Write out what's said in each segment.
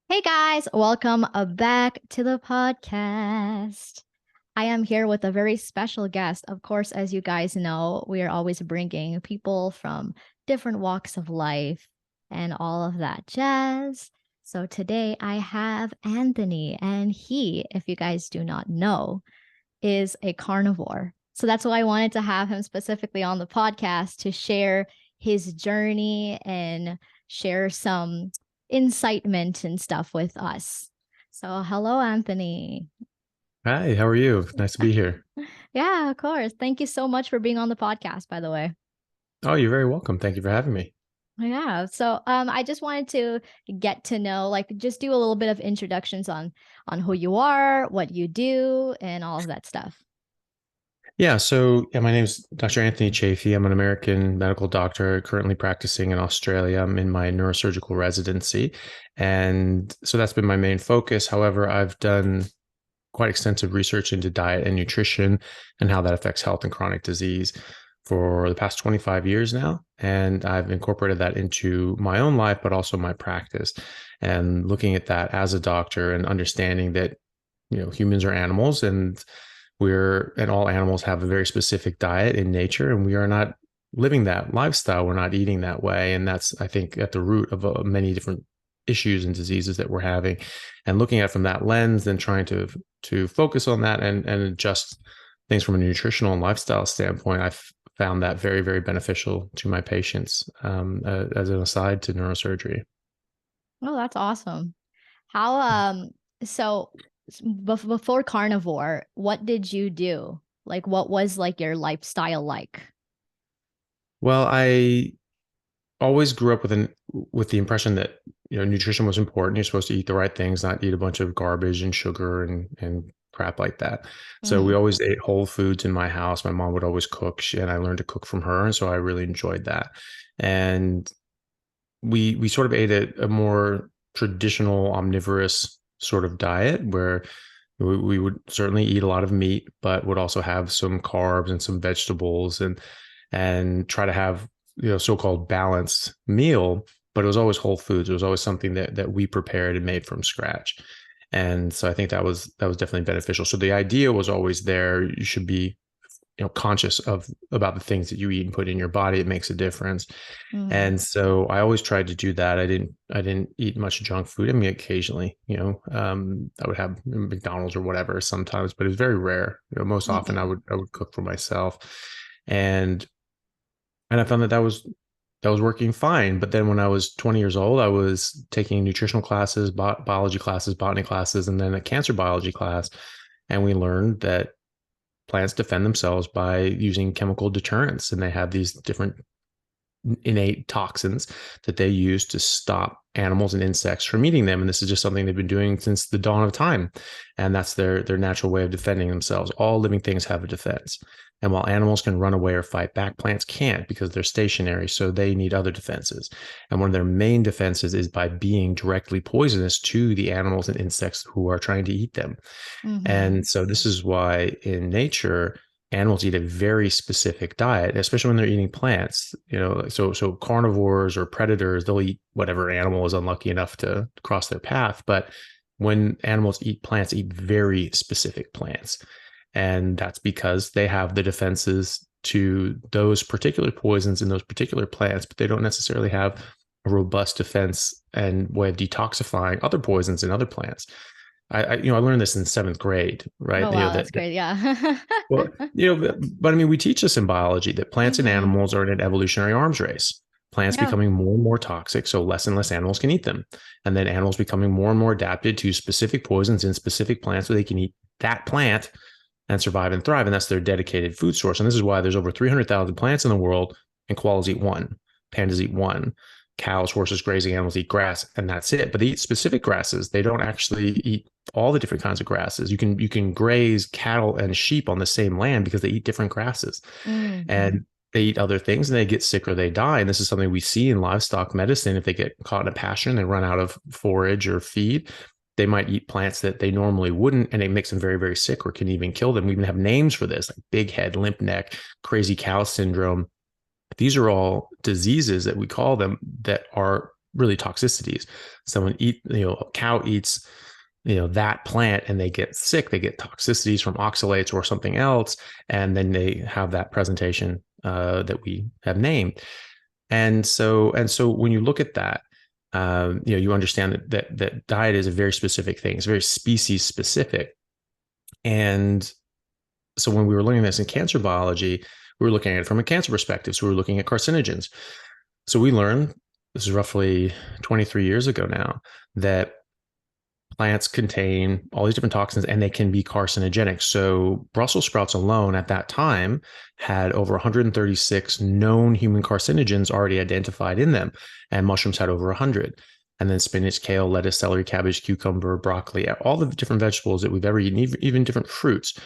Hey guys, welcome back to the podcast. I am here with a very special guest. Of course, as you guys know, we are always bringing people from different walks of life and all of that jazz. So today I have Anthony, and he, if you guys do not know, is a carnivore. So that's why I wanted to have him specifically on the podcast to share his journey and share some incitement and stuff with us. So, hello, Anthony. Hi, how are you? Nice to be here. Yeah, of course. Thank you so much for being on the podcast, by the way. Oh, you're very welcome. Thank you for having me. Yeah. So I just wanted to get to know, like just do a little bit of introductions on who you are, what you do, and all of that stuff. My name is Dr. Anthony Chaffee. I'm an American medical doctor currently practicing in Australia. I'm in my neurosurgical residency. And so that's been my main focus. However, I've done quite extensive research into diet and nutrition and how that affects health and chronic disease for the past 25 years now. And I've incorporated that into my own life, but also my practice. And looking at that as a doctor and understanding that, humans are animals and all animals have a very specific diet in nature, and we are not living that lifestyle. We're not eating that way. And that's, I think, at the root of many different issues and diseases that we're having, and looking at it from that lens and trying to focus on that and adjust things from a nutritional and lifestyle standpoint. I've found that very, very beneficial to my patients, as an aside to neurosurgery. Oh, that's awesome. How so before carnivore, what did you do? Like what was like your lifestyle like? Well, I always grew up with the impression that nutrition was important. You're supposed to eat the right things, not eat a bunch of garbage and sugar and crap like that. So we Mm-hmm. always ate whole foods in my house. My mom would always cook, and I learned to cook from her, and so I really enjoyed that. And we sort of ate a more traditional omnivorous sort of diet where we would certainly eat a lot of meat, but would also have some carbs and some vegetables and try to have so-called balanced meal. But it was always whole foods. It was always something that we prepared and made from scratch. And so I think that was definitely beneficial. So the idea was always there. You should be conscious of about the things that you eat and put in your body. It makes a difference. Mm-hmm. And so I always tried to do that. I didn't eat much junk food. I mean, occasionally, I would have McDonald's or whatever sometimes, but it was very rare. Most often I would cook for myself. And and I found that was working fine. But then when I was 20 years old, I was taking nutritional classes, biology classes, botany classes, and then a cancer biology class. And we learned that plants defend themselves by using chemical deterrents, and they have these different innate toxins that they use to stop animals and insects from eating them. And this is just something they've been doing since the dawn of time. And that's their natural way of defending themselves. All living things have a defense. And while animals can run away or fight back, plants can't because they're stationary. So they need other defenses. And one of their main defenses is by being directly poisonous to the animals and insects who are trying to eat them. Mm-hmm. And so this is why in nature, animals eat a very specific diet, especially when they're eating plants. So carnivores or predators, they'll eat whatever animal is unlucky enough to cross their path. But when animals eat plants, eat very specific plants. And that's because they have the defenses to those particular poisons in those particular plants, but they don't necessarily have a robust defense and way of detoxifying other poisons in other plants. I learned this in seventh grade, right? Oh wow, that's great. Yeah. Well, but I mean, we teach this in biology that plants and Mm-hmm. animals are in an evolutionary arms race. Plants Yeah. becoming more and more toxic, so less and less animals can eat them. And then animals becoming more and more adapted to specific poisons in specific plants so they can eat that plant and survive and thrive. And that's their dedicated food source. And this is why there's over 300,000 plants in the world, and koalas eat one, pandas eat one, cows, horses, grazing animals eat grass, and that's it. But they eat specific grasses. They don't actually eat all the different kinds of grasses. You can graze cattle and sheep on the same land because they eat different grasses. Mm-hmm. And they eat other things and they get sick or they die. And this is something we see in livestock medicine. If they get caught in a pasture and they run out of forage or feed, they might eat plants that they normally wouldn't, and it makes them very, very sick or can even kill them. We even have names for this, like big head, limp neck, crazy cow syndrome. These are all diseases that we call them that are really toxicities. A cow eats, that plant and they get sick, they get toxicities from oxalates or something else. And then they have that presentation that we have named. And so when you look at that, you understand that diet is a very specific thing. It's very species specific. And so when we were learning this in cancer biology, we were looking at it from a cancer perspective. So we were looking at carcinogens. So we learned, this is roughly 23 years ago now, that plants contain all these different toxins and they can be carcinogenic. So Brussels sprouts alone at that time had over 136 known human carcinogens already identified in them, and mushrooms had over 100. And then spinach, kale, lettuce, celery, cabbage, cucumber, broccoli, all the different vegetables that we've ever eaten, even different fruits,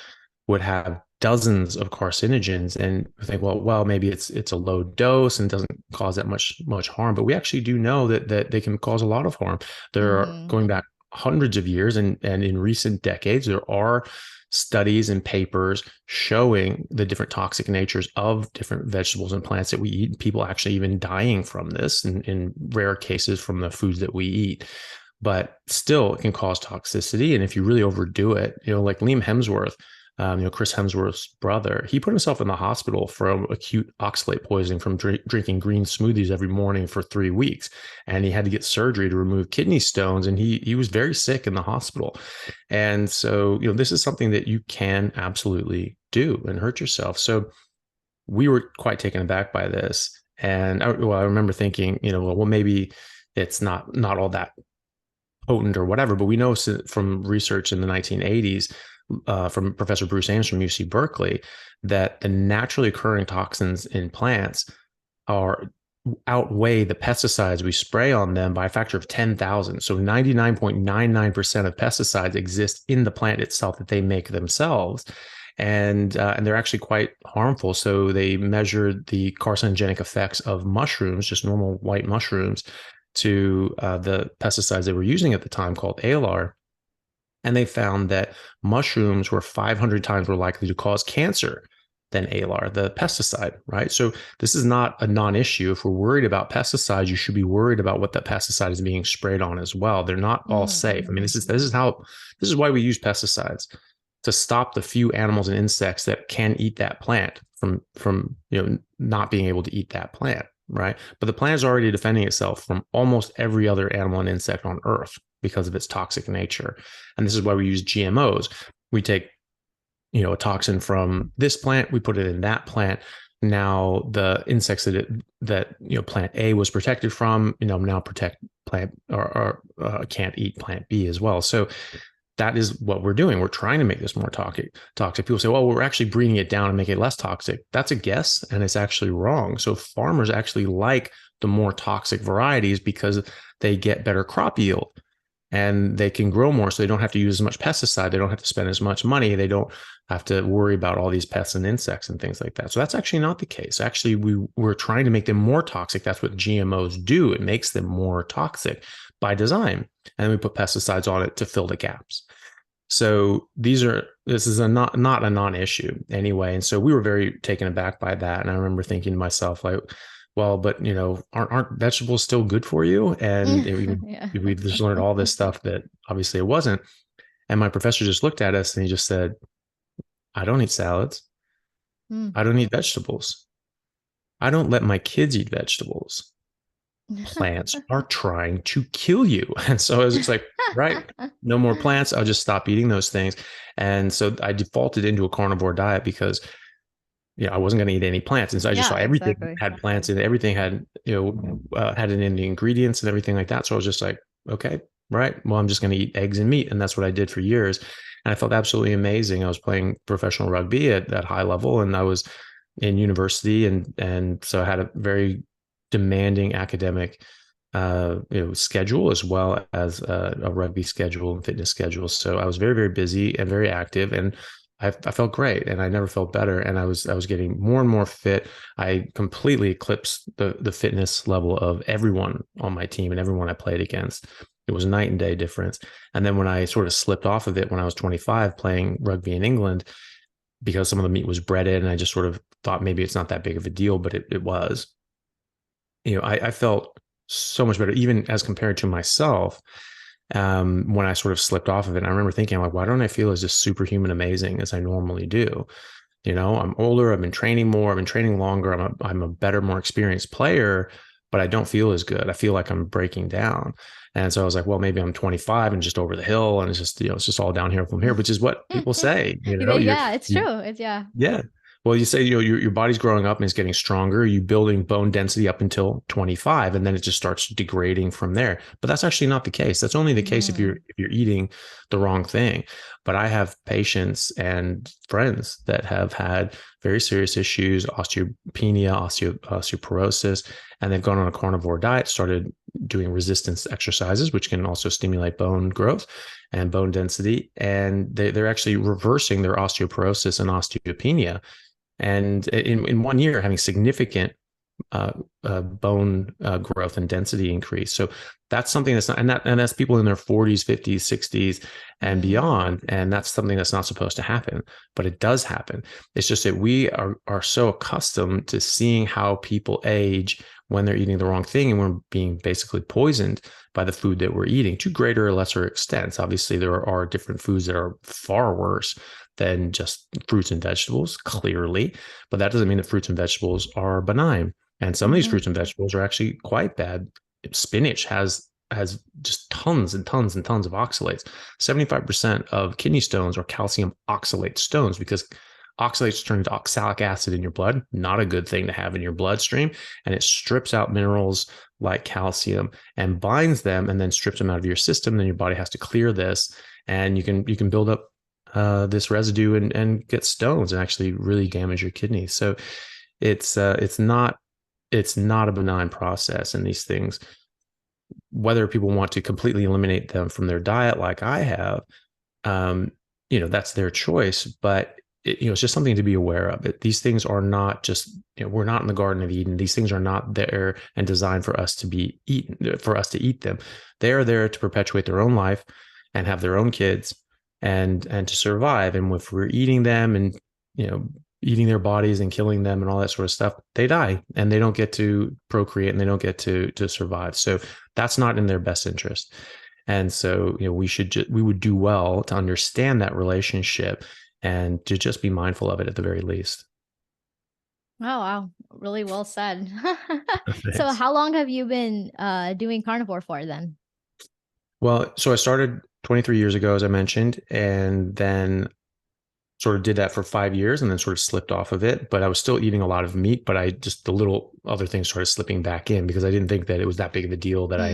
would have dozens of carcinogens. And we think, well, maybe it's a low dose and doesn't cause that much harm. But we actually do know that they can cause a lot of harm. There are, going back hundreds of years, and in recent decades, there are studies and papers showing the different toxic natures of different vegetables and plants that we eat. People actually even dying from this in rare cases from the foods that we eat. But still, it can cause toxicity. And if you really overdo it, like Liam Hemsworth, Chris Hemsworth's brother, he put himself in the hospital from acute oxalate poisoning from drinking green smoothies every morning for 3 weeks. And he had to get surgery to remove kidney stones. And he was very sick in the hospital. And so, this is something that you can absolutely do and hurt yourself. So we were quite taken aback by this. And I remember thinking, well, maybe it's not all that potent or whatever, but we know from research in the 1980s, from Professor Bruce Ames from UC Berkeley, that the naturally occurring toxins in plants outweigh the pesticides we spray on them by a factor of 10,000. So 99.99% of pesticides exist in the plant itself that they make themselves. And they're actually quite harmful. So they measured the carcinogenic effects of mushrooms, just normal white mushrooms, to the pesticides they were using at the time called ALR. And they found that mushrooms were 500 times more likely to cause cancer than ALR, the pesticide, right? So this is not a non-issue. If we're worried about pesticides, you should be worried about what that pesticide is being sprayed on as well. They're not all safe. I mean, this is why we use pesticides, to stop the few animals and insects that can eat that plant from not being able to eat that plant, right? But the plant is already defending itself from almost every other animal and insect on Earth because of its toxic nature. And this is why we use GMOs. We take, a toxin from this plant, we put it in that plant. Now the insects that plant A was protected from, now protect plant or can't eat plant B as well. So that is what we're doing. We're trying to make this more toxic. People say, well, we're actually breeding it down and make it less toxic. That's a guess, and it's actually wrong. So farmers actually like the more toxic varieties because they get better crop yield and they can grow more. So they don't have to use as much pesticide. They don't have to spend as much money. They don't have to worry about all these pests and insects and things like that. So that's actually not the case. Actually, we're trying to make them more toxic. That's what GMOs do. It makes them more toxic by design. And then we put pesticides on it to fill the gaps. So this is not a non-issue anyway. And so we were very taken aback by that. And I remember thinking to myself, like, well, but aren't vegetables still good for you? And we just learned all this stuff that obviously it wasn't. And my professor just looked at us and he just said, I don't eat salads. I don't eat vegetables. I don't let my kids eat vegetables. Plants are trying to kill you. And so I was just like, right, no more plants. I'll just stop eating those things. And so I defaulted into a carnivore diet because I wasn't going to eat any plants. And so I just saw everything had plants in it. Everything had, had it in the ingredients and everything like that. So I was just like, okay, right. Well, I'm just going to eat eggs and meat. And that's what I did for years. And I felt absolutely amazing. I was playing professional rugby at that high level, and I was in university. And so I had a very demanding academic schedule, as well as a rugby schedule and fitness schedule. So I was very, very busy and very active, and I felt great, and I never felt better. And I was getting more and more fit. I completely eclipsed the fitness level of everyone on my team and everyone I played against. It was a night and day difference. And then when I sort of slipped off of it when I was 25 playing rugby in England, because some of the meat was breaded, and I just sort of thought maybe it's not that big of a deal, but it was. I felt so much better, even as compared to myself. When I sort of slipped off of it, I remember thinking like, why don't I feel as just superhuman amazing as I normally do? You know, I'm older, I've been training more, I've been training longer, I'm a better, more experienced player, but I don't feel as good. I feel like I'm breaking down. And so I was like, well, maybe I'm 25 and just over the hill, and it's just, it's just all downhill from here, which is what people say, Yeah, it's true. It's yeah. Yeah. Well, you say, your body's growing up and it's getting stronger. You building bone density up until 25, and then it just starts degrading from there. But that's actually not the case. That's only the case if you're eating the wrong thing. But I have patients and friends that have had very serious issues, osteopenia, osteoporosis, and they've gone on a carnivore diet, started doing resistance exercises, which can also stimulate bone growth and bone density. And they're actually reversing their osteoporosis and osteopenia, and in 1 year having significant bone growth and density increase. So that's something that's not, and that's people in their 40s, 50s, 60s, and beyond. And that's something that's not supposed to happen, but it does happen. It's just that we are so accustomed to seeing how people age when they're eating the wrong thing, and we're being basically poisoned by the food that we're eating to greater or lesser extents. Obviously, there are different foods that are far worse than just fruits and vegetables, clearly, but that doesn't mean that fruits and vegetables are benign. And some of these fruits and vegetables are actually quite bad. Spinach has just tons and tons and tons of oxalates. 75% of kidney stones are calcium oxalate stones, because oxalates turn into oxalic acid in your blood, not a good thing to have in your bloodstream. And it strips out minerals like calcium and binds them, and then strips them out of your system. Then your body has to clear this, and you can build up this residue and get stones and actually really damage your kidneys. So it's not a benign process. And these things, whether people want to completely eliminate them from their diet like I have, that's their choice. But it's just something to be aware of. These things are not just, we're not in the Garden of Eden. These things are not there and designed for us to be eaten, for us to eat them. They are there to perpetuate their own life and have their own kids and to survive. And if we're eating them and, eating their bodies and killing them and all that sort of stuff, they die and they don't get to procreate and they don't get to survive. So that's not in their best interest. And so, we would do well to understand that relationship and to just be mindful of it at the very least. Oh, wow. Really well said. So Thanks. how long have you been doing carnivore for then? Well, so I started 23 years ago, as I mentioned, and then sort of did that for 5 years and then sort of slipped off of it. But I was still eating a lot of meat, but the little other things started slipping back in, because I didn't think that it was that big of a deal that I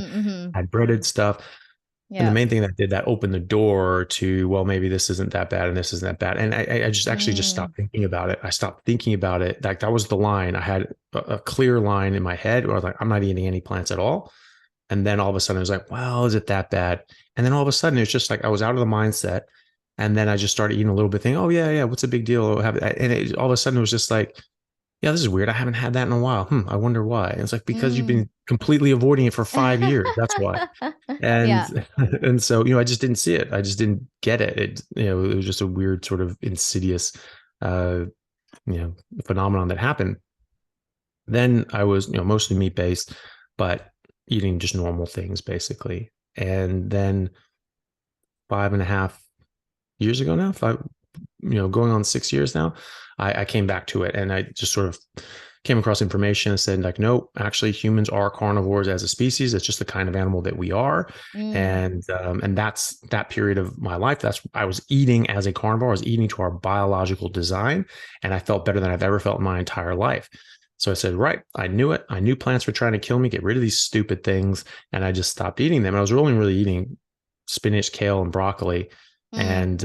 had breaded stuff. And the main thing that opened the door to, well, maybe this isn't that bad and this isn't that bad. And I just actually just stopped thinking about it. I stopped thinking about it. Like, that was the line. I had a clear line in my head where I was like, I'm not eating any plants at all. And then all of a sudden I was like, well, is it that bad? And then all of a sudden it's just like I was out of the mindset. And then I just started eating a little bit, thinking, oh, yeah, what's a big deal? And all of a sudden it was just like, yeah, this is weird. I haven't had that in a while. I wonder why. And it's like, because you've been completely avoiding it for 5 years. That's why. And Yeah. and so, I just didn't see it. I just didn't get it. It was just a weird sort of insidious, phenomenon that happened. Then I was, mostly meat based, but eating just normal things basically. And then 5.5 years ago now, going on 6 years now, I came back to it, and I just sort of came across information and said, like, no, actually humans are carnivores as a species. It's just the kind of animal that we are. And that's that period of my life. I was eating as a carnivore. I was eating to our biological design, and I felt better than I've ever felt in my entire life. So I said, right, I knew it. I knew plants were trying to kill me, get rid of these stupid things. And I just stopped eating them. I was really eating spinach, kale, and broccoli, and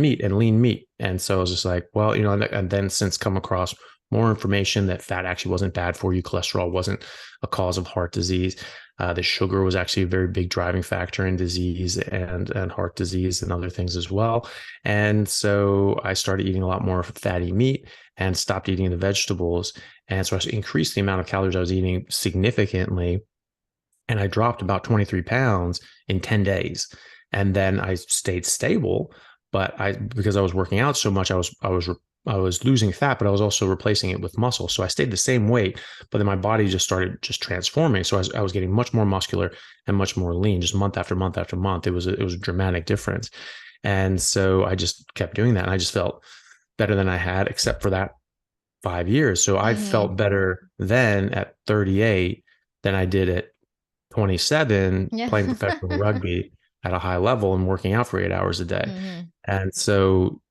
meat, and lean meat. And so I was just like, well, and then since come across more information that fat actually wasn't bad for you. Cholesterol wasn't a cause of heart disease. The sugar was actually a very big driving factor in disease and heart disease and other things as well. And so I started eating a lot more fatty meat and stopped eating the vegetables. And so I increased the amount of calories I was eating significantly. And I dropped about 23 pounds in 10 days. And then I stayed stable, but because I was working out so much, I was I was losing fat, but I was also replacing it with muscle. So I stayed the same weight, but then my body just started just transforming. So I was getting much more muscular and much more lean, just month after month after month. It was a dramatic difference. And so I just kept doing that. And I just felt better than I had, except for that 5 years. So I Mm-hmm. felt better then at 38 than I did at 27 Yeah. playing professional rugby at a high level and working out for 8 hours a day. Mm-hmm. And so,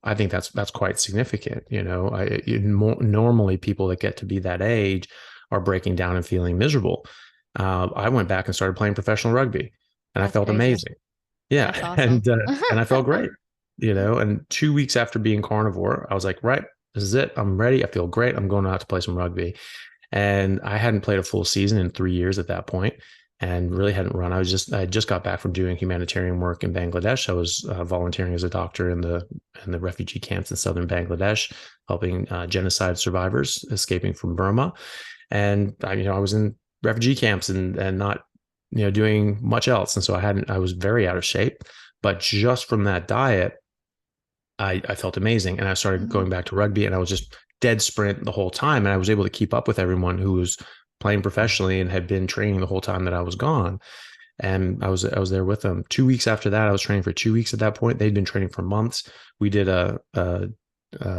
I think that's quite significant. Normally people that get to be that age are breaking down and feeling miserable. I went back and started playing professional rugby, and I That's felt crazy. amazing. That's Yeah, awesome. and I felt great. And 2 weeks after being carnivore, I was like, right, this is it. I'm ready. I feel great. I'm going out to play some rugby. And I hadn't played a full season in 3 years at that point, and really hadn't run. I just got back from doing humanitarian work in Bangladesh. I was volunteering as a doctor in the refugee camps in southern Bangladesh, helping genocide survivors escaping from Burma. And I was in refugee camps and not doing much else. And so I was very out of shape. But just from that diet, I felt amazing. And I started Mm-hmm. going back to rugby, and I was just dead sprint the whole time. And I was able to keep up with everyone who was playing professionally and had been training the whole time that I was gone. And I was there with them. 2 weeks after that, I was training for 2 weeks at that point. They'd been training for months. We did a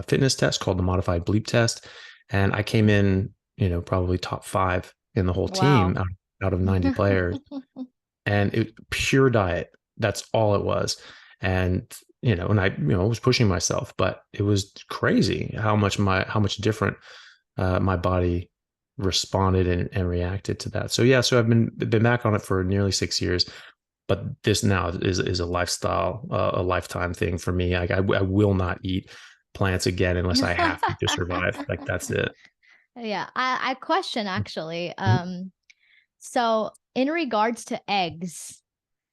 fitness test called the modified bleep test. And I came in, probably top 5 in the whole team Wow. out of 90 players. And it pure diet. That's all it was. And and I was pushing myself, but it was crazy how much different my body responded and reacted to that. So yeah, so I've been back on it for nearly 6 years, but this now is a lifestyle, a lifetime thing for me. I will not eat plants again unless I have to survive. Like that's it. Yeah, I question actually. Mhm. So in regards to eggs,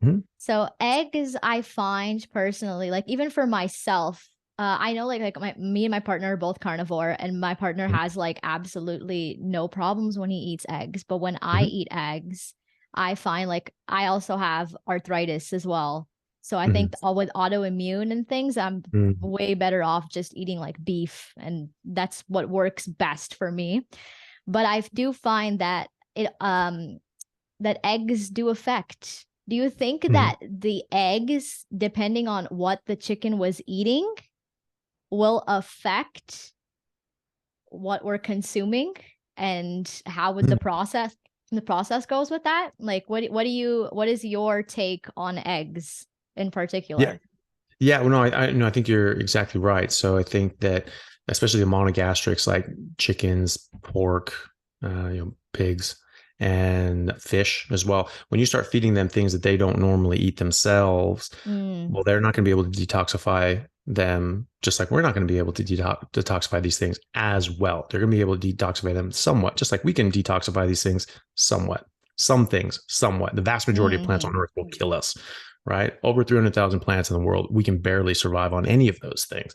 Mhm. so eggs, I find personally, like even for myself, I know me and my partner are both carnivore, and my partner Mhm. has like absolutely no problems when he eats eggs. But when I Mhm. eat eggs, I find like I also have arthritis as well. So I Mhm. think all with autoimmune and things, I'm Mhm. way better off just eating like beef, and that's what works best for me. But I do find that that eggs do affect. Do you think Mhm. that the eggs, depending on what the chicken was eating, will affect what we're consuming and how would Mhm. the process goes with that? Like what is your take on eggs in Yeah. particular? Yeah, well, no, no, I think you're exactly right. So I think that especially the monogastrics like chickens, pork, pigs, and fish as well. When you start feeding them things that they don't normally eat themselves, Mm, well, they're not going to be able to detoxify them, just like we're not going to be able to detoxify these things as well. They're going to be able to detoxify them somewhat, just like we can detoxify these things somewhat. Some things, somewhat. The vast majority of plants hmm on Earth will kill us, right? Over 300,000 plants in the world, we can barely survive on any of those things.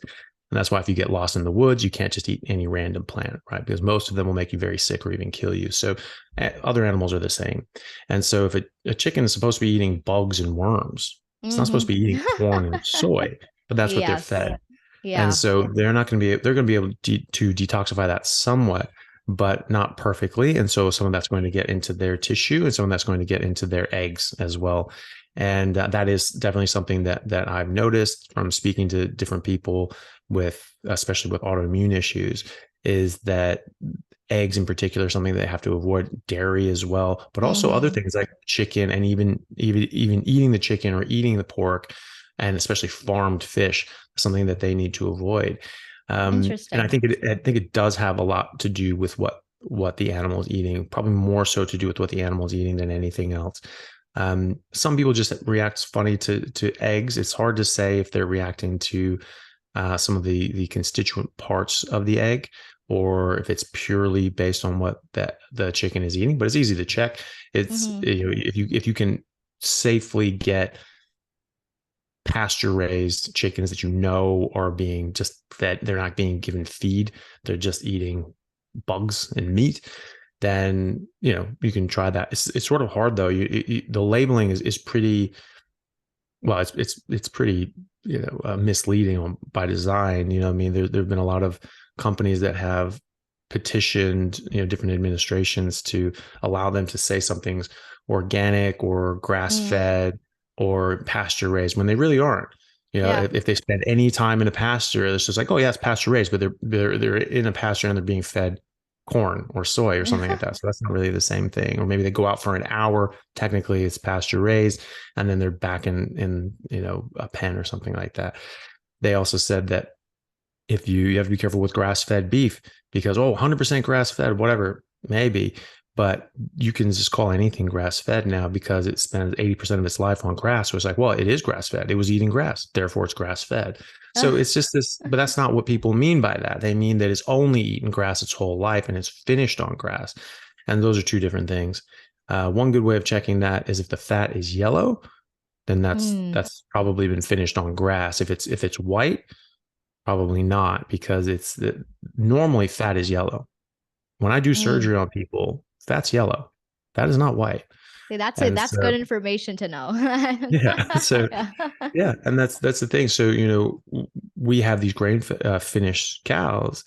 And that's why if you get lost in the woods, you can't just eat any random plant, right? Because most of them will make you very sick or even kill you. So other animals are the same. And so if a chicken is supposed to be eating bugs and worms, it's not supposed to be eating corn and soy, but that's what they're Yes. fed. And Yeah. so they're going to be able to detoxify that somewhat, but not perfectly. And so some of that's going to get into their tissue, and some of that's going to get into their eggs as well. And that is definitely something that I've noticed from speaking to different people especially with autoimmune issues, is that eggs in particular are something they have to avoid, dairy as well, but also other hmm things like chicken, and even eating the chicken or eating the pork, and especially farmed fish, something that they need to avoid. And Interesting. I think it does have a lot to do with what the animal is eating, probably more so to do with what the animal is eating than anything else. Some people just react funny to eggs. It's hard to say if they're reacting to some of the constituent parts of the egg, or if it's purely based on what the chicken is eating. But it's easy to check. It's hmm if you can safely get pasture raised chickens that are being just fed, they're not being given feed, they're just eating bugs and meat, then you can try that. It's sort of hard though. The labeling is pretty well, it's pretty, misleading by design. I mean, there've been a lot of companies that have petitioned, different administrations to allow them to say something's organic or grass Mm, fed or pasture raised when they really aren't. yeah. If they spend any time in a pasture, it's just like, oh yeah, it's pasture raised, but they're in a pasture and they're being fed corn or soy or something like that. So that's not really the same thing. Or maybe they go out for an hour. Technically, it's pasture raised, and then they're back in a pen or something like that. They also said that if you have to be careful with grass fed beef because 100% grass fed, whatever, maybe, but you can just call anything grass fed now because it spends 80% of its life on grass. So it's like, well, it is grass fed. It was eating grass, therefore it's grass fed. So it's just this, but that's not what people mean by that. They mean that it's only eaten grass its whole life and it's finished on grass. And those are two different things. One good way of checking that is if the fat is yellow, then Mm, that's probably been finished on grass. If it's white, probably not, because normally fat is yellow. When I do mm. surgery on people, fat's yellow. Fat is not white. See, that's it. And That's good so, information to know. yeah, so Yeah. yeah, and that's the thing. So we have these grain finished cows,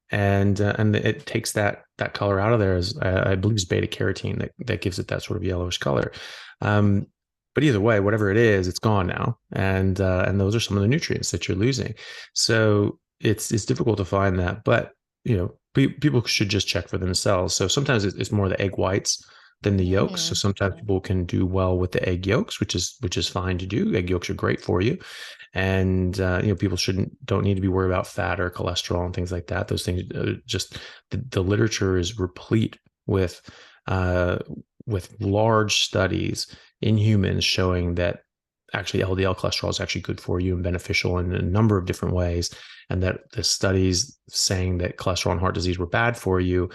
and it takes that color out of there. As I believe it's beta carotene that gives it that sort of yellowish color. Um, but either way, whatever it is, it's gone now, and those are some of the nutrients that you're losing. So it's difficult to find that, but people should just check for themselves. So sometimes it's more the egg whites than the yolks. So Mm, sometimes people can do well with the egg yolks, which is fine to do. Egg yolks are great for you, and people don't need to be worried about fat or cholesterol and things like that. Those things just the literature is replete uh, with large studies in humans showing that actually LDL cholesterol is actually good for you and beneficial in a number of different ways, and that the studies saying that cholesterol and heart disease were bad for you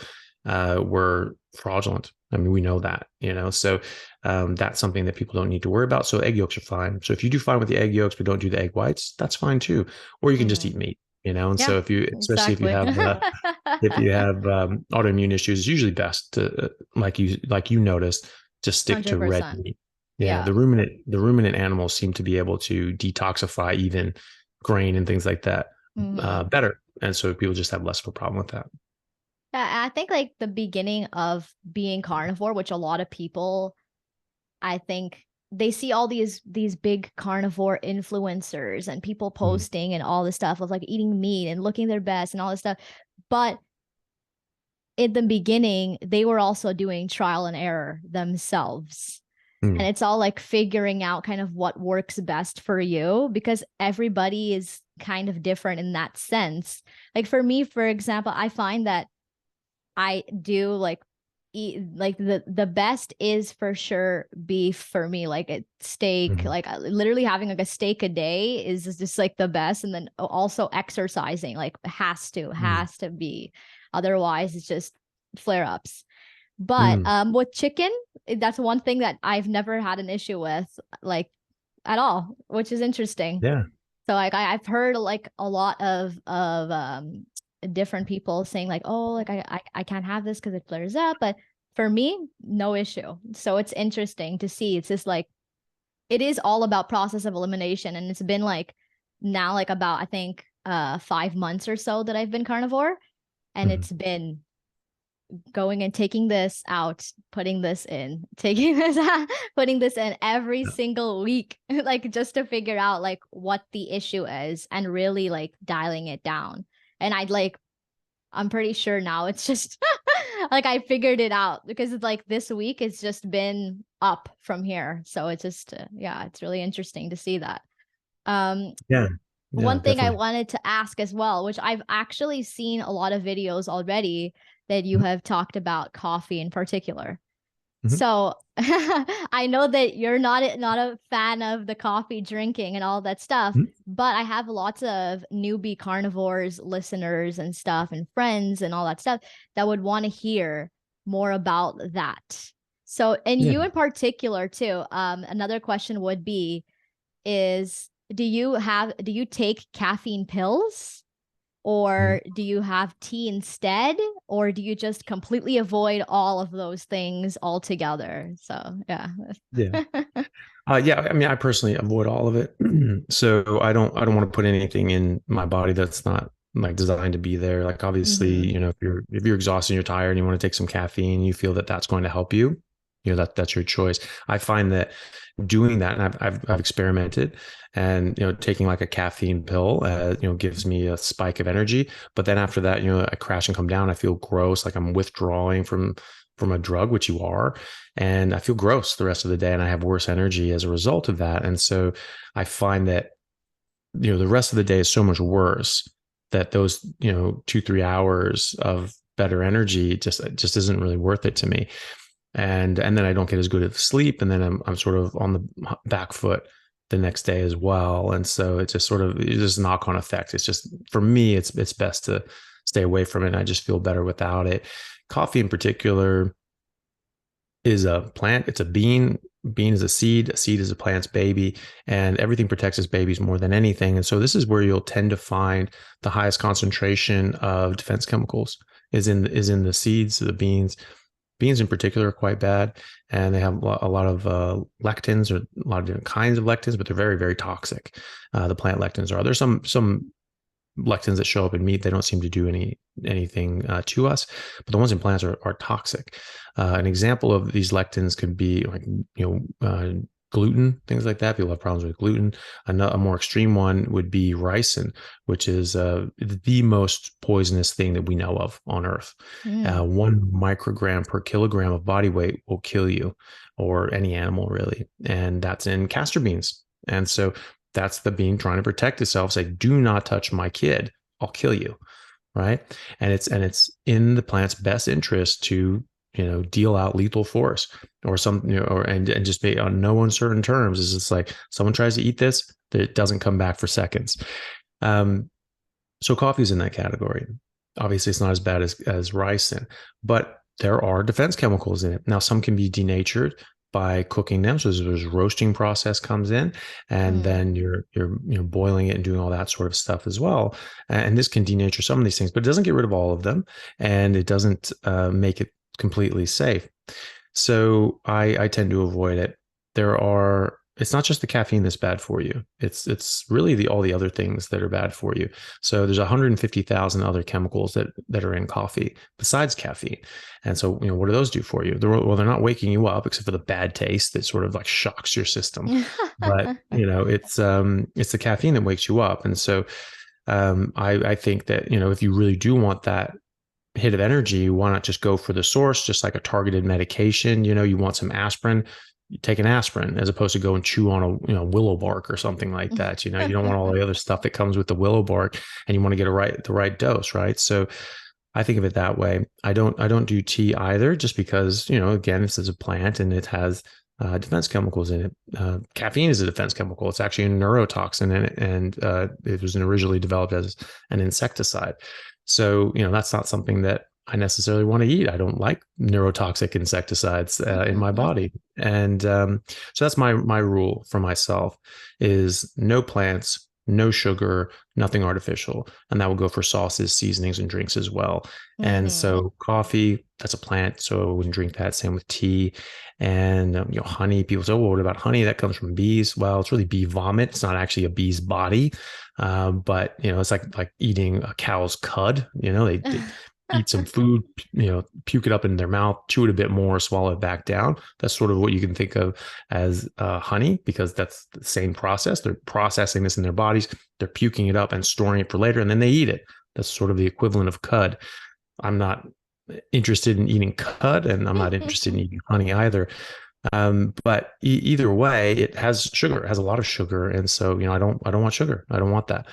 were fraudulent. I mean, we know that, so that's something that people don't need to worry about. So egg yolks are fine. So if you do fine with the egg yolks, but don't do the egg whites, that's fine too. Or you can just mm. eat meat, and Yeah, so especially if you exactly. have, autoimmune issues, it's usually best to, like you noticed, to stick to red 100%. meat. Yeah, Yeah. the ruminant animals seem to be able to detoxify even grain and things like that Hmm. better, and so people just have less of a problem with that. Yeah, I think like the beginning of being carnivore, which a lot of people, I think they see all these big carnivore influencers and people Mhm. posting and all this stuff of like eating meat and looking their best and all this stuff. But in the beginning, they were also doing trial and error themselves. And Mm. it's all like figuring out kind of what works best for you because everybody is kind of different in that sense. Like for me, for example, I find that I do like eat like the best is for sure beef for me. Like a steak, Mhm. like literally having like a steak a day is just like the best. And then also exercising, like Mm. has to be. Otherwise, it's just flare ups. But Mm. with chicken, that's one thing that I've never had an issue with, like at all, which is interesting. Yeah. So like I've heard like a lot of different people saying like, oh, like I can't have this because it flares up. But for me, no issue. So it's interesting to see. It's just like it is all about process of elimination. And it's been like now like about I think 5 months or so that I've been carnivore. And Mhm. it's been going and taking this out, putting this in, taking this out, putting this in every Yeah. single week, like just to figure out like what the issue is and really like dialing it down. And I'm pretty sure now it's just like I figured it out because it's like this week it's just been up from here. So it's just, yeah, it's really interesting to see that. Um, Yeah. Yeah, one thing I definitely. wanted to ask as well, which I've actually seen a lot of videos already that you Mhm. have talked about coffee in particular. Mhm. So I know that you're not a fan of the coffee drinking and all that stuff, Mhm. but I have lots of newbie carnivores listeners and stuff and friends and all that stuff that would want to hear more about that. So, and Yeah. you in particular too. Another question would be is do you take caffeine pills or do you have tea instead, or do you just completely avoid all of those things altogether? So yeah. Yeah. Yeah, I mean, I personally avoid all of it. So I don't want to put anything in my body that's not like designed to be there. Like obviously, Mm-hmm. if you're exhausted and you're tired and you want to take some caffeine, you feel that that's going to help you, that's your choice. I find that doing that, and I've experimented, and taking like a caffeine pill, gives me a spike of energy, but then after that, I crash and come down. I feel gross, like I'm withdrawing from a drug, which you are, and I feel gross the rest of the day, and I have worse energy as a result of that. And so I find that the rest of the day is so much worse, that those 2-3 hours of better energy just isn't really worth it to me. And then I don't get as good of sleep, and then I'm sort of on the back foot the next day as well. And so it's just knock on effect. It's just, for me, it's best to stay away from it, and I just feel better without it. Coffee in particular is a plant. It's a bean. Bean is a seed. A seed is a plant's baby, and everything protects its babies more than anything. And so this is where you'll tend to find the highest concentration of defense chemicals is in the seeds, the beans. Beans in particular are quite bad, and they have a lot of lectins, or a lot of different kinds of lectins, but they're very, very toxic. The plant lectins are. There's some lectins that show up in meat. They don't seem to do anything to us, but the ones in plants are toxic. An example of these lectins could be like gluten, things like that. People have problems with gluten. A more extreme one would be ricin, which is the most poisonous thing that we know of on Earth. 1 microgram per kilogram of body weight will kill you, or any animal really, and that's in castor beans. And so that's the being trying to protect itself. Say, do not touch my kid. I'll kill you. Right. And it's in the plant's best interest to, deal out lethal force, or and just be on no uncertain terms. Is it's like someone tries to eat this, that it doesn't come back for seconds. So coffee is in that category. Obviously it's not as bad as ricin, but there are defense chemicals in it. Now, some can be denatured by cooking them. So there's roasting process comes in, and then you're boiling it and doing all that sort of stuff as well. And this can denature some of these things, but it doesn't get rid of all of them, and it doesn't make it completely safe. So I tend to avoid it. It's not just the caffeine that's bad for you. It's really all the other things that are bad for you. So there's 150,000 other chemicals that are in coffee besides caffeine. And so, what do those do for you? Well, they're not waking you up, except for the bad taste that sort of like shocks your system. But, it's the caffeine that wakes you up. And so I think that, if you really do want that hit of energy, why not just go for the source, just like a targeted medication? You want some aspirin, you take an aspirin, as opposed to go and chew on a willow bark or something like that. You don't want all the other stuff that comes with the willow bark, and you want to get the right dose, right? So I think of it that way. I don't do tea either, just because, again, this is a plant and it has defense chemicals in it. Caffeine is a defense chemical. It's actually a neurotoxin in it, and it was originally developed as an insecticide. So, that's not something that I necessarily want to eat. I don't like neurotoxic insecticides in my body. And so that's my rule for myself is no plants, no sugar, nothing artificial. And that will go for sauces, seasonings, and drinks as well. And so coffee, that's a plant, so I wouldn't drink that. Same with tea. And honey. People say, well, what about honey? That comes from bees. Well, it's really bee vomit. It's not actually a bee's body. But it's like eating a cow's cud. They eat some food, puke it up in their mouth, chew it a bit more, swallow it back down. That's sort of what you can think of as honey, because that's the same process. They're processing this in their bodies. They're puking it up and storing it for later, and then they eat it. That's sort of the equivalent of cud. I'm not interested in eating cud, and I'm not interested in eating honey either. But either way, it has sugar. It has a lot of sugar, and so I don't want sugar. I don't want that.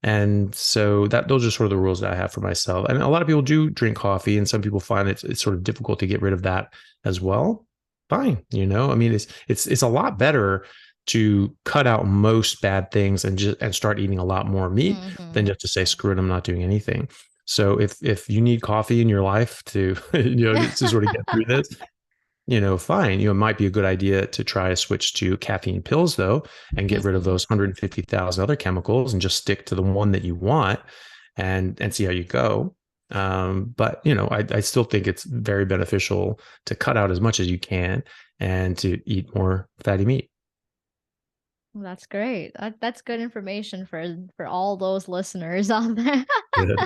And so those are sort of the rules that I have for myself. And a lot of people do drink coffee, and some people find it's sort of difficult to get rid of that as well. Fine, I mean, it's a lot better to cut out most bad things and start eating a lot more meat than just to say, screw it, I'm not doing anything. So if you need coffee in your life to to sort of get through this, fine. It might be a good idea to try to switch to caffeine pills, though, and get rid of those 150,000 other chemicals and just stick to the one that you want. and see how you go. But I still think it's very beneficial to cut out as much as you can and to eat more fatty meat. Well, that's great. That's good information for all those listeners out there. Good.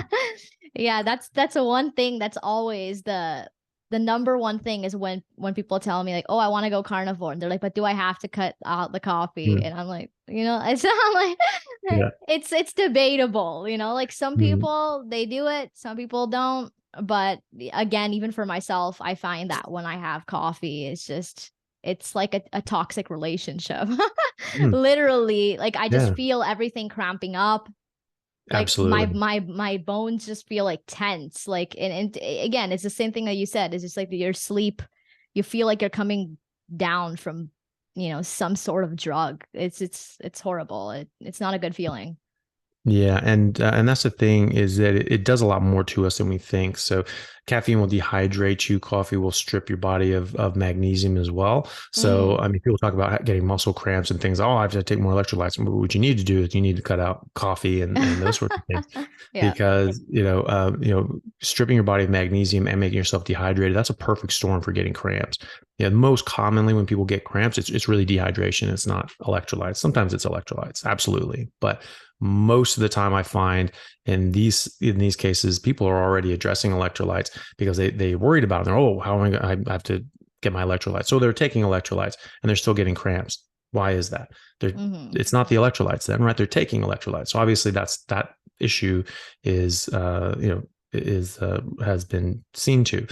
Yeah, that's a one thing that's always the number one thing is when people tell me like, "Oh, I want to go carnivore." And they're like, "But do I have to cut out the coffee?" Mm, And I'm like, it's not like yeah. it's debatable, like some Mm, people they do it, some people don't. But again, even for myself, I find that when I have coffee, it's like a toxic relationship. mm, Literally, like I just yeah, feel everything cramping up. Like my absolutely. my my bones just feel like tense. Like and again, it's the same thing that you said. It's just like your sleep, you feel like you're coming down from, some sort of drug. It's horrible. It's not a good feeling. Yeah, and that's the thing is that it does a lot more to us than we think. So caffeine will dehydrate you. Coffee will strip your body of magnesium as well. So I Mm. mean, people talk about getting muscle cramps and things. Oh, I have to take more electrolytes. But what you need to do is you need to cut out coffee and those sorts of things Yeah. because stripping your body of magnesium and making yourself dehydrated, that's a perfect storm for getting cramps. Yeah, most commonly when people get cramps, it's really dehydration. It's not electrolytes. Sometimes it's electrolytes, absolutely, but most of the time I find in these cases, people are already addressing electrolytes because they worried about it. They're, oh, how am I have to get my electrolytes? So they're taking electrolytes and they're still getting cramps. Why is that? They're Hmm. It's not the electrolytes then, right? They're taking electrolytes. So obviously that issue is has been seen to.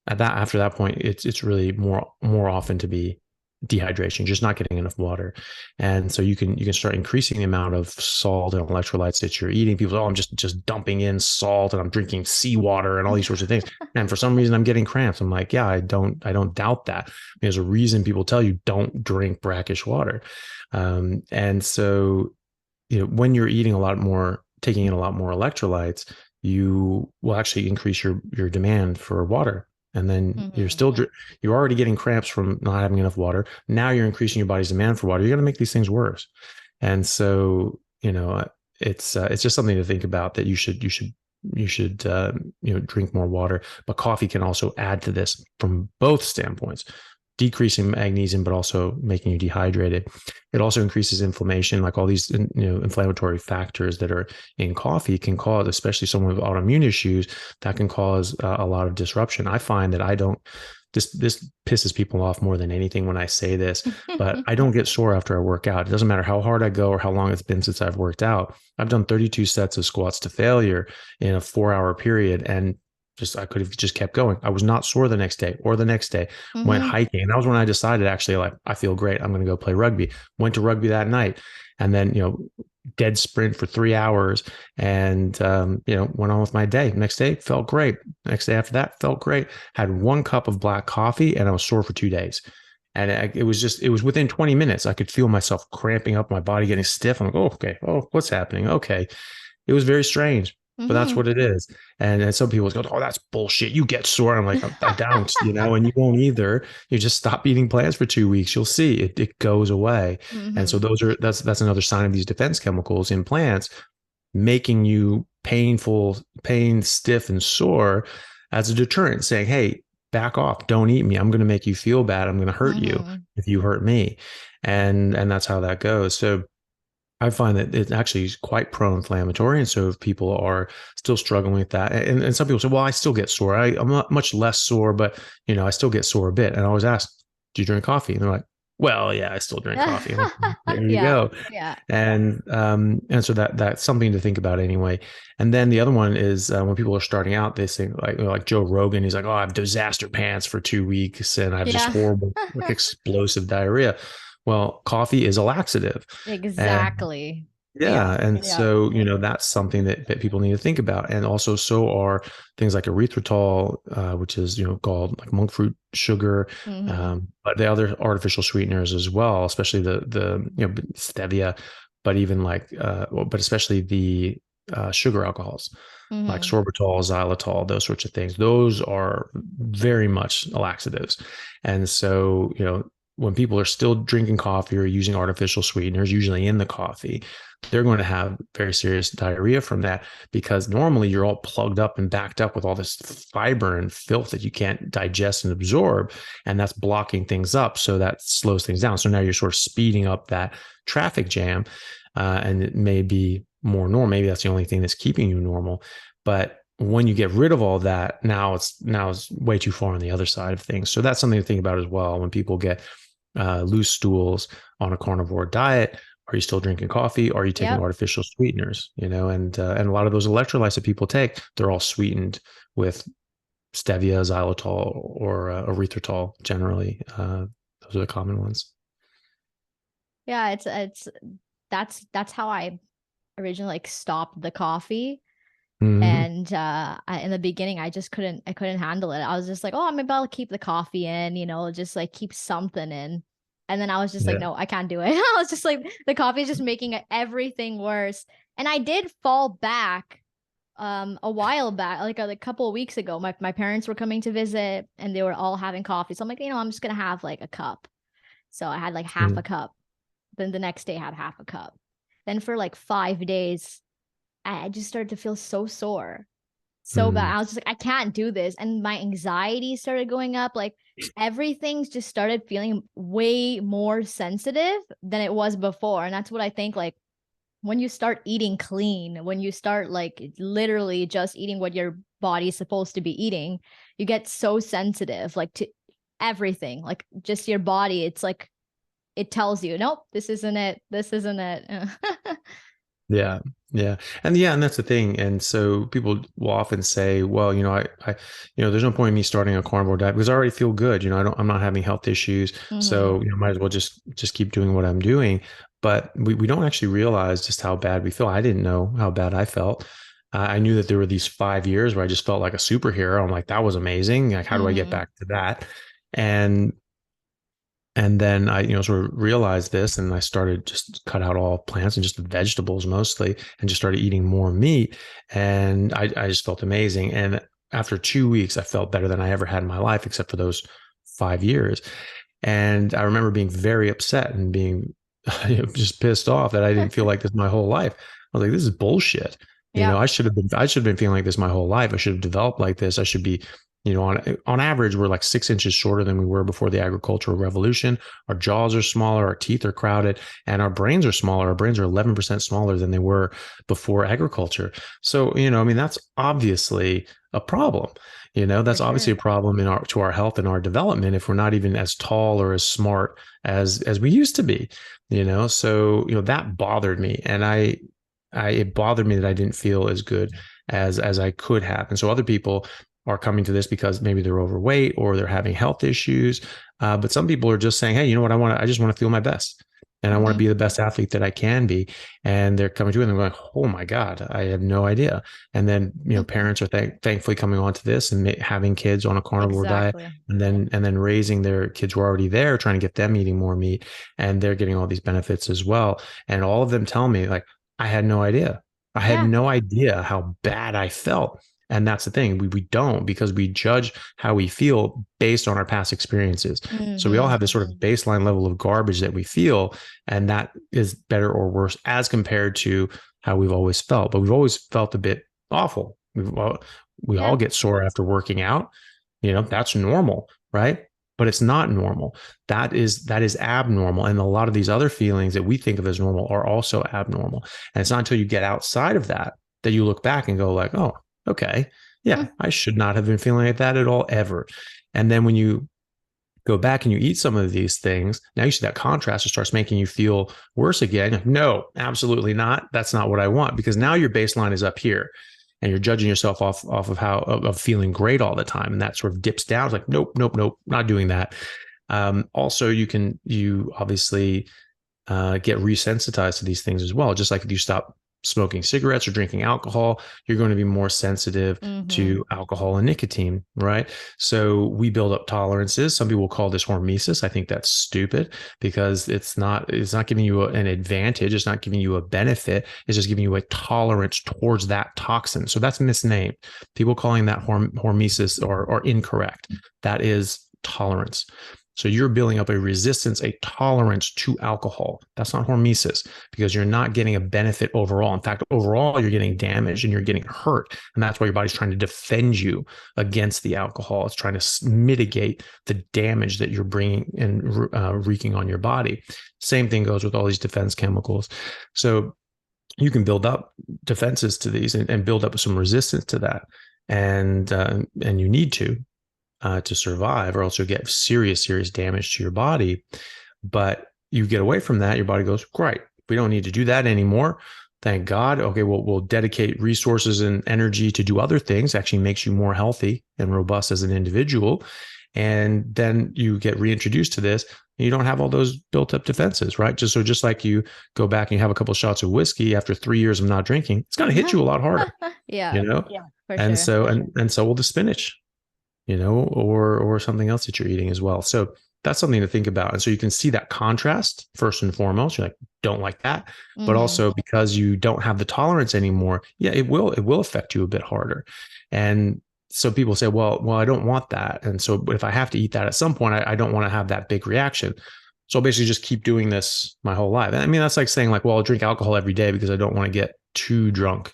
After that point, it's really more often to be dehydration, just not getting enough water. And so you can start increasing the amount of salt and electrolytes that you're eating. People say, oh, I'm just dumping in salt and I'm drinking seawater and all these sorts of things. And for some reason I'm getting cramps. I'm like, yeah, I don't doubt that. There's a reason people tell you don't drink brackish water. And so, when you're eating a lot more, taking in a lot more electrolytes, you will actually increase your demand for water. And then Hmm. you're already getting cramps from not having enough water. Now you're increasing your body's demand for water. You're going to make these things worse. And so, it's just something to think about that you should drink more water. But coffee can also add to this from both standpoints, decreasing magnesium, but also making you dehydrated. It also increases inflammation, like all these inflammatory factors that are in coffee can cause, especially someone with autoimmune issues, that can cause a lot of disruption. I find that I don't. This pisses people off more than anything when I say this, but I don't get sore after I work out. It doesn't matter how hard I go or how long it's been since I've worked out. I've done 32 sets of squats to failure in a 4 hour period, and I could have just kept going. I was not sore the next day or the next day. Went Hmm. hiking. And that was when I decided, actually, like, I feel great. I'm going to go play rugby. Went to rugby that night. And then, dead sprint for 3 hours and, went on with my day. Next day felt great. Next day after that felt great. Had 1 cup of black coffee and I was sore for 2 days. And it was within 20 minutes. I could feel myself cramping up, my body getting stiff. I'm like, oh, okay. Oh, what's happening? Okay. It was very strange, but that's Hmm. what it is. And some people go, oh, that's bullshit. You get sore. I'm like, I don't, and you won't either. You just stop eating plants for 2 weeks. You'll see it goes away. And so Hmm. that's another sign of these defense chemicals in plants making you pain, stiff, and sore as a deterrent, saying, hey, back off. Don't eat me. I'm going to make you feel bad. I'm going to hurt you Hmm. if you hurt me. And that's how that goes. So I find that it actually is quite pro-inflammatory. And so if people are still struggling with that, and some people say, well, I still get sore. I'm not much less sore, but I still get sore a bit. And I always ask, do you drink coffee? And they're like, well, yeah, I still drink coffee. I'm like, there you Yeah. go. Yeah. And so that's something to think about anyway. And then the other one is when people are starting out, they say like Joe Rogan, he's like, oh, I have disaster pants for 2 weeks and I have just Yeah. horrible, like explosive diarrhea. Well, coffee is a laxative. And Exactly. Yeah. yeah, and Yeah. so that's something that people need to think about, and also so are things like erythritol, which is called like monk fruit sugar, Hmm. but the other artificial sweeteners as well, especially the stevia, but even but especially the sugar alcohols like Hmm. sorbitol, xylitol, those sorts of things. Those are very much laxatives, and so when people are still drinking coffee or using artificial sweeteners, usually in the coffee, they're going to have very serious diarrhea from that, because normally you're all plugged up and backed up with all this fiber and filth that you can't digest and absorb. And that's blocking things up. So that slows things down. So now you're sort of speeding up that traffic jam. And it may be more normal. Maybe that's the only thing that's keeping you normal. But when you get rid of all that, now it's way too far on the other side of things. So that's something to think about as well. When people get loose stools on a carnivore diet, are you still drinking coffee? Are you taking artificial sweeteners? And a lot of those electrolytes that people take, they're all sweetened with stevia, xylitol, or erythritol. Generally, those are the common ones. Yeah, that's how I originally stopped the coffee. Mm-hmm. And in the beginning, I couldn't handle it. I was just like, oh, maybe I'll keep the coffee in, just like keep something in. And then I was just like, no, I can't do it. I was just like, the coffee is just making everything worse. And I did fall back a while back, like a couple of weeks ago. My parents were coming to visit and they were all having coffee. So I'm like, I'm just going to have like a cup. So I had like half a cup. Then the next day I had half a cup. Then for like 5 days, I just started to feel so sore, so bad. I was just like, I can't do this. And my anxiety started going up. Like everything just started feeling way more sensitive than it was before. And that's what I think, like when you start eating clean, when you start like literally just eating what your body is supposed to be eating, you get so sensitive, like to everything, like just your body. It's like, it tells you, nope, this isn't it. This isn't it. Yeah. Yeah. And that's the thing. And so people will often say, well, I there's no point in me starting a carnivore diet because I already feel good. I'm not having health issues. Mm-hmm. So, might as well just keep doing what I'm doing. But we don't actually realize just how bad we feel. I didn't know how bad I felt. I knew that there were these 5 years where I just felt like a superhero. I'm like, that was amazing. Like, how do I get back to that? And then I, sort of realized this, and I started just cut out all plants and just vegetables mostly, and just started eating more meat. And I just felt amazing. And after 2 weeks, I felt better than I ever had in my life, except for those 5 years. And I remember being very upset and being just pissed off that I didn't feel like this my whole life. I was like, this is bullshit. I should have been feeling like this my whole life. I should have developed like this. I should be, on average, we're like 6 inches shorter than we were before the agricultural revolution. Our jaws are smaller, our teeth are crowded, and our brains are smaller. Our brains are 11% smaller than they were before agriculture. So, that's obviously a problem. That's obviously a problem to our health and our development if we're not even as tall or as smart as we used to be. So, that bothered me, and it bothered me that I didn't feel as good as I could have. And so other people are coming to this because maybe they're overweight or they're having health issues. But some people are just saying, hey, you know what? I just want to feel my best, and I want to be the best athlete that I can be. And they're coming to it and they're going, oh my God, I have no idea. And then, parents are thankfully coming on to this and having kids on a carnivore diet, and then raising their kids who are already there, trying to get them eating more meat, and they're getting all these benefits as well. And all of them tell me, like, I had no idea. I had no idea how bad I felt. And that's the thing. We don't, because we judge how we feel based on our past experiences. Mm-hmm. So we all have this sort of baseline level of garbage that we feel, and that is better or worse as compared to how we've always felt. But we've always felt a bit awful. We all get sore after working out. That's normal, right? But it's not normal. That is abnormal. And a lot of these other feelings that we think of as normal are also abnormal. And it's not until you get outside of that you look back and go like, oh, okay, yeah, I should not have been feeling like that at all, ever. And then when you go back and you eat some of these things, now you see that contrast, it starts making you feel worse again. No, absolutely not. That's not what I want, because now your baseline is up here and you're judging yourself off of feeling great all the time. And that sort of dips down. It's like, nope, not doing that. Also, you obviously get resensitized to these things as well. Just like if you stop smoking cigarettes or drinking alcohol, you're going to be more sensitive to alcohol and nicotine, right? So we build up tolerances. Some people call this hormesis. I think that's stupid, because it's not giving you an advantage. It's not giving you a benefit. It's just giving you a tolerance towards that toxin. So that's misnamed. People calling that hormesis or incorrect. That is tolerance. So you're building up a resistance, a tolerance to alcohol. That's not hormesis, because you're not getting a benefit overall. In fact, overall, you're getting damaged and you're getting hurt. And that's why your body's trying to defend you against the alcohol. It's trying to mitigate the damage that you're bringing and wreaking on your body. Same thing goes with all these defense chemicals. So you can build up defenses to these and build up some resistance to that. And you need to survive, or else you'll get serious damage to your body. But you get away from that, your body goes, great, we don't need to do that anymore. Thank God. Okay, well, we'll dedicate resources and energy to do other things. Actually makes you more healthy and robust as an individual. And then you get reintroduced to this, and you don't have all those built up defenses, right? Just like you go back and you have a couple of shots of whiskey after 3 years of not drinking, it's going to hit you a lot harder. Yeah. You know? Yeah, for And sure. so, and so will the spinach, or something else that you're eating as well. So that's something to think about. And so you can see that contrast first and foremost. You're like, don't like that. But also, because you don't have the tolerance anymore, yeah, it will affect you a bit harder. And so people say, well, I don't want that. And so if I have to eat that at some point, I don't want to have that big reaction. So I'll basically just keep doing this my whole life. I mean, that's like saying like, well, I'll drink alcohol every day because I don't want to get too drunk,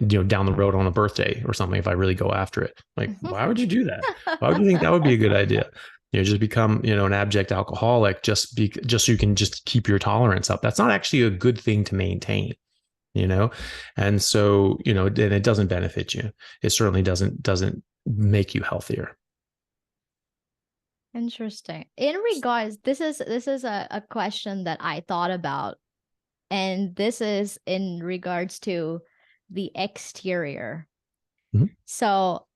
down the road on a birthday or something if I really go after it. Like, why would you do that? Why would you think that would be a good idea? Just become, an abject alcoholic just so you can just keep your tolerance up. That's not actually a good thing to maintain, And so, and it doesn't benefit you. It certainly doesn't make you healthier. Interesting. In regards, this is a question that I thought about, and this is in regards to the exterior. So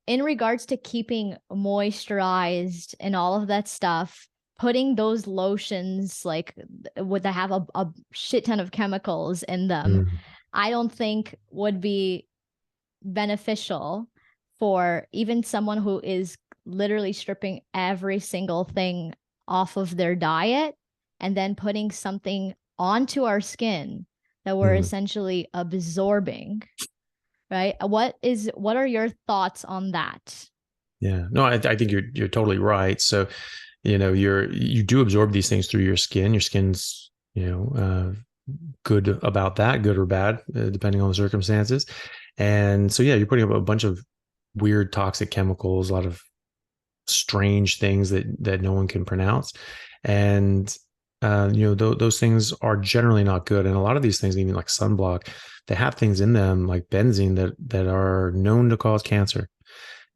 in regards to keeping moisturized and all of that stuff, putting those lotions like would they have a shit ton of chemicals in them, I don't think would be beneficial for even someone who is literally stripping every single thing off of their diet and then putting something onto our skin that we're essentially absorbing, right? What are your thoughts on that? Yeah, no, I think you're totally right. So, you do absorb these things through your skin. Your skin's, good about that, good or bad, depending on the circumstances. And so, yeah, you're putting up a bunch of weird toxic chemicals, a lot of strange things that no one can pronounce. And those things are generally not good. And a lot of these things, even like sunblock, they have things in them like benzene that are known to cause cancer.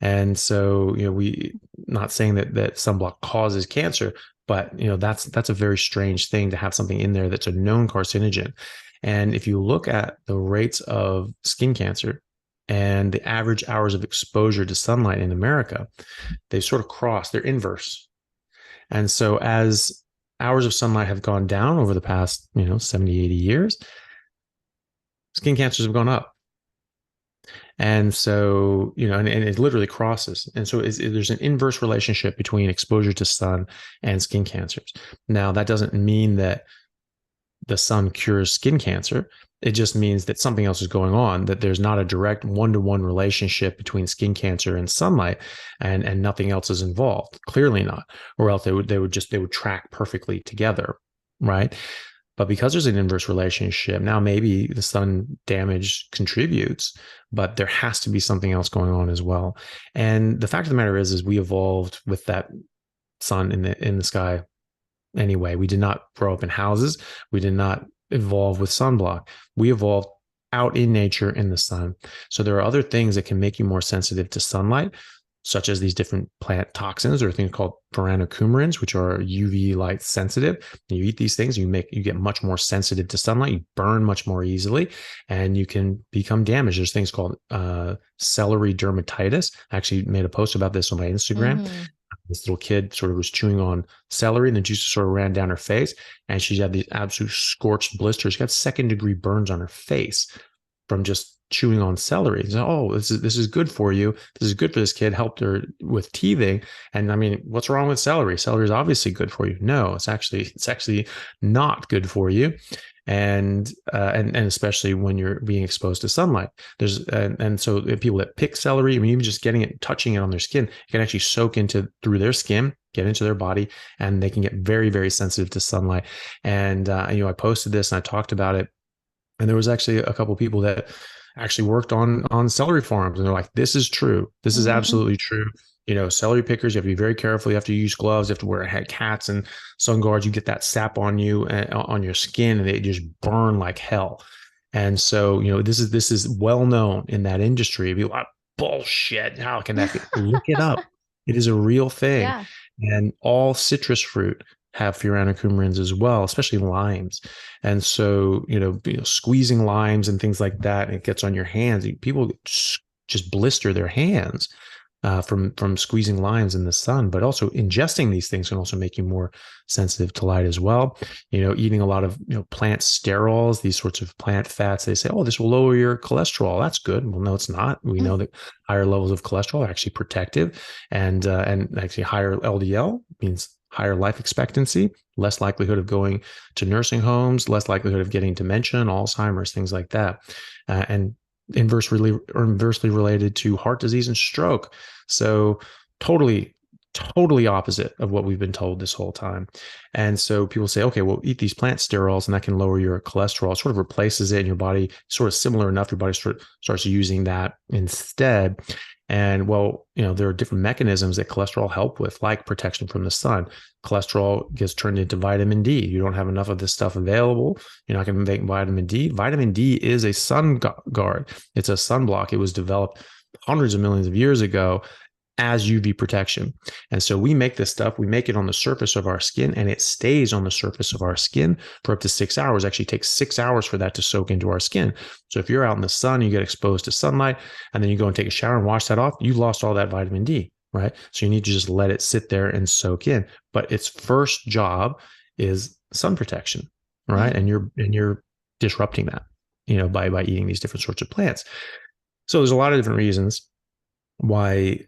And so, we not saying that sunblock causes cancer, but that's a very strange thing to have something in there that's a known carcinogen. And if you look at the rates of skin cancer and the average hours of exposure to sunlight in America, they sort of cross, they're inverse. And so as hours of sunlight have gone down over the past, 70, 80 years, skin cancers have gone up. And so, and it literally crosses. And so there's an inverse relationship between exposure to sun and skin cancers. Now, that doesn't mean that the sun cures skin cancer. It just means that something else is going on, that there's not a direct one-to-one relationship between skin cancer and sunlight, and nothing else is involved. Clearly not, or else they would track perfectly together, right? But because there's an inverse relationship, now maybe the sun damage contributes, but there has to be something else going on as well. And the fact of the matter is we evolved with that sun in the sky anyway. We did not grow up in houses. We did not evolve with sunblock. We evolved out in nature in the sun. So there are other things that can make you more sensitive to sunlight, such as these different plant toxins or things called furanocoumarins, which are UV light sensitive. You eat these things, you get much more sensitive to sunlight, you burn much more easily, and you can become damaged. There's things called celery dermatitis. I actually made a post about this on my Instagram. This little kid sort of was chewing on celery and the juices sort of ran down her face, and she had these absolute scorched blisters. She got 2nd-degree burns on her face from just chewing on celery. So, oh, this is good for you. This is good for this kid. Helped her with teething. And I mean, what's wrong with celery? Celery is obviously good for you. No, it's actually not good for you. and especially when you're being exposed to sunlight. And so people that pick celery, I mean, even just getting it, touching it on their skin, it can actually soak into through their skin, get into their body, and they can get very, very sensitive to sunlight. And I posted this and I talked about it, and there was actually a couple of people that actually worked on celery farms, and they're like, "This is true. This is absolutely true." Celery pickers, you have to be very careful. You have to use gloves. You have to wear hats and sun guards. You get that sap on you, on your skin, and they just burn like hell. And so, this is well known in that industry. Be like, bullshit. How can that be? Look it up. It is a real thing. Yeah. And all citrus fruit have furanocoumarins as well, especially limes. And so, squeezing limes and things like that, and it gets on your hands. People just blister their hands from squeezing limes in the sun. But also ingesting these things can also make you more sensitive to light as well. Eating a lot of plant sterols, these sorts of plant fats. They say, oh, this will lower your cholesterol. That's good. Well, no, it's not. We know that higher levels of cholesterol are actually protective, and actually higher LDL means higher life expectancy, less likelihood of going to nursing homes, less likelihood of getting dementia and Alzheimer's, things like that. And inversely related to heart disease and stroke. So totally opposite of what we've been told this whole time. And so people say, okay, well, eat these plant sterols and that can lower your cholesterol. It sort of replaces it in your body, sort of similar enough. Your body starts using that instead. And well, there are different mechanisms that cholesterol help with, like protection from the sun. Cholesterol gets turned into vitamin D. You don't have enough of this stuff available, you're not going to make vitamin D. Vitamin D is a sun guard. It's a sunblock. It was developed hundreds of millions of years ago as UV protection. And so we make this stuff, we make it on the surface of our skin, and it stays on the surface of our skin for up to 6 hours. It actually takes 6 hours for that to soak into our skin. So if you're out in the sun, you get exposed to sunlight, and then you go and take a shower and wash that off, you lost all that vitamin D, right? So you need to just let it sit there and soak in. But its first job is sun protection, right? And you're disrupting that, by eating these different sorts of plants. So there's a lot of different reasons why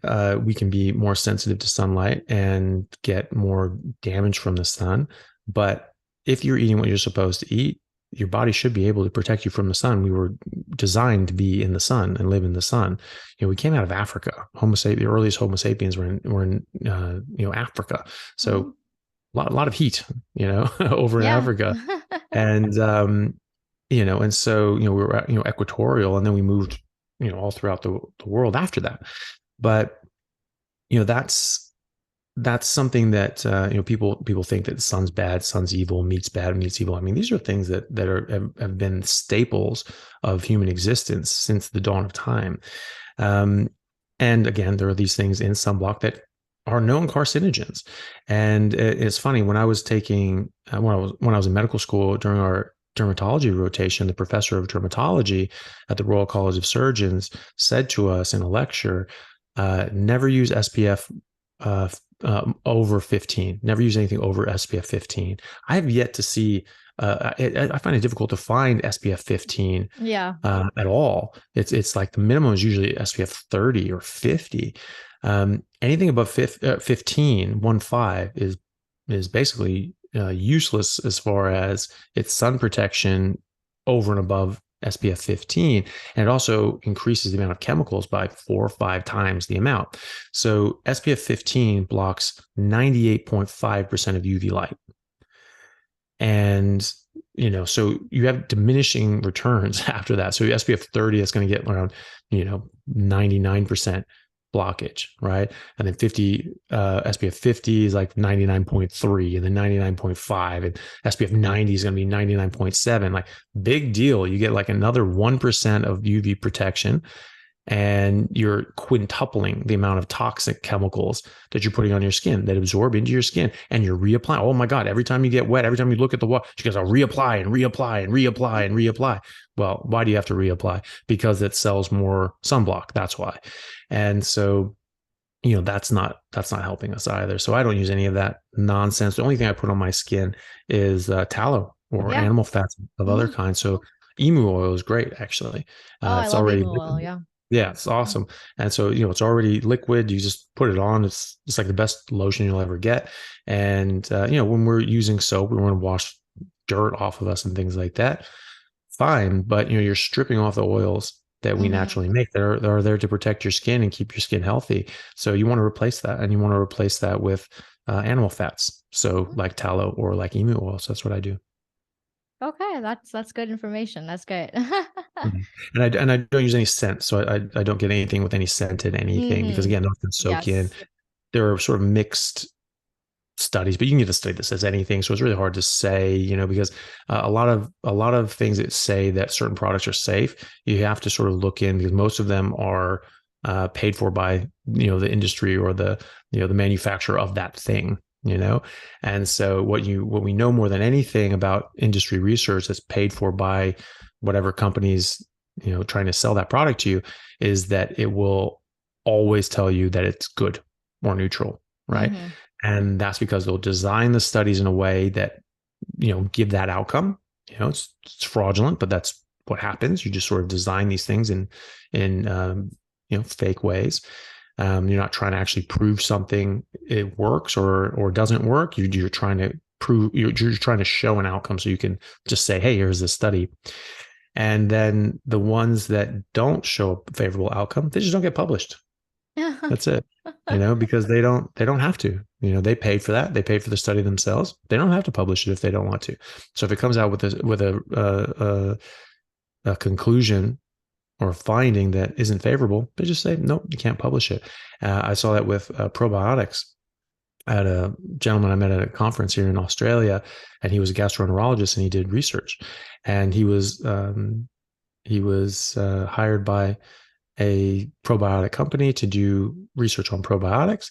we can be more sensitive to sunlight and get more damage from the sun. But if you're eating what you're supposed to eat, your body should be able to protect you from the sun. We were designed to be in the sun and live in the sun. We came out of Africa. The earliest Homo sapiens were in Africa. So a lot of heat, over in Africa. And, and so, we were, equatorial, and then we moved all throughout the world after that. But that's something that people think that the sun's bad, sun's evil, meat's bad, meat's evil. I mean, these are things that have been staples of human existence since the dawn of time. And again, there are these things in sunblock that are known carcinogens. And it's funny, when I was taking when I was in medical school during our dermatology rotation, the professor of dermatology at the Royal College of Surgeons said to us in a lecture, never use SPF over 15. Never use anything over SPF 15. I have yet to see, I find it difficult to find SPF 15 at all. It's like the minimum is usually SPF 30 or 50. Anything above 15, 1.5 is basically useless as far as its sun protection over and above SPF 15. And it also increases the amount of chemicals by 4 or 5 times the amount. So SPF 15 blocks 98.5% of UV light. And, so you have diminishing returns after that. So SPF 30 is going to get around, 99% blockage, right? And then SPF 50 is like 99.3, and then 99.5, and SPF 90 is going to be 99.7. Like, big deal. You get like another 1% of UV protection, and you're quintupling the amount of toxic chemicals that you're putting on your skin that absorb into your skin, and you're reapplying. Oh my God, every time you get wet, every time you look at the water, she goes, I'll reapply and reapply and reapply and reapply. Well, why do you have to reapply? Because it sells more sunblock. That's why. And so, that's not helping us either. So I don't use any of that nonsense. The only thing I put on my skin is tallow or animal fats of other kinds. So emu oil is great, actually. I love emu oil. Yeah. Yeah, it's awesome. And so, it's already liquid. You just put it on. It's like the best lotion you'll ever get. And, when we're using soap, we want to wash dirt off of us and things like that, fine. But you're stripping off the oils that we Mm-hmm. naturally make that are there to protect your skin and keep your skin healthy. So you want to replace that, and you want to replace that with animal fats. So like tallow or like emu oil. So that's what I do. Okay, that's good information. That's good. Mhm. And I don't use any scent, so I don't get anything with any scented anything because Mm-hmm. again, those can soak in. Yes. There are sort of mixed studies, but you can get a study that says anything, so it's really hard to say, because a lot of things that say that certain products are safe, you have to sort of look in because most of them are paid for by the industry or the manufacturer of that thing. And so what we know more than anything about industry research that's paid for by whatever companies trying to sell that product to you is that it will always tell you that it's good or neutral, right? Mm-hmm. And that's because they'll design the studies in a way that give that outcome. It's fraudulent, but that's what happens. You just sort of design these things in fake ways. You're not trying to actually prove something it works or doesn't work. You're trying to prove, you're trying to show an outcome so you can just say, hey, here's the study. And then the ones that don't show a favorable outcome, they just don't get published. That's it. Because they don't have to. They paid for that. They paid for the study themselves. They don't have to publish it if they don't want to. So if it comes out with a conclusion or a finding that isn't favorable, they just say no, you can't publish it. I saw that with probiotics. I had a gentleman I met at a conference here in Australia, and he was a gastroenterologist and he did research, and he was hired by a probiotic company to do research on probiotics.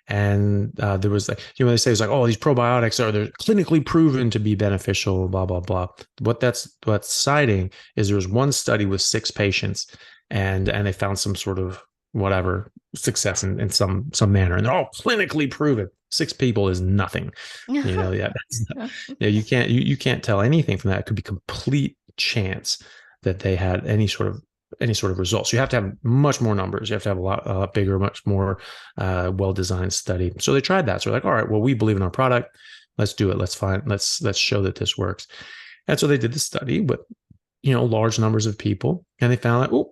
And there was like, they say it's like, oh, these probiotics they're clinically proven to be beneficial, blah, blah, blah. What's citing is there was one study with 6 patients and they found some sort of whatever success in some manner. And they're all clinically proven. 6 people is nothing. Yeah, you can't tell anything from that. It could be complete chance that they had any sort of results. You have to have much more numbers. You have to have a lot bigger, much more well-designed study. So they tried that. So they're like, all right, well, we believe in our product. Let's do it. Let's show that this works. And so they did the study with, large numbers of people, and they found like,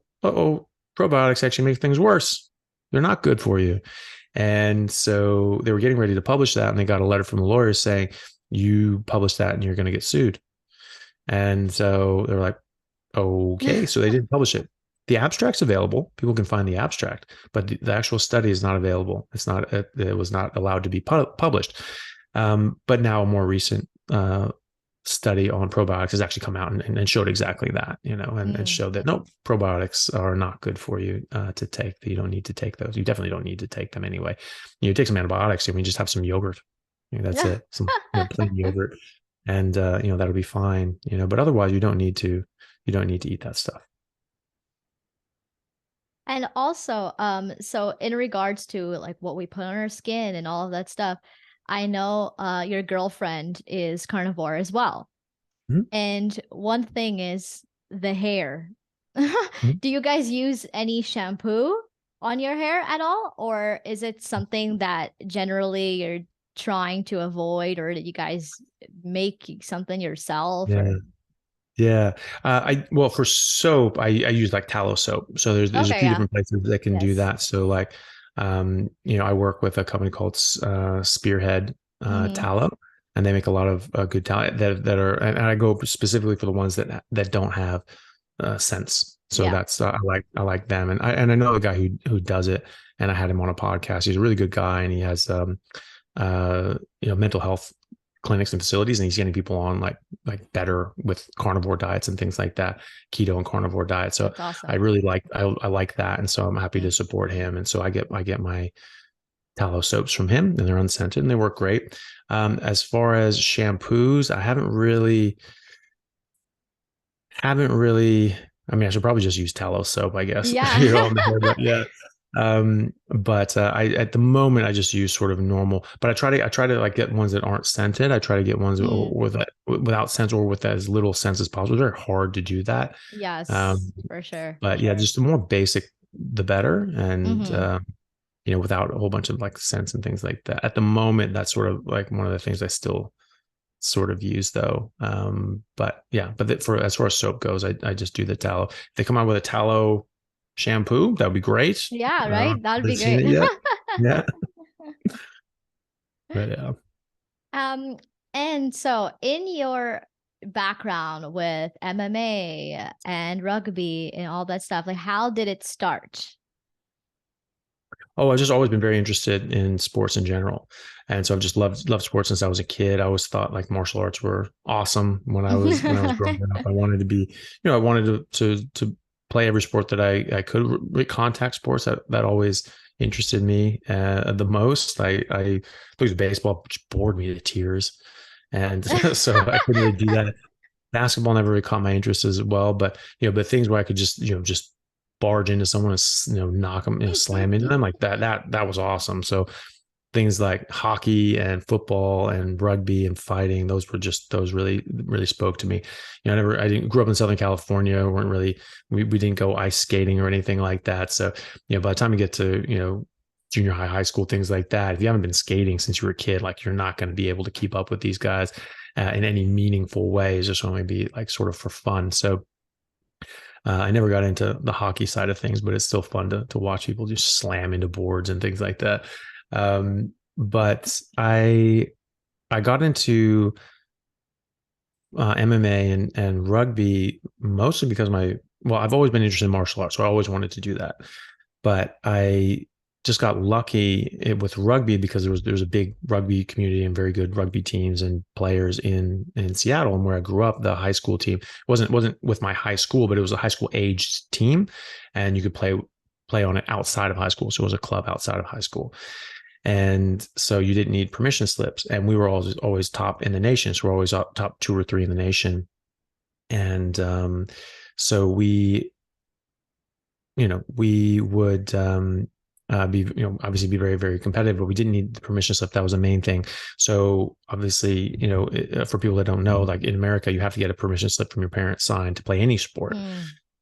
probiotics actually make things worse. They're not good for you. And so they were getting ready to publish that, and they got a letter from the lawyers saying, you publish that and you're going to get sued. And so they're like, okay, so they didn't publish it. The abstract's available. People can find the abstract, but the actual study is not available. It was not allowed to be published. But now a more recent study on probiotics has actually come out and showed exactly that, and showed that no, probiotics are not good for you to take. You don't need to take those. You definitely don't need to take them anyway. You take some antibiotics and we just have some yogurt. That's it. Some plain yogurt, and that'll be fine. But otherwise, you don't need to eat that stuff. And also, so in regards to like what we put on our skin and all of that stuff, I know your girlfriend is carnivore as well. Mhm. And one thing is the hair. Mhm. Do you guys use any shampoo on your hair at all? Or is it something that generally you're trying to avoid, or that you guys make something yourself Yeah. or Yeah. Well, for soap, I use like tallow soap. So there's a okay, few yeah. different places that can do Yes. that. So like, I work with a company called Spearhead Mm-hmm. Tallow, and they make a lot of good tallow that are, and I go specifically for the ones that don't have scents. So Yeah. that's I like them, and I know the guy who does it, and I had him on a podcast. He's a really good guy, and he has mental health clinics and facilities, and he's getting people on like better with carnivore diets and things like that, keto and carnivore diet. So That's I awesome. really like that, and so I'm happy to Mm. support him. And so I get my tallow soaps from him, and they're unscented and they work great. As far as shampoos, I haven't really. I mean, I should probably just use tallow soap, I guess, Yeah. on the hair, but yeah. But I at the moment I just use sort of normal, but I try to like get ones that aren't scented. I try to get ones Mm. without scent or with as little scent as possible. It's very hard to do that. Yes, Um, for sure. but yeah, just the more basic, the better. And Mm-hmm. without a whole bunch of like scents and things like that. At the moment, that's sort of like one of the things I still sort of use though. But yeah, but for as far as soap goes, I just do the tallow. If they come out with a tallow shampoo, that would be great. Yeah, I right. That would be haven't seen great. it yet. Yeah, but yeah. Um, and so in your background with MMA and rugby and all that stuff, like how did it start? Oh, I've just always been very interested in sports in general. And so I've just loved sports since I was a kid. I always thought like martial arts were awesome when I was growing up. I wanted to be, I wanted to play every sport that I could. Contact sports that always interested me the most. I played baseball, which bored me to tears. And so I couldn't really do that. Basketball never really caught my interest as well, but but things where I could just barge into someone and knock them, slam into them like that was awesome. So things like hockey and football and rugby and fighting, those really spoke to me. I didn't grow up in Southern California. weren't really we didn't go ice skating or anything like that. So by the time you get to junior high school, things like that, if you haven't been skating since you were a kid, like you're not going to be able to keep up with these guys in any meaningful way. It's just only be like sort of for fun. So I never got into the hockey side of things, but it's still fun to watch people just slam into boards and things like that. But I got into MMA and rugby mostly because I've always been interested in martial arts, so I always wanted to do that. But I just got lucky with rugby because there was a big rugby community and very good rugby teams and players in Seattle. And where I grew up, the high school team wasn't with my high school, but it was a high school aged team, and you could play on it outside of high school. So it was a club outside of high school. And so you didn't need permission slips. And we were always top in the nation. So we're always up top 2 or 3 in the nation. And so we would be, obviously be very, very competitive, but we didn't need the permission slip. That was the main thing. So obviously, for people that don't know, like in America, you have to get a permission slip from your parents signed to play any sport.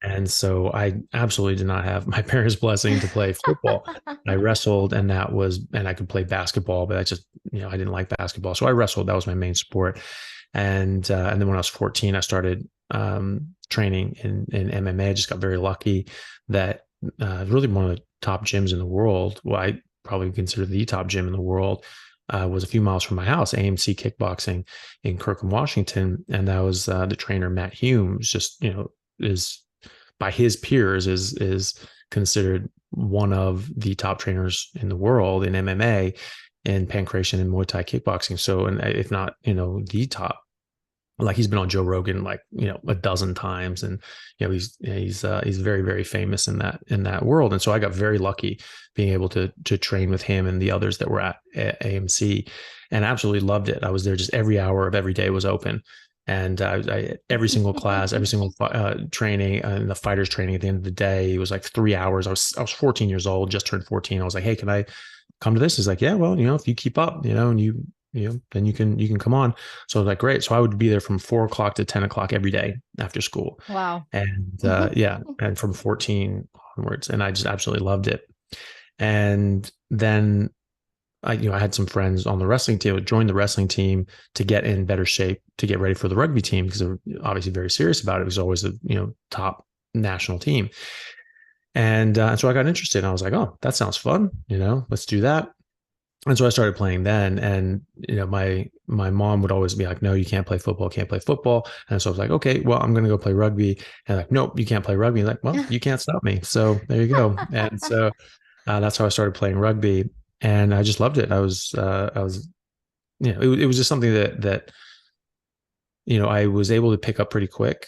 And so I absolutely did not have my parents' blessing to play football. I wrestled, and I could play basketball, but I just, I didn't like basketball. So I wrestled. That was my main sport. And then when I was 14, I started training in MMA. I just got very lucky that really one of the top gyms in the world, well, I probably consider the top gym in the world, was a few miles from my house, AMC Kickboxing in Kirkham, Washington. And that was the trainer, Matt Hume, just, is by his peers is considered one of the top trainers in the world in MMA and pancration and Muay Thai kickboxing. So, and if not, the top. Like he's been on Joe Rogan like a dozen times, and he's very, very famous in that world. And so I got very lucky being able to train with him and the others that were at AMC, and absolutely loved it. I was there just every hour of every day was open, and every single class, every single training, and the fighters training at the end of the day, it was like 3 hours. I was 14 years old, just turned 14. I was like, hey, can I come to this? He's like, yeah, well, if you keep up, and then you can come on. So I was like, great. So I would be there from 4 o'clock to 10 o'clock every day after school. Wow. And and from 14 onwards. And I just absolutely loved it. And then I had some friends on the wrestling team, joined the wrestling team to get in better shape, to get ready for the rugby team, because they're obviously very serious about it. It was always a, top national team. And so I got interested, and I was like, oh, that sounds fun. Let's do that. And so I started playing then, and my mom would always be like, no, you can't play football, can't play football. And so I was like, okay, well, I'm going to go play rugby. And like, nope, you can't play rugby. Like, well, you can't stop me. So there you go. And so that's how I started playing rugby, and I just loved it. I was it was just something that I was able to pick up pretty quick.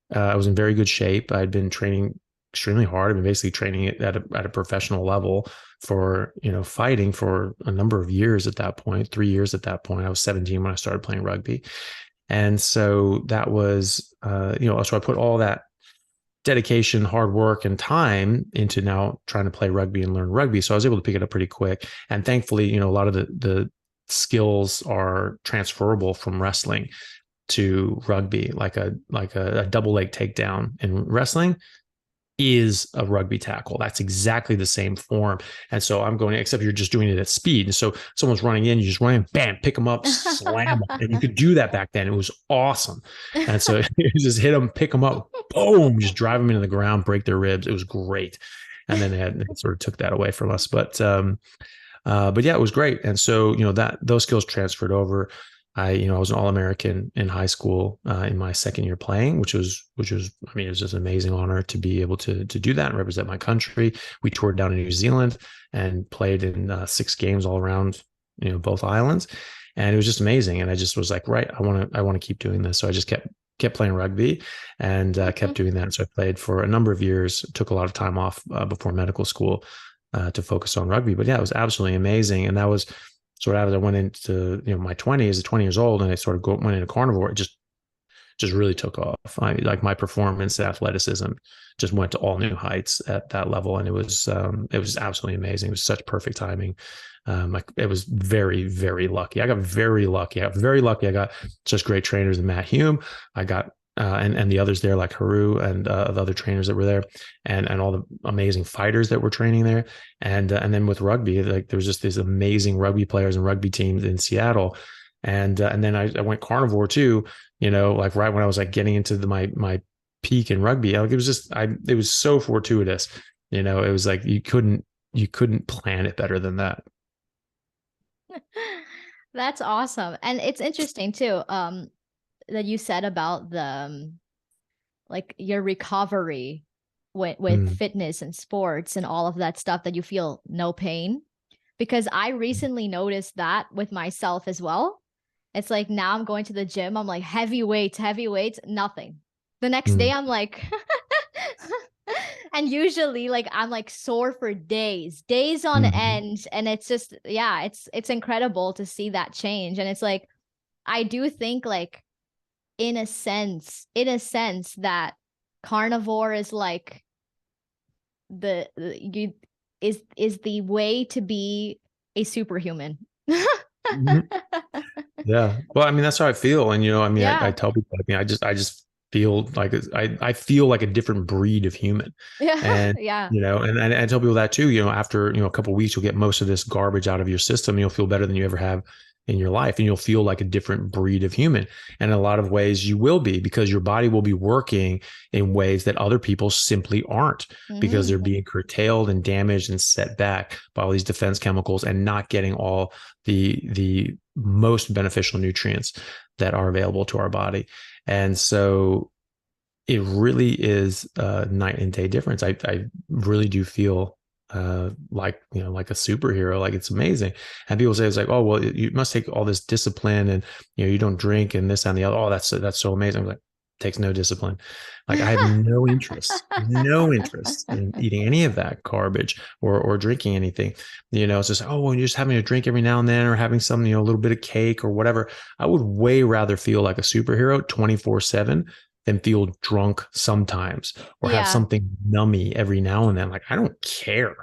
I was in very good shape. I'd been training extremely hard. I've been basically training it at a professional level for, fighting for a number of years at that point, 3 years at that point. I was 17 when I started playing rugby. And so that was, so I put all that dedication, hard work, and time into now trying to play rugby and learn rugby. So I was able to pick it up pretty quick. And thankfully, a lot of the skills are transferable from wrestling to rugby, like a double leg takedown in wrestling. is a rugby tackle. That's exactly the same form. And so I'm going, except you're just doing it at speed. And so someone's running in, you just run in, bam, pick them up, slam them. And you could do that back then. It was awesome. And so you just hit them, pick them up, boom, just drive them into the ground, break their ribs. It was great. And then they sort of took that away from us. But yeah, it was great. And so, that those skills transferred over. I was an All-American in high school in my second year playing, which was, I mean, it was just an amazing honor to be able to do that and represent my country. We toured down to New Zealand and played in 6 games all around, both islands. And it was just amazing. And I just was like, right, I want to keep doing this. So I just kept playing rugby and kept doing that. So I played for a number of years, took a lot of time off before medical school to focus on rugby. But yeah, it was absolutely amazing. And that was sort of as I went into my 20s, at 20 years old, and I sort of went into carnivore. It just really took off. Like my performance, athleticism, just went to all new heights at that level, and it was absolutely amazing. It was such perfect timing. It was very, very lucky. I got very lucky. I got such great trainers in Matt Hume. I got and the others there, like Haru and the other trainers that were there, and all the amazing fighters that were training there, and then with rugby, like there was just these amazing rugby players and rugby teams in Seattle, and then I went carnivore too, like right when I was like getting into my peak in rugby. Like it was so fortuitous, it was like you couldn't plan it better than that. That's awesome. And it's interesting too. That you said about the like your recovery with fitness and sports and all of that stuff, that you feel no pain, because I recently noticed that with myself as well. It's like now I'm going to the gym, I'm like heavy weights, nothing. The next day I'm like and usually like I'm like sore for days on end, and it's just, yeah, it's incredible to see that change. And it's like, I do think like in a sense that carnivore is like is the way to be a superhuman. Yeah. Well, I mean, that's how I feel. And, I mean, Yeah. I tell people, I mean, I just feel like I feel like a different breed of human. Yeah. And, Yeah. and I tell people that too, after, a couple of weeks, you'll get most of this garbage out of your system. You'll feel better than you ever have in your life, and you'll feel like a different breed of human. And in a lot of ways you will be, because your body will be working in ways that other people simply aren't, because they're being curtailed and damaged and set back by all these defense chemicals and not getting all the most beneficial nutrients that are available to our body. And so it really is a night and day difference. I really do feel like a superhero. Like it's amazing. And people say, it's like, oh, well, you must take all this discipline, and you don't drink and this and the other. Oh, that's so amazing. I'm like, it takes no discipline. Like I have no interest in eating any of that garbage or drinking anything. It's just, oh, well, you're just having a drink every now and then, or having some, a little bit of cake or whatever. I would way rather feel like a superhero 24/7 than feel drunk sometimes, or have something nummy every now and then. Like, I don't care.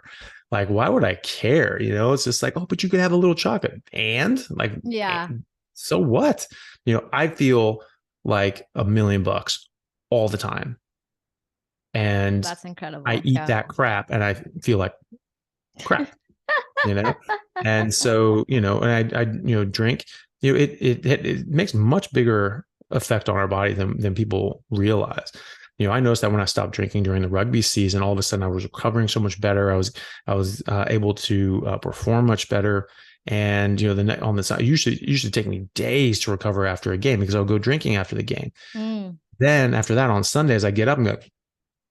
Like, why would I care? It's just like, oh, but you could have a little chocolate, and like, so what? I feel like $1,000,000 all the time. And that's incredible. I eat that crap and I feel like crap, and so, and I drink, it makes much bigger effect on our body than people realize. I noticed that when I stopped drinking during the rugby season, all of a sudden I was recovering so much better. I was able to perform much better. And on the side, usually take me days to recover after a game, because I'll go drinking after the game. Then after that, on Sundays, I get up and go,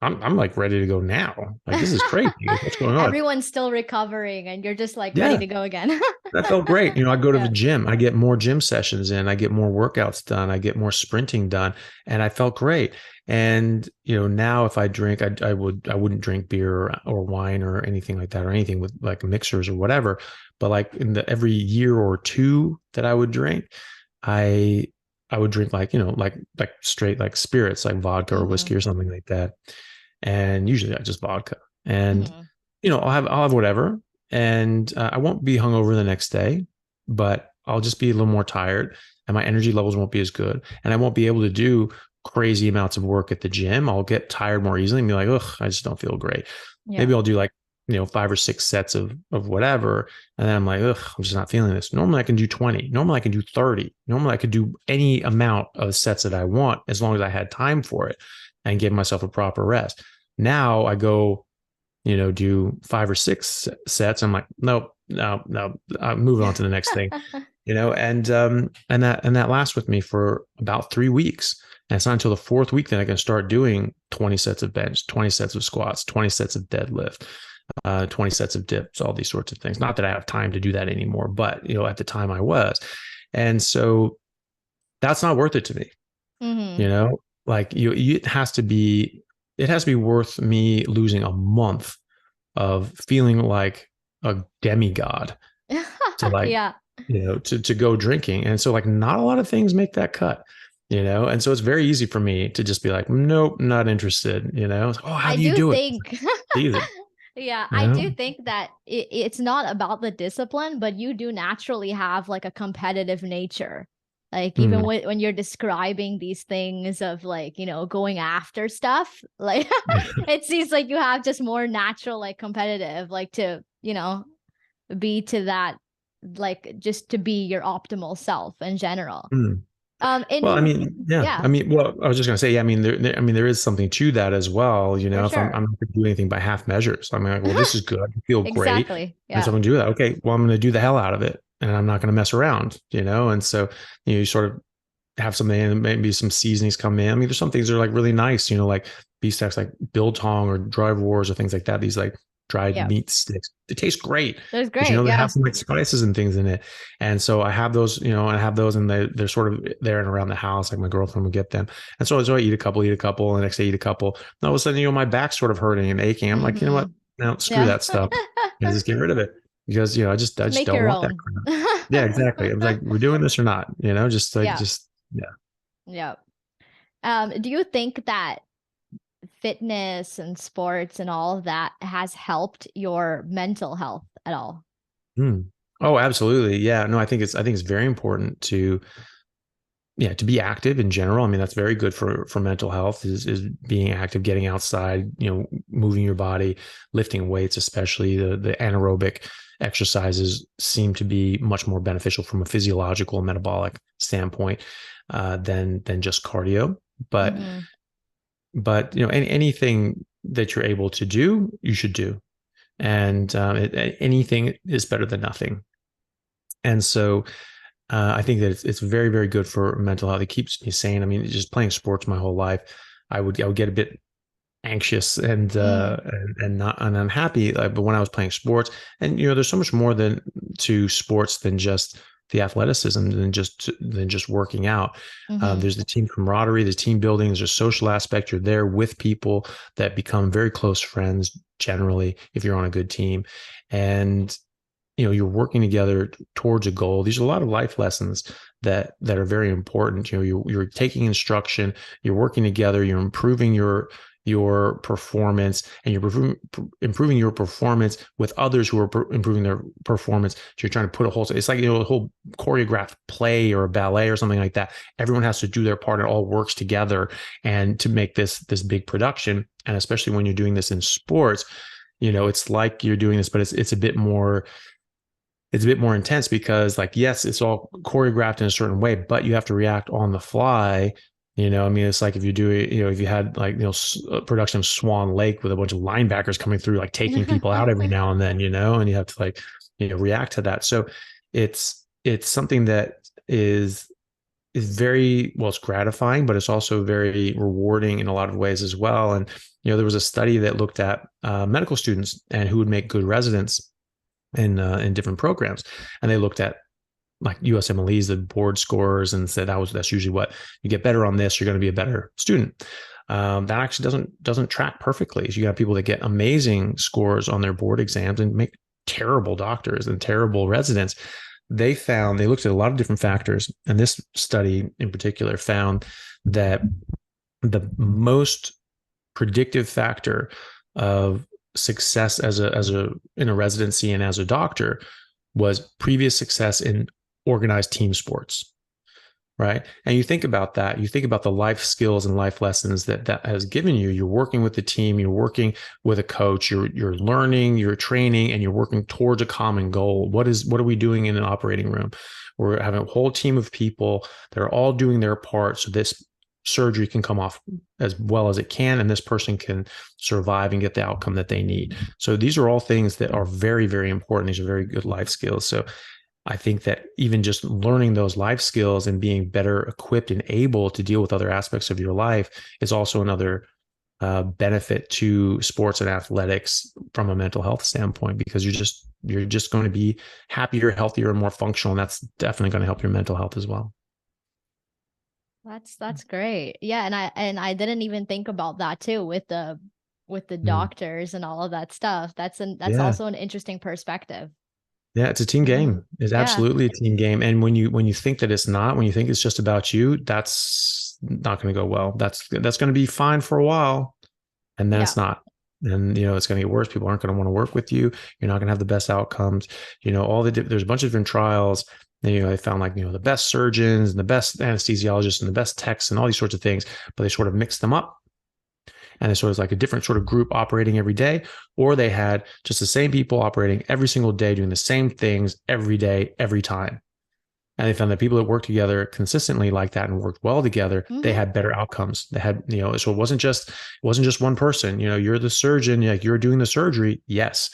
I'm like ready to go now. Like, this is crazy. What's going on? Everyone's still recovering and you're just like ready to go again. That felt great. I go to the gym, I get more gym sessions in, I get more workouts done, I get more sprinting done, and I felt great. And, now if I drink, I wouldn't drink beer or wine or anything like that, or anything with like mixers or whatever. But like in every year or two that I would drink, I would drink like straight like spirits, like vodka or whiskey or something like that. And usually I just vodka, and, I'll have whatever. And I won't be hungover the next day, but I'll just be a little more tired, and my energy levels won't be as good. And I won't be able to do crazy amounts of work at the gym, I'll get tired more easily and be like, ugh, I just don't feel great. Yeah. Maybe I'll do like, 5 or 6 sets of whatever. And then I'm like, ugh, I'm just not feeling this. Normally I can do 20. Normally I can do 30. Normally I could do any amount of sets that I want as long as I had time for it and give myself a proper rest. Now I go, do 5 or 6 sets. I'm like, nope, no, I'm moving on to the next thing, and that lasts with me for about 3 weeks. And it's not until the fourth week that I can start doing 20 sets of bench, 20 sets of squats, 20 sets of deadlift, 20 sets of dips, all these sorts of things. Not that I have time to do that anymore, but at the time I was. And so that's not worth it to me. Like it has to be worth me losing a month of feeling like a demigod to like, Yeah. to go drinking. And so like not a lot of things make that cut, and so it's very easy for me to just be like, nope, not interested, it's like, oh, how I do you do do it? think It's easy. yeah, you I know do think that it's not about the discipline, but you do naturally have like a competitive nature. Like even Mm. when you're describing these things of like, going after stuff, like it seems like you have just more natural, like competitive, like to, be to that, like just to be your optimal self in general. Mm. And Well, I you, mean, yeah. yeah, I mean, well, I was just gonna say, yeah. I mean, there is something to that as well. for If I'm sure. not gonna do anything by half measures, I'm like, well, this is good. I feel great, Exactly. and so Yeah. I'm gonna do that. Okay, well, I'm gonna do the hell out of it, and I'm not gonna mess around. And so you sort of have something, and maybe some seasonings come in. I mean, there's some things that are like really nice. Like beef stacks, like biltong or Carnivores or things like that. These like dried Yeah. meat sticks. They taste great, That's but great. they Yeah. have some like spices and things in it. And so I have those, and I have those, and they're sort of there and around the house. Like my girlfriend would get them, and so I eat a couple, and the next day eat a couple. And all of a sudden, my back's sort of hurting and aching. I'm like, you know what? Mm-hmm. No, screw Yeah. that stuff. Just get rid of it because I just Make don't your want that own. crap. Yeah, exactly. I was like, we're doing this or not, just like Yeah. just yeah. Yeah. Do you think that fitness and sports and all of that has helped your mental health at all? Hmm. Oh, absolutely. Yeah. No, I think it's very important to be active in general. I mean, that's very good for mental health is being active, getting outside, moving your body, lifting weights, especially the anaerobic exercises seem to be much more beneficial from a physiological and metabolic standpoint than just cardio. But Mm-hmm. anything that you're able to do, you should do. And anything is better than nothing. And so I think that it's very, very good for mental health. It keeps me sane. I mean, just playing sports my whole life, I would get a bit anxious Mm. and not and unhappy. But when I was playing sports, and there's so much more than to sports than just the athleticism, than just working out. Mm-hmm. There's the team camaraderie, the team building. There's a social aspect. You're there with people that become very close friends. Generally, if you're on a good team, and you're working together towards a goal. These are a lot of life lessons that are very important. You're taking instruction, you're working together, you're improving your performance, and you're improving your performance with others who are improving their performance. So you're trying to put a whole, it's like, a whole choreographed play or a ballet or something like that. Everyone has to do their part. It all works together and to make this big production. And especially when you're doing this in sports, it's like you're doing this, but it's a bit more intense because, like, yes, it's all choreographed in a certain way, but you have to react on the fly. I mean, it's like if you do it, if you had like, a production of Swan Lake with a bunch of linebackers coming through, like taking people out every now and then, and you have to like, react to that. So it's something that is very, well, it's gratifying, but it's also very rewarding in a lot of ways as well. And, there was a study that looked at medical students and who would make good residents in different programs, and they looked at like USMLEs, the board scores, and said that's usually what you get better on this. You're going to be a better student. That actually doesn't track perfectly. So you got people that get amazing scores on their board exams and make terrible doctors and terrible residents. They looked at a lot of different factors, and this study in particular found that the most predictive factor of success as a in a residency and as a doctor was previous success in organized team sports. right? And you think about that, you think about the life skills and life lessons that that has given you. You're working with the team, you're working with a coach, you're learning, you're training, and you're working towards a common goal. What are we doing in an operating room? We're having a whole team of people that are all doing their part so this surgery can come off as well as it can, and this person can survive and get the outcome that they need. So these are all things that are very, very important. These are very good life skills. So I think that even just learning those life skills and being better equipped and able to deal with other aspects of your life is also another benefit to sports and athletics from a mental health standpoint, because you're just going to be happier, healthier, and more functional, and that's definitely going to help your mental health as well. That's great. Yeah, and I didn't even think about that too with the doctors and all of that stuff. That's Yeah. also an interesting perspective. Yeah, it's a team game. It's Yeah. absolutely a team game. And when you think that it's not, when you think it's just about you, that's not going to go well. That's going to be fine for a while, and then Yeah. it's not. And it's going to get worse. People aren't going to want to work with you. You're not going to have the best outcomes. There's a bunch of different trials. And, they found like the best surgeons and the best anesthesiologists and the best techs and all these sorts of things, but they sort of mixed them up. And it's sort of like a different sort of group operating every day, or they had just the same people operating every single day, doing the same things every day, every time. And they found that people that worked together consistently like that and worked well together, they Mm-hmm. had better outcomes. They had, so it wasn't just one person. You're the surgeon, like you're doing the surgery. Yes,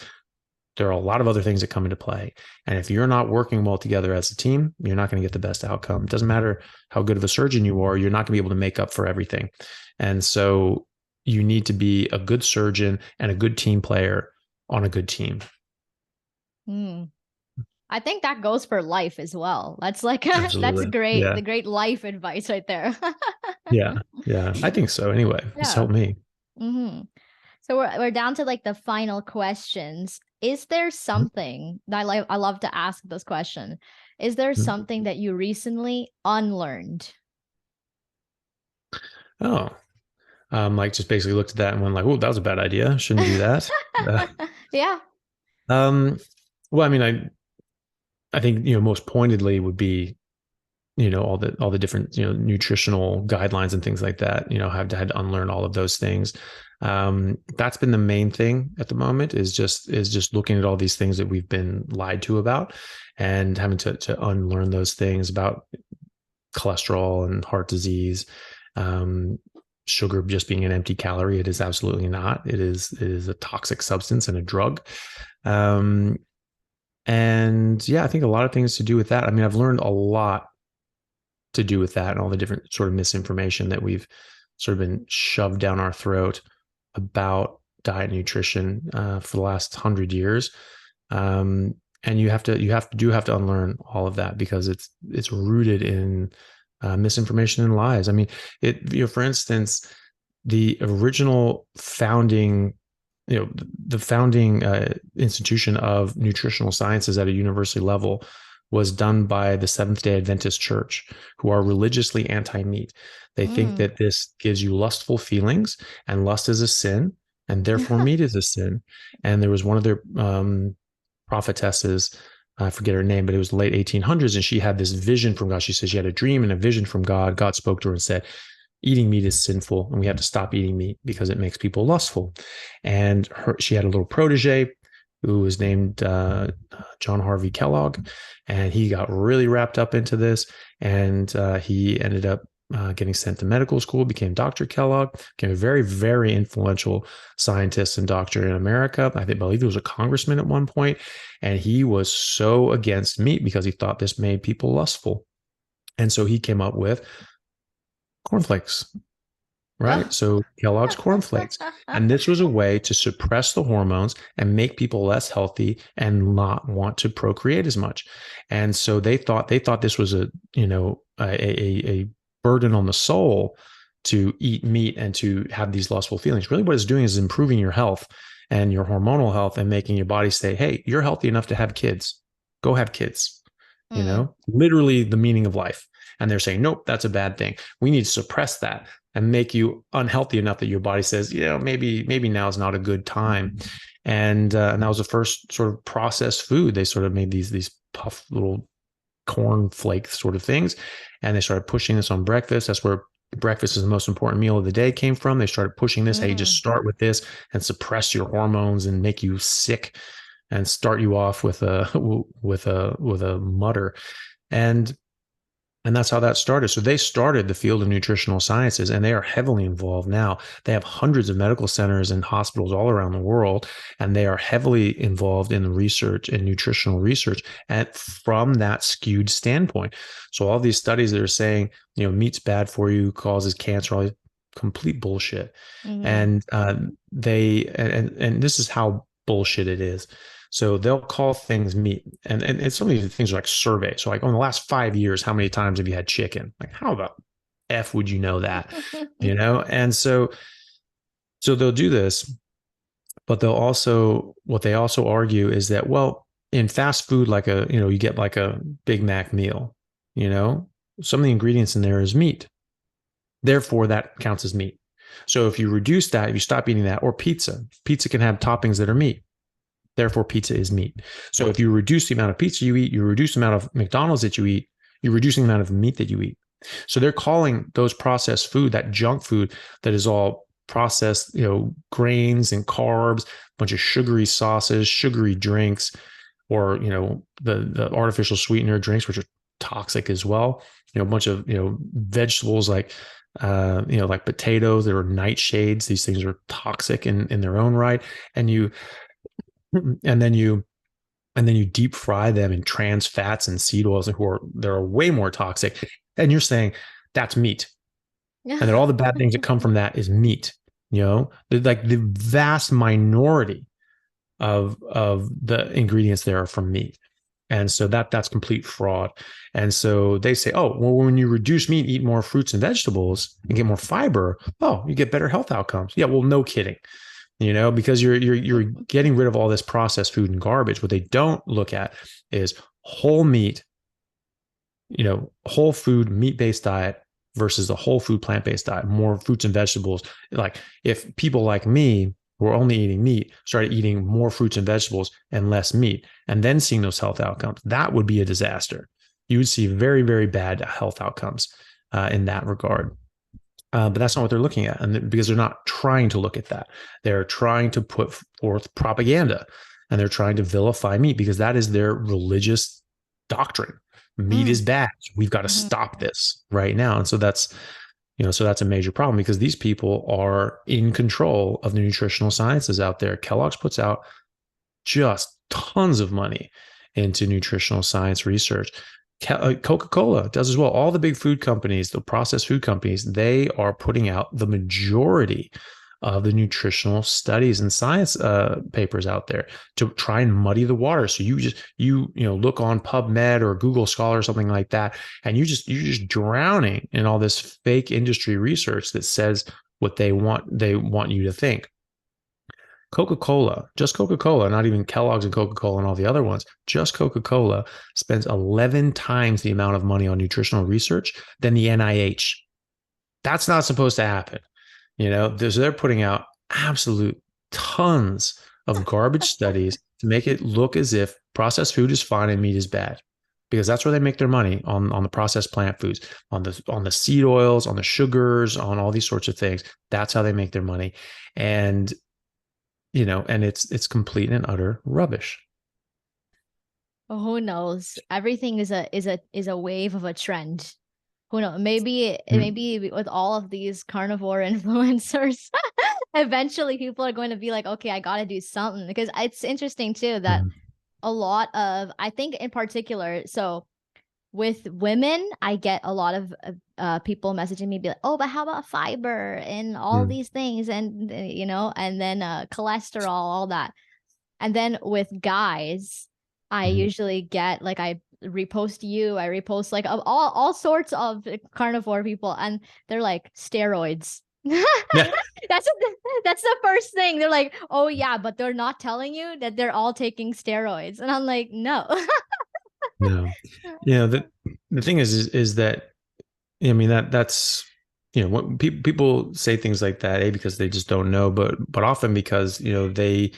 there are a lot of other things that come into play. And if you're not working well together as a team, you're not going to get the best outcome. It doesn't matter how good of a surgeon you are, you're not going to be able to make up for everything. And so you need to be a good surgeon and a good team player on a good team. Mm. I think that goes for life as well. That's like that's Absolutely. great. Yeah. The great life advice right there. Yeah. Yeah. I think so anyway. It's Yeah. helped me. Mm-hmm. So we're down to like the final questions. Is there something that I love to ask this question? Is there something that you recently unlearned? Oh, like just basically looked at that and went like, "Oh, that was a bad idea. Shouldn't do that." Uh, Yeah. um, well, I mean, I think most pointedly would be all the different nutritional guidelines and things like that. Had to unlearn all of those things. That's been the main thing at the moment, is just looking at all these things that we've been lied to about, and having to unlearn those things about cholesterol and heart disease. Sugar just being an empty calorie. It is absolutely not. It is a toxic substance and a drug. Um, and yeah, I think a lot of things to do with that. I mean, I've learned a lot to do with that and all the different sort of misinformation that we've sort of been shoved down our throat about diet and nutrition for the last 100 years. And you have to unlearn all of that, because it's rooted in misinformation and lies. I mean, for instance, the original founding, the founding institution of nutritional sciences at a university level was done by the Seventh-day Adventist Church, who are religiously anti-meat. They think that this gives you lustful feelings, and lust is a sin, and therefore meat is a sin. And there was one of their prophetesses, I forget her name, but it was the late 1800s, and she had this vision from God. She said she had a dream and a vision from God. God spoke to her and said, eating meat is sinful, and we have to stop eating meat because it makes people lustful. And she had a little protege who was named John Harvey Kellogg, and he got really wrapped up into this, and he ended up getting sent to medical school, became Dr. Kellogg, became a very, very influential scientist and doctor in America. I believe he was a congressman at one point, and he was so against meat because he thought this made people lustful. And so he came up with cornflakes, right? So Kellogg's cornflakes. And this was a way to suppress the hormones and make people less healthy and not want to procreate as much. And so they thought this was a burden on the soul to eat meat and to have these lustful feelings. Really what it's doing is improving your health and your hormonal health and making your body say, hey, you're healthy enough to have kids. Go have kids. Literally the meaning of life. And they're saying, nope, that's a bad thing. We need to suppress that and make you unhealthy enough that your body says, maybe now is not a good time. And that was the first sort of processed food. They sort of made these puff little corn flake sort of things. And they started pushing this on breakfast. That's where breakfast is the most important meal of the day came from. They started pushing this. Hey, just start with this and suppress your hormones and make you sick and start you off with a mutter. And that's how that started. So they started the field of nutritional sciences, and they are heavily involved now. They have hundreds of medical centers and hospitals all around the world, and they are heavily involved in the research and nutritional research and from that skewed standpoint. So all these studies that are saying, meat's bad for you, causes cancer, all complete bullshit. And this is how bullshit it is. So they'll call things meat. And some of these things are like surveys. So like, in the last 5 years, how many times have you had chicken? Like, how the F would you know that? And so they'll do this, but what they also argue is that, well, in fast food, like you get like a Big Mac meal, some of the ingredients in there is meat. Therefore, that counts as meat. So if you reduce that, if you stop eating that, or pizza can have toppings that are meat. Therefore, pizza is meat. So if you reduce the amount of pizza you eat, you reduce the amount of McDonald's that you eat, you're reducing the amount of meat that you eat. So they're calling those processed food, that junk food that is all processed, grains and carbs, a bunch of sugary sauces, sugary drinks, or, the artificial sweetener drinks, which are toxic as well. A bunch of, vegetables like potatoes that are nightshades. These things are toxic in their own right. And then you deep fry them in trans fats and seed oils that are way more toxic. And you're saying that's meat. And that all the bad things that come from that is meat. Like the vast minority of the ingredients there are from meat. And so that's complete fraud. And so they say, oh, well, when you reduce meat, eat more fruits and vegetables and get more fiber, oh, you get better health outcomes. Yeah, well, no kidding. Because you're getting rid of all this processed food and garbage. What they don't look at is whole meat, whole food, meat-based diet versus the whole food, plant-based diet, more fruits and vegetables. Like if people like me who are only eating meat started eating more fruits and vegetables and less meat, and then seeing those health outcomes, that would be a disaster. You would see very, very bad health outcomes in that regard. But that's not what they're looking at. And because they're not trying to look at that, they're trying to put forth propaganda, and they're trying to vilify meat because that is their religious doctrine. Meat is bad. We've got to stop this right now. And so that's a major problem because these people are in control of the nutritional sciences out there. Kellogg's puts out just tons of money into nutritional science research. Coca-Cola does as well. All the big food companies, the processed food companies, they are putting out the majority of the nutritional studies and science papers out there to try and muddy the water. So you look on PubMed or Google Scholar or something like that, and you're just drowning in all this fake industry research that says what they want you to think. Coca-Cola, just Coca-Cola, not even Kellogg's and Coca-Cola and all the other ones, just Coca-Cola spends 11 times the amount of money on nutritional research than the NIH. That's not supposed to happen. They're putting out absolute tons of garbage studies to make it look as if processed food is fine and meat is bad, because that's where they make their money, on the processed plant foods, on the seed oils, on the sugars, on all these sorts of things. That's how they make their money. And and it's complete and utter rubbish. Well, who knows? Everything is a wave of a trend. Who knows? Maybe with all of these carnivore influencers, eventually people are going to be like, okay, I got to do something. Because it's interesting too that a lot of, I think in particular, so with women, I get a lot of people messaging me, be like, oh, but how about fiber and all these things, and and then cholesterol, all that. And then with guys, I usually get like, I repost like all sorts of carnivore people, and they're like, steroids. That's the first thing. They're like, oh yeah, but they're not telling you that they're all taking steroids. And I'm like, no. No. The thing is that, I mean, that's what people say things like that, because they just don't know, but often because they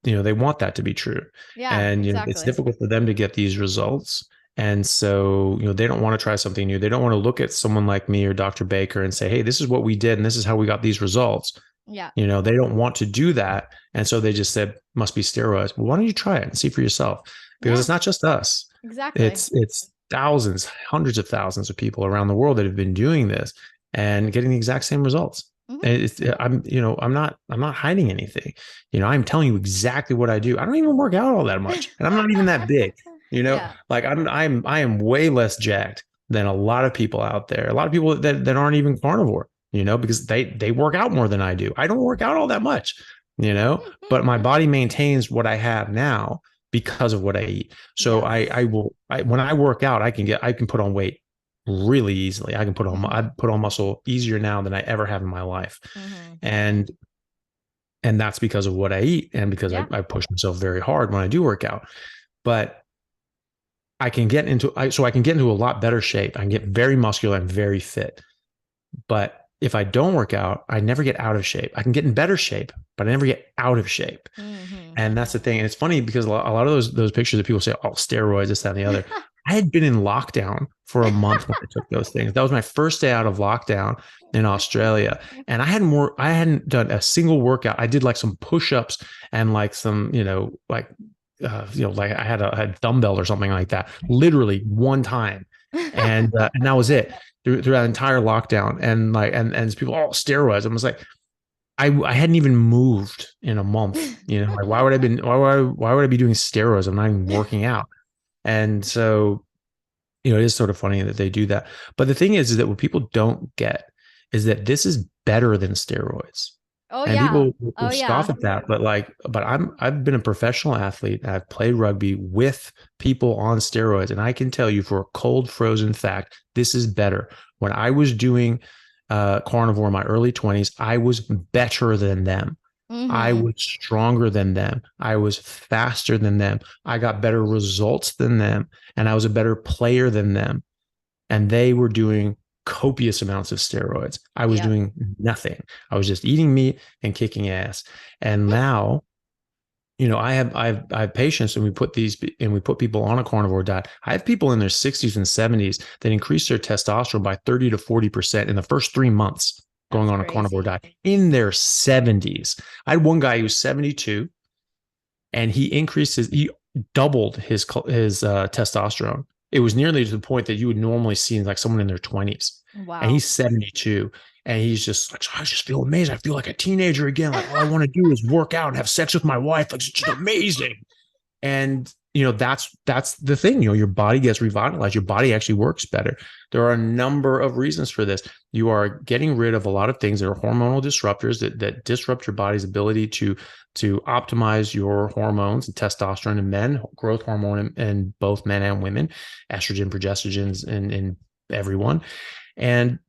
want that to be true. Yeah, and exactly. it's difficult for them to get these results, And so, they don't want to try something new. They don't want to look at someone like me or Dr. Baker and say, hey, this is what we did and this is how we got these results. Yeah. They don't want to do that. And so they just said, must be steroids. Well, why don't you try it and see for yourself? Because Yeah. it's not just us. Exactly. It's thousands, hundreds of thousands of people around the world that have been doing this and getting the exact same results. Mm-hmm. I'm not hiding anything. I'm telling you exactly what I do. I don't even work out all that much, and I'm not even that big. Yeah. Like I am way less jacked than a lot of people out there. A lot of people that aren't even carnivore, because they work out more than I do. I don't work out all that much, but my body maintains what I have now because of what I eat. So Yes. when I work out, I can put on weight really easily. I put on muscle easier now than I ever have in my life. Mm-hmm. And that's because of what I eat and because Yeah. I push myself very hard when I do work out. But I can get into a lot better shape. I can get very muscular and very fit. But if I don't work out, I never get out of shape. I can get in better shape, but I never get out of shape. Mm-hmm. And that's the thing. And it's funny because a lot of those pictures that people say, oh, steroids, this, that, and the other. I had been in lockdown for a month when I took those things. That was my first day out of lockdown in Australia. And I hadn't done a single workout. I did like some push-ups and like some, like I had a dumbbell or something like that, literally one time. And that was it through that entire lockdown. And and people, oh, steroids. I was like, I hadn't even moved in a month. Like why would I be doing steroids? I'm not even working out. And so, it is sort of funny that they do that. But the thing is that what people don't get is that this is better than steroids. Oh And yeah. people Oh will scoff yeah. at that, but I've been a professional athlete. I've played rugby with people on steroids, and I can tell you for a cold frozen fact, this is better. When I was doing carnivore in my early 20s, I was better than them. I Mm-hmm. was stronger than them. I was faster than them. I got better results than them, and I was a better player than them. And they were doing copious amounts of steroids. I was Yep. doing nothing. I was just eating meat and kicking ass. And now, I have patients, and we put people on a carnivore diet. I have people in their 60s and 70s that increase their testosterone by 30 to 40% in the first 3 months going That's on a carnivore crazy. diet in their 70s. I had one guy who was 72, and he doubled his testosterone. It was nearly to the point that you would normally see like someone in their 20s, and Wow. he's 72. And he's just like, I just feel amazing. I feel like a teenager again. Like all I want to do is work out and have sex with my wife. Like it's just amazing. And that's the thing. Your body gets revitalized. Your body actually works better. There are a number of reasons for this. You are getting rid of a lot of things that are hormonal disruptors that disrupt your body's ability to optimize your hormones and testosterone in men, growth hormone in both men and women, estrogen, progestogens in everyone. And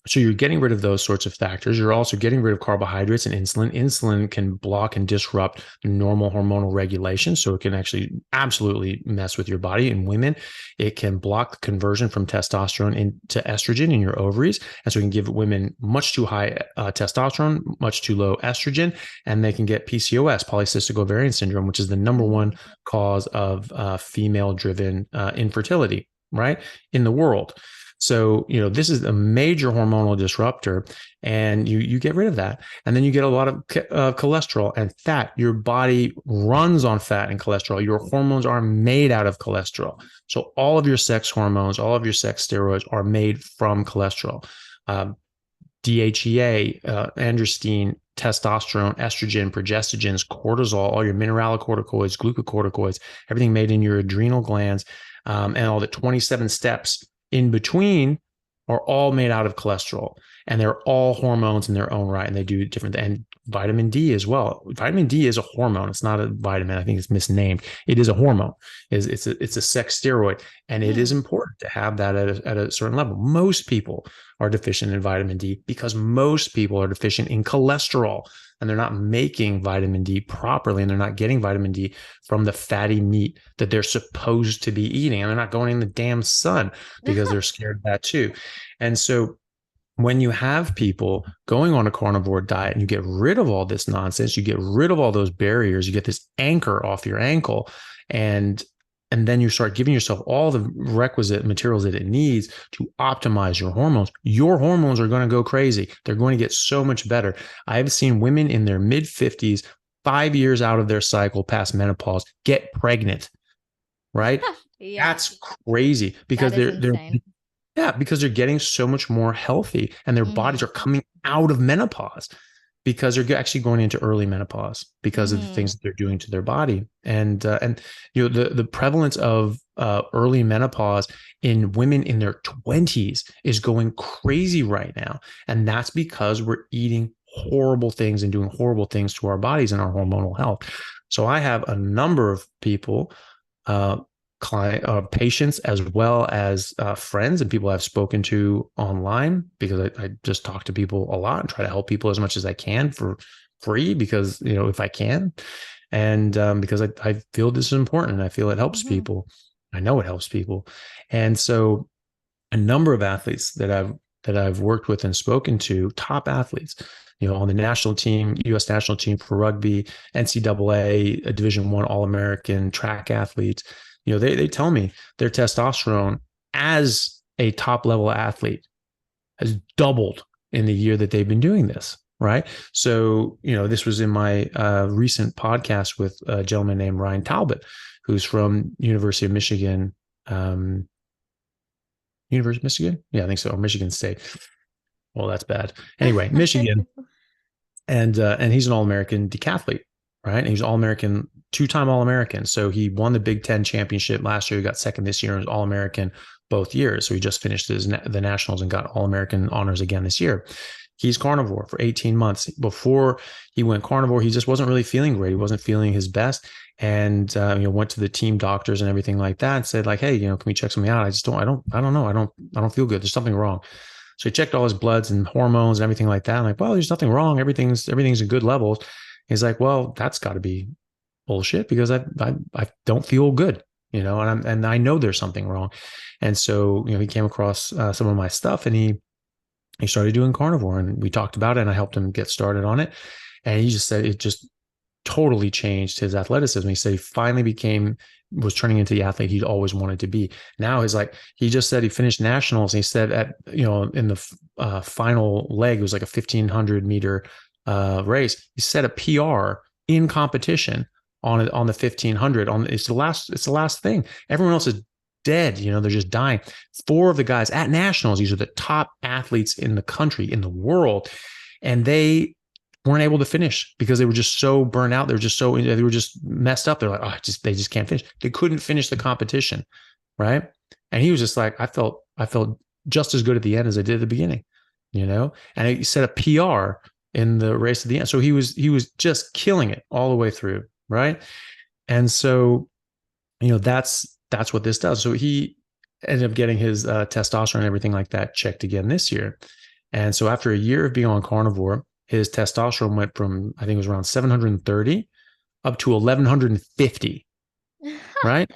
so you're getting rid of those sorts of factors. You're also getting rid of carbohydrates and insulin. Insulin can block and disrupt normal hormonal regulation. So it can actually absolutely mess with your body. In women, it can block the conversion from testosterone into estrogen in your ovaries. And so it can give women much too high testosterone, much too low estrogen, and they can get PCOS, polycystic ovarian syndrome, which is the number one cause of female-driven infertility, right, in the world. So, this is a major hormonal disruptor, and you get rid of that. And then you get a lot of cholesterol and fat. Your body runs on fat and cholesterol. Your hormones are made out of cholesterol. So all of your sex hormones, all of your sex steroids are made from cholesterol. DHEA, androstenedione, testosterone, estrogen, progestogens, cortisol, all your mineralocorticoids, glucocorticoids, everything made in your adrenal glands, and all the 27 steps in between are all made out of cholesterol, and they're all hormones in their own right, and they do different. And vitamin D as well. Vitamin D is a hormone. It's not a vitamin. I think it's misnamed. It is a hormone. It's a sex steroid, and it is important to have that at a certain level. Most people are deficient in vitamin D because most people are deficient in cholesterol, and they're not making vitamin D properly, and they're not getting vitamin D from the fatty meat that they're supposed to be eating, and they're not going in the damn sun because they're scared of that too. And so when you have people going on a carnivore diet and you get rid of all this nonsense, you get rid of all those barriers, you get this anchor off your ankle, and and then you start giving yourself all the requisite materials that it needs to optimize your hormones are going to go crazy. They're going to get so much better. I've seen women in their mid 50s, 5 years out of their cycle past menopause, get pregnant, right? Yeah, That's crazy because that is they're insane. yeah, because they're getting so much more healthy and their bodies are coming out of menopause because they're actually going into early menopause because of the things that they're doing to their body. And the prevalence of early menopause in women in their 20s is going crazy right now. And that's because we're eating horrible things and doing horrible things to our bodies and our hormonal health. So I have a number of people, uh, patients, as well as friends and people I've spoken to online, because I just talk to people a lot and try to help people as much as I can for free, because if I can, and because I feel this is important and I feel it helps people. I know it helps people. And so a number of athletes that I've worked with and spoken to, top athletes, on the national team, U.S. national team for rugby, NCAA, a Division I All-American track athletes, they tell me their testosterone as a top level athlete has doubled in the year that they've been doing this. Right. So, this was in my recent podcast with a gentleman named Ryan Talbot, who's from University of Michigan. University of Michigan? Yeah, I think so. Or Michigan State. Well, that's bad. Anyway, Michigan. And he's an All-American decathlete, right? And he's All-American, two-time All-American. So he won the Big Ten championship last year. He got second this year and was All-American both years. So he just finished the nationals and got All-American honors again this year. He's carnivore for 18 months. Before he went carnivore, he just wasn't really feeling great. He wasn't feeling his best. And went to the team doctors and everything like that and said, like, hey, can we check something out? I don't know. I don't feel good. There's something wrong. So he checked all his bloods and hormones and everything like that. I'm like, well, there's nothing wrong. Everything's in good levels. He's like, well, that's got to be bullshit, because I don't feel good, and I know there's something wrong. And so, he came across some of my stuff, and he started doing carnivore, and we talked about it, and I helped him get started on it. And he just said it just totally changed his athleticism. He said he finally was turning into the athlete he'd always wanted to be. Now he just said he finished nationals. And he said in the final leg, it was like a 1,500 meter race. He set a PR in competition on the 1,500. It's the last thing. Everyone else is dead. They're just dying. 4 of the guys at nationals, these are the top athletes in the country, in the world, and they weren't able to finish because they were just so burnt out. They were just messed up. They're like, they just can't finish. They couldn't finish the competition. Right. And he was just like, I felt just as good at the end as I did at the beginning, and he set a PR in the race at the end. So he was just killing it all the way through. Right. And so, that's what this does. So he ended up getting his testosterone and everything like that checked again this year. And so after a year of being on carnivore, his testosterone went from, I think it was around 730 up to 1150, right?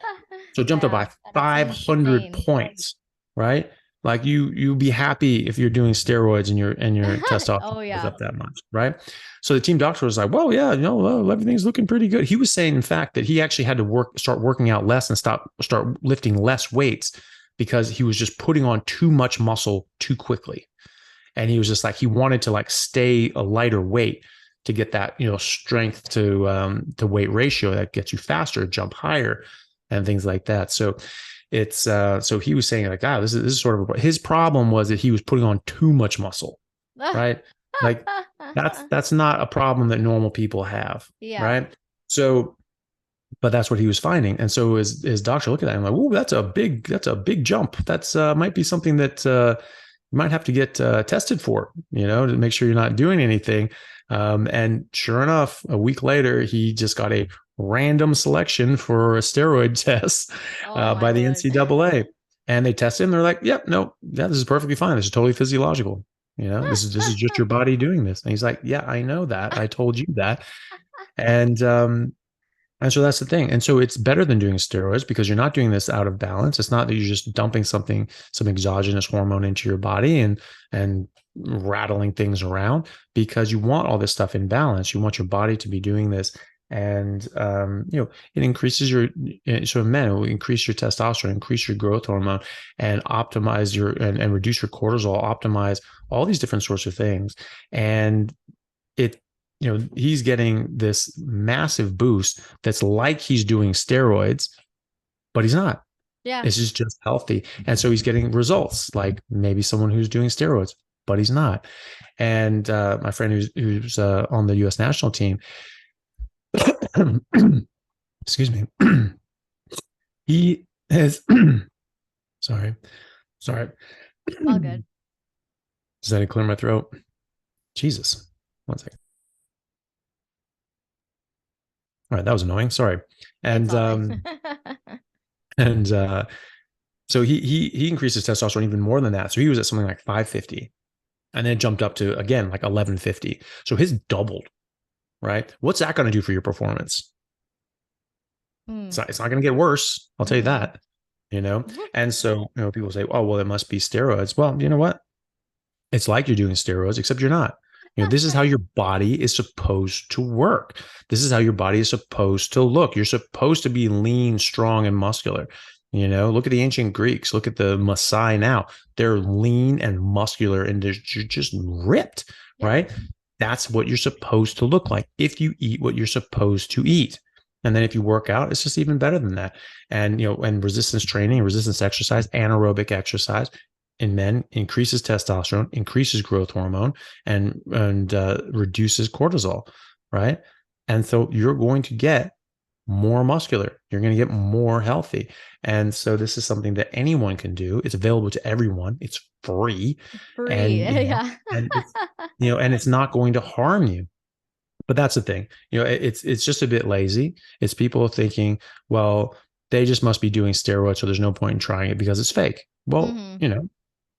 So it jumped up by 500 points, right? Like you'd be happy if you're doing steroids and your testosterone goes up that much, right? So the team doctor was like, well, yeah, everything's looking pretty good. He was saying, in fact, that he actually had to start working out less and start lifting less weights because he was just putting on too much muscle too quickly. And he was just like, he wanted to stay a lighter weight to get that, strength to weight ratio that gets you faster, jump higher, and things like that. So it's so he was saying like, this is sort of his problem was that he was putting on too much muscle, right? Like that's not a problem that normal people have, right? So, but that's what he was finding. And so his doctor looked at that and like, oh, that's a big jump. That's might be something that you might have to get tested for, to make sure you're not doing anything. And sure enough, a week later, he just got a random selection for a steroid test by the NCAA. And they tested him. They're like, yep, no, this is perfectly fine. This is totally physiological. This is just your body doing this. And he's like, yeah, I know that. I told you that. And so that's the thing. And so it's better than doing steroids because you're not doing this out of balance. It's not that you're just dumping some exogenous hormone into your body and rattling things around, because you want all this stuff in balance. You want your body to be doing this And it increases your, so in men, it will increase your testosterone, increase your growth hormone, and optimize your, and reduce your cortisol, optimize all these different sorts of things. And it, he's getting this massive boost that's like he's doing steroids, but he's not. Yeah. It's just healthy. And so he's getting results like maybe someone who's doing steroids, but he's not. And my friend who's on the U.S. national team, excuse me, he has, sorry, All good. Does that clear my throat? Jesus. One second. All right, that was annoying. Sorry. It's And all right. and so he increased his testosterone even more than that. So he was at something like 550, and then it jumped up to again like 1150. So his doubled, right? What's that going to do for your performance? It's not going to get worse. I'll tell you that. And so people say, oh well, it must be steroids. Well, you know what? It's like you're doing steroids, except you're not. This is how your body is supposed to work. This is how your body is supposed to look. You're supposed to be lean, strong, and muscular. Look at the ancient Greeks. Look at the Maasai now. They're lean and muscular and they're just ripped, right? That's what you're supposed to look like if you eat what you're supposed to eat. And then if you work out, it's just even better than that. And, and resistance training, resistance exercise, anaerobic exercise, in men increases testosterone, increases growth hormone, and reduces cortisol, right? And so you're going to get more muscular. You're going to get more healthy. And so this is something that anyone can do. It's available to everyone. It's free. Free. And, Yeah. and it's, and it's not going to harm you. But that's the thing. It's just a bit lazy. It's people thinking, well, they just must be doing steroids, so there's no point in trying it because it's fake. Well,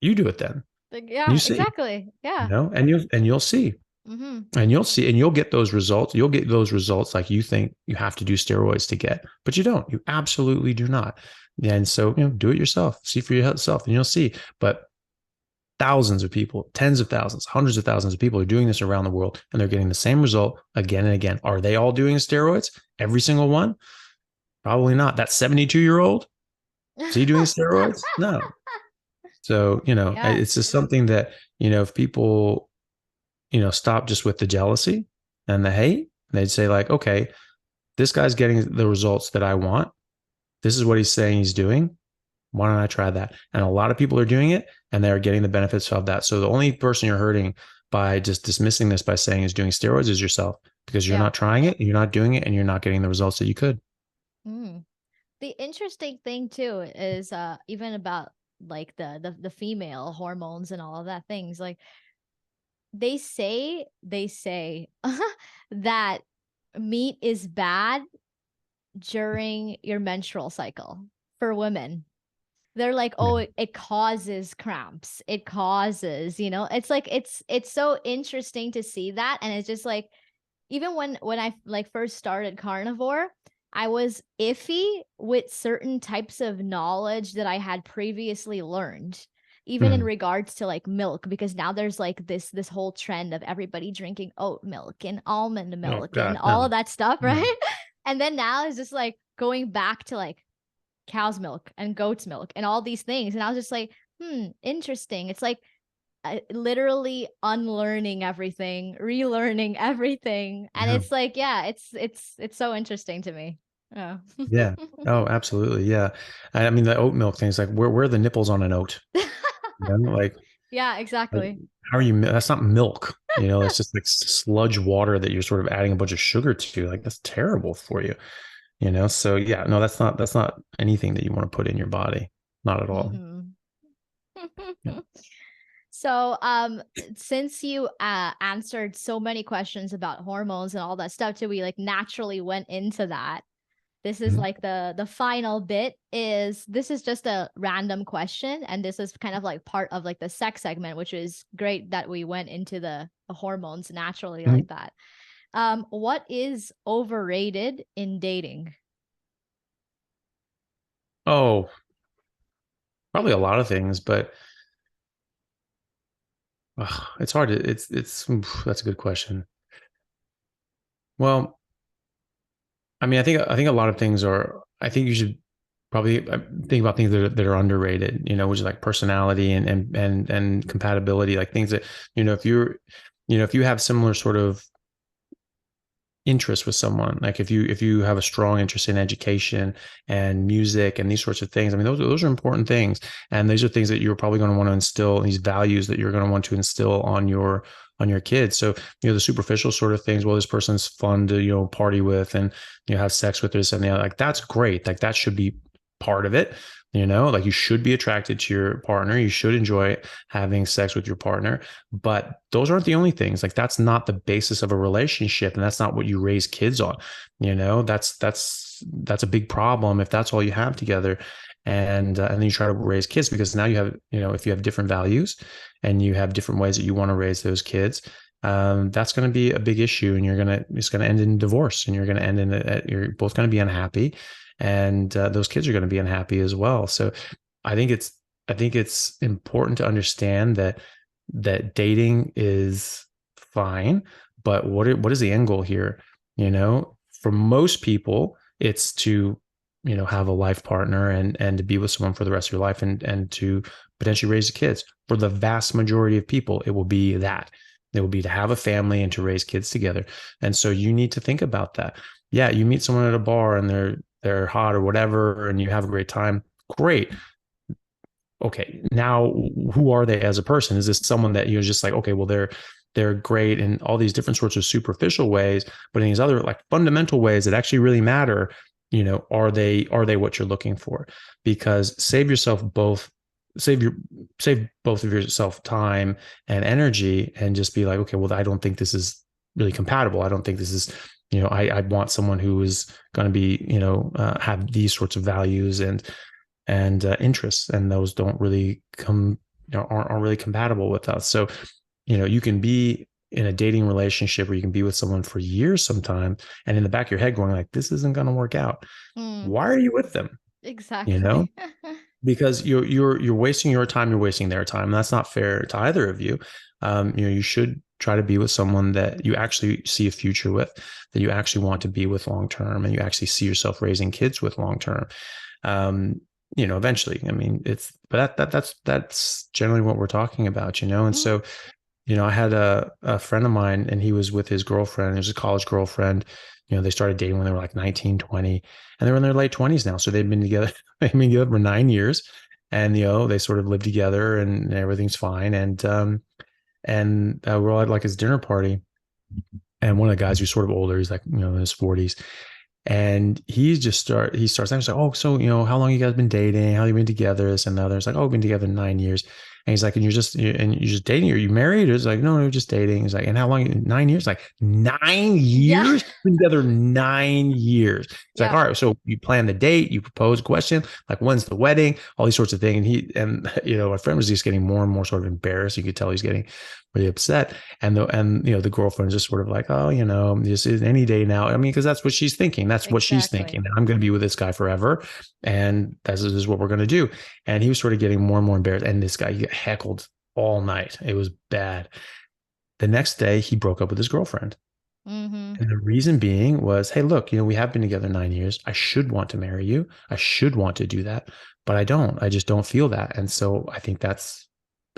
you do it then. Yeah, You see, exactly. Yeah. and you'll see. And you'll see, and you'll get those results. You'll get those results like you think you have to do steroids to get, but you don't. You absolutely do not. And so, do it yourself. See for yourself, and you'll see. But thousands of people, tens of thousands, hundreds of thousands of people are doing this around the world, and they're getting the same result again and again. Are they all doing steroids? Every single one? Probably not. That 72-year-old, is he doing steroids? No. So, it's just something that, if people, stop just with the jealousy and the hate, they'd say like, okay, this guy's getting the results that I want. This is what he's saying he's doing. Why don't I try that? And a lot of people are doing it and they're getting the benefits of that. So the only person you're hurting by just dismissing this by saying is doing steroids is yourself, because you're not trying it, you're not doing it, and you're not getting the results that you could. The interesting thing too is even about like the female hormones and all of that things, like they say that meat is bad during your menstrual cycle for women. They're like, oh, it causes cramps, it causes, it's like it's so interesting to see that. And it's just like, even when I like first started Carnivore, I was iffy with certain types of knowledge that I had previously learned, even in regards to like milk, because now there's like this whole trend of everybody drinking oat milk and almond milk and all of that stuff, right? And then now it's just like going back to like cow's milk and goat's milk and all these things. And I was just like, interesting. It's like literally unlearning everything, relearning everything. And it's like, yeah, it's so interesting to me. Oh. Yeah. Oh, absolutely. Yeah. I mean, the oat milk thing is like, where are the nipples on an oat? Like, yeah, exactly. How are you? That's not milk. It's just like sludge water that you're sort of adding a bunch of sugar to. Like, that's terrible for you. So yeah, no, that's not anything that you want to put in your body. Not at all. Yeah. So, since you answered so many questions about hormones and all that stuff too, we like naturally went into that. This is like the final bit. This is just a random question, and this is kind of like part of like the sex segment, which is great that we went into the hormones naturally like that. What is overrated in dating? Oh, probably a lot of things, but it's hard to, that's a good question. Well, I mean, I think a lot of things are. I think you should probably think about things that are underrated. Which is like personality and compatibility, like things that if if you have similar sort of interest with someone, like if you have a strong interest in education and music and these sorts of things. I mean, those are important things, and these are things that you're probably going to want to instill, these values that you're going to want to instill on your kids. So the superficial sort of things, well, this person's fun to party with and have sex with, this and the other, like that's great, like that should be part of it. Like you should be attracted to your partner, you should enjoy having sex with your partner, but those aren't the only things. Like that's not the basis of a relationship, and that's not what you raise kids on. That's a big problem if that's all you have together. And then you try to raise kids, because now you have, if you have different values and you have different ways that you want to raise those kids, that's going to be a big issue, and it's going to end in divorce, and you're going to end in you're both going to be unhappy, and those kids are going to be unhappy as well. So I think it's important to understand that dating is fine, but what is the end goal here? For most people, it's to have a life partner and to be with someone for the rest of your life, and to potentially raise kids. For the vast majority of people, it will be that. It will be to have a family and to raise kids together. And so you need to think about that. Yeah, you meet someone at a bar and they're hot or whatever, and you have a great time. Great. Okay, now who are they as a person? Is this someone that you're just like, okay, well, they're great in all these different sorts of superficial ways, but in these other like fundamental ways that actually really matter, are they what you're looking for? Because save both of yourself time and energy, and just be like, okay, well, I don't think this is really compatible. I don't think this is, I want someone who is going to be, have these sorts of values and interests, and those don't really aren't really compatible with us. So you can be in a dating relationship where you can be with someone for years sometimes, and in the back of your head going like, this isn't going to work out. Why are you with them? you know Exactly. because you're wasting your time, you're wasting their time, and that's not fair to either of you. You should try to be with someone that you actually see a future with, that you actually want to be with long term, and you actually see yourself raising kids with long term. Eventually, I mean, but that's generally what we're talking about. And so I had a friend of mine, and he was with his girlfriend. It was a college girlfriend. They started dating when they were like 19, 20, and they were in their late 20s now. So they've been together, they've been together for 9 years, and they sort of live together, and everything's fine. And we're all at like his dinner party, and one of the guys who's sort of older, he's like in his 40s, and he starts he's like, oh, so how long you guys been dating? How you been together? This and the other. It's like, oh, we've been together 9 years. And he's like, and you're just dating? Are you married? It's like, no, we're just dating. He's like, and how long? 9 years? Like 9 years? Yeah. Been together 9 years. It's like, Yeah. all right, so you plan the date, you propose a question, like when's the wedding, all these sorts of things. And my friend was just getting more and more sort of embarrassed. You could tell he's getting really upset. And the girlfriend just sort of like, oh, this is any day now. I mean, because that's what she's thinking. That's what she's Exactly. thinking. I'm going to be with this guy forever, and this is what we're going to do. And he was sort of getting more and more embarrassed. And this guy, he got heckled all night. It was bad. The next day, he broke up with his girlfriend. Mm-hmm. And the reason being was, hey, look, we have been together 9 years. I should want to marry you. I should want to do that, but I don't. I just don't feel that. And so I think that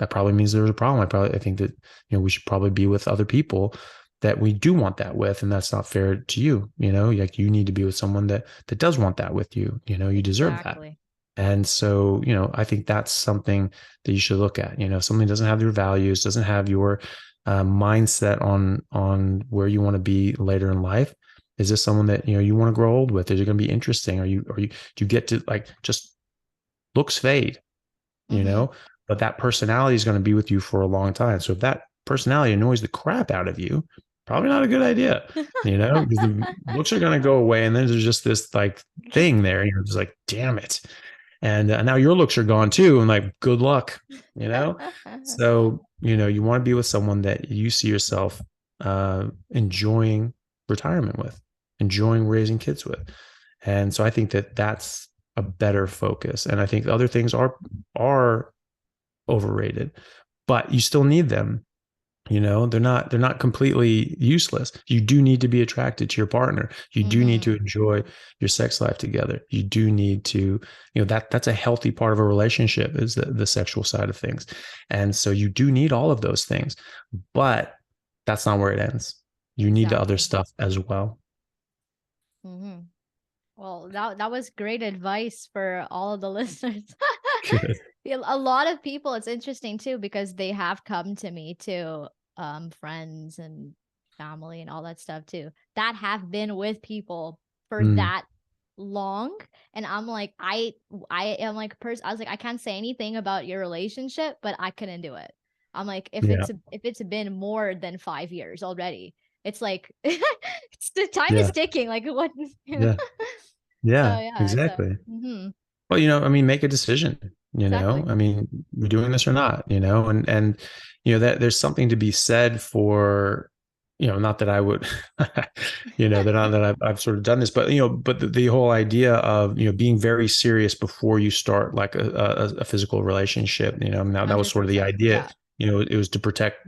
probably means there's a problem. I think that, we should probably be with other people that we do want that with. And that's not fair to you. Like you need to be with someone that does want that with you. You deserve that. Exactly. And so, I think that's something that you should look at. Something doesn't have your values, doesn't have your mindset on where you want to be later in life. Is this someone that you want to grow old with? Is it going to be interesting? Do you get to like just looks fade, Mm-hmm. but that personality is going to be with you for a long time. So if that personality annoys the crap out of you, probably not a good idea, because the looks are going to go away, and then there's just this like thing there. You're just like, damn it. And now your looks are gone too, and like, good luck, you know. So you want to be with someone that you see yourself enjoying retirement with, enjoying raising kids with. And so I think that that's a better focus. And I think the other things are overrated, but you still need them. They're not completely useless. You do need to be attracted to your partner. You do need to Mm-hmm. enjoy your sex life together. You do need to, that's a healthy part of a relationship, is the sexual side of things. And so you do need all of those things, but that's not where it ends. You need the other Exactly. stuff as well. Mm-hmm. Well, that was great advice for all of the listeners. Good. Yeah, a lot of people, it's interesting too because they have come to me too, friends and family and all that stuff too, that have been with people for Mm, that long. And I'm like, I am like a person, I was like, I can't say anything about your relationship, but I couldn't do it. I'm like, yeah. if it's been more than 5 years already, it's like it's the time is Yeah. ticking. Like what Yeah. So Yeah. yeah, so Exactly. mhm, Well, I mean, make a decision, exactly. I mean, we're doing this or not, and that there's something to be said for, not that I would, that not that I've sort of done this, but, but the whole idea of, being very serious before you start like a physical relationship, now that was sort of the 100%. idea, Yeah. it was to protect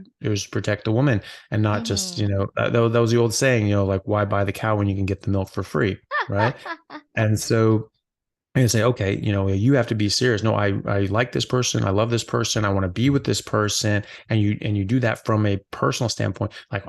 the woman and not just, Mhm. that was the old saying, like, why buy the cow when you can get the milk for free. Right. And so, and say, okay, you have to be serious. No, I like this person. I love this person. I want to be with this person. And you do that from a personal standpoint. Like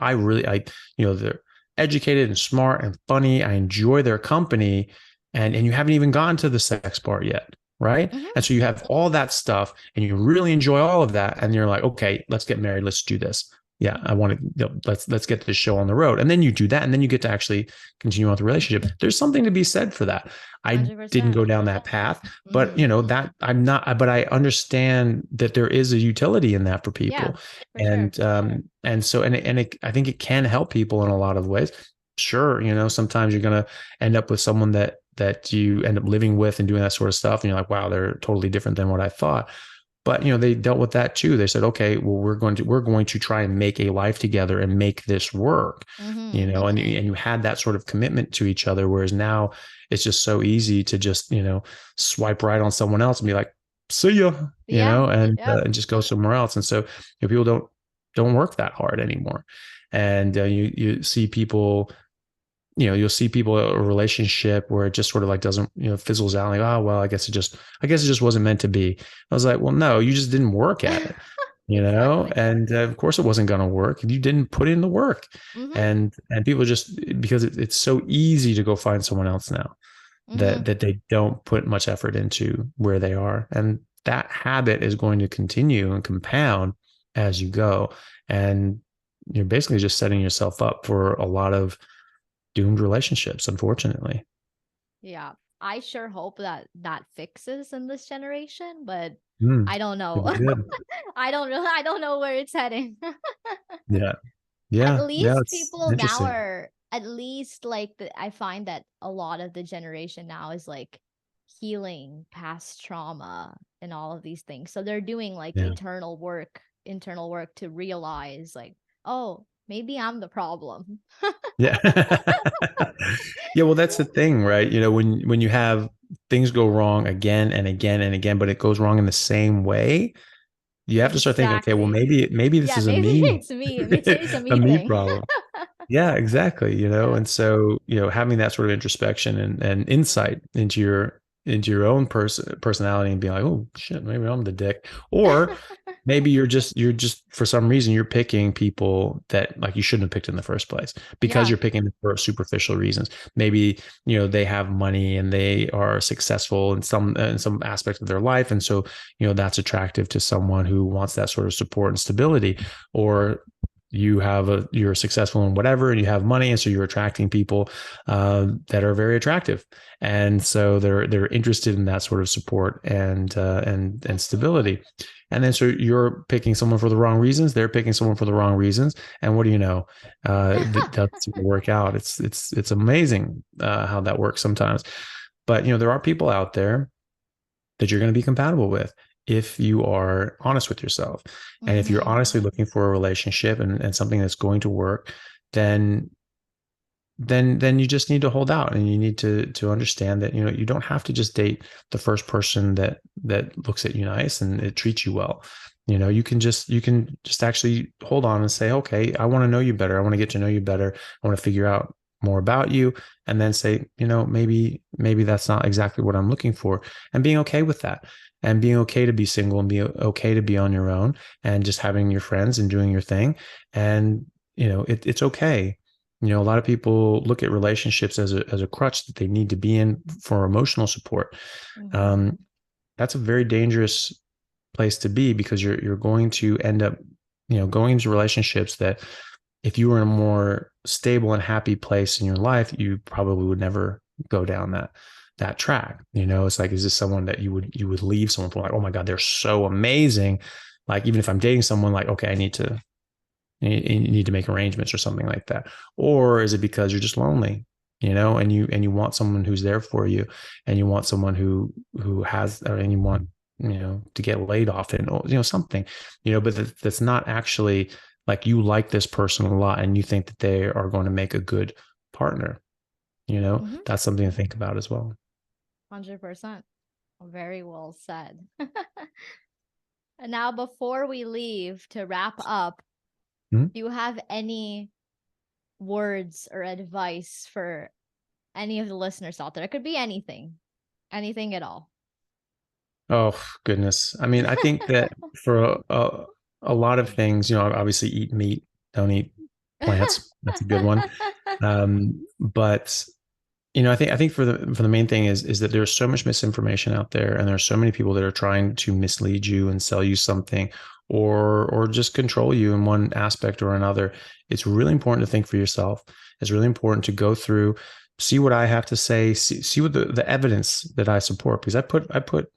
they're educated and smart and funny. I enjoy their company. And you haven't even gotten to the sex part yet. Right. Mhm. And so you have all that stuff and you really enjoy all of that. And you're like, okay, let's get married. Let's do this. Yeah, I want to, let's get this show on the road. And then you do that. And then you get to actually continue on with the relationship. There's something to be said for that. I didn't 100%. go down that path, but Mhm. that I'm not, but I understand that there is a utility in that for Yeah, people. for sure. And so, I think it can help people in a lot of ways. Sure. Sometimes you're going to end up with someone that you end up living with and doing that sort of stuff. And you're like, wow, they're totally different than what I thought. But they dealt with that too. They said, okay, well, we're going to try and make a life together and make this work. Mhm. And you had that sort of commitment to each other. Whereas now it's just so easy to just swipe right on someone else and be like, see ya, Yeah. Yep. and just go somewhere else. And so people don't work that hard anymore. And you see people, you'll see people in a relationship where it just sort of like doesn't, fizzles out, like, oh, well, I guess it just wasn't meant to be. I was like, well, no, you just didn't work at it, Exactly. and of course it wasn't going to work. You didn't put in the work. Mhm. And people just, because it's so easy to go find someone else now Mhm. that they don't put much effort into where they are. And that habit is going to continue and compound as you go. And you're basically just setting yourself up for a lot of doomed relationships, unfortunately. Yeah. I sure hope that that fixes in this generation, but Mm, I don't it'd know. be good. I don't know where it's heading. Yeah. At Yeah. Yeah. least It's people now interesting. are at least like I find that a lot of the generation now is like healing past trauma and all of these things. So they're doing like Yeah. internal work to realize like, oh, maybe I'm the problem. Yeah. Yeah. Well, that's the thing, right? When you have things go wrong again and again and again, but it goes wrong in the same way, you have to start thinking, okay, well, Exactly. maybe this Yeah, is a maybe me, it's me. Maybe it's a a me me thing. problem. Yeah, exactly. Yeah. And so, having that sort of introspection and insight into your own personality and being like, oh shit, maybe I'm the dick. Or maybe you're just for some reason you're picking people that like you shouldn't have picked in the first place because Yeah. you're picking them for superficial reasons. Maybe, they have money and they are successful in some aspect of their life. And so, that's attractive to someone who wants that sort of support and stability. Or you're successful in whatever and you have money, and so you're attracting people that are very attractive, and so they're interested in that sort of support and stability. And then so you're picking someone for the wrong reasons, they're picking someone for the wrong reasons, and what do you know, that doesn't work out. It's amazing how that works sometimes. But there are people out there that you're going to be compatible with if you are honest with yourself. And if you're Mhm. honestly looking for a relationship and something that's going to work, then then you just need to hold out, and you need to understand that you don't have to just date the first person that looks at you nice and it treats you well. You can just actually hold on and say, okay, I want to know you better. I want to get to know you better. I want to figure out more about you. And then say, maybe that's not exactly what I'm looking for. And being okay with that. And being okay to be single and be okay to be on your own and just having your friends and doing your thing. And, it's okay. A lot of people look at relationships as a crutch that they need to be in for emotional support. Mm-hmm. Um, that's a very dangerous place to be, because you're going to end up, going into relationships that, if you were in a more stable and happy place in your life, you probably would never go down that track. It's like, is this someone that you would leave someone for? Like, oh my God, they're so amazing. Like, even if I'm dating someone, like, okay, you need to make arrangements or something like that. Or is it because you're just lonely, and you want someone who's there for you, and you want someone who has, and you want, to get laid off, and, something, but that's not actually, like, you like this person a lot and you think that they are going to make a good partner. Mm-hmm. That's something to think about as well. 100%. Very well said. And now, before we leave to wrap up, Mhm. do you have any words or advice for any of the listeners out there? It could be anything, anything at all. Oh goodness. I mean, I think that for a lot of things, obviously eat meat, don't eat plants. That's a good one. But I think for the main thing is that there's so much misinformation out there, and there's so many people that are trying to mislead you and sell you something, or just control you in one aspect or another. It's really important to think for yourself. It's really important to go through, see what I have to say, see what the evidence that I support, because I put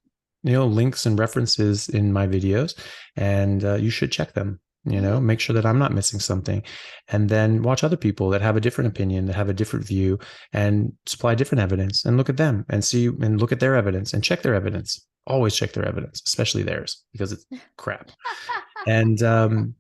links and references in my videos, and you should check them. Mm-hmm. Make sure that I'm not missing something, and then watch other people that have a different opinion, that have a different view, and supply different evidence, and look at them and see, and look at their evidence and check their evidence. Always check their evidence, especially theirs, because it's crap. And and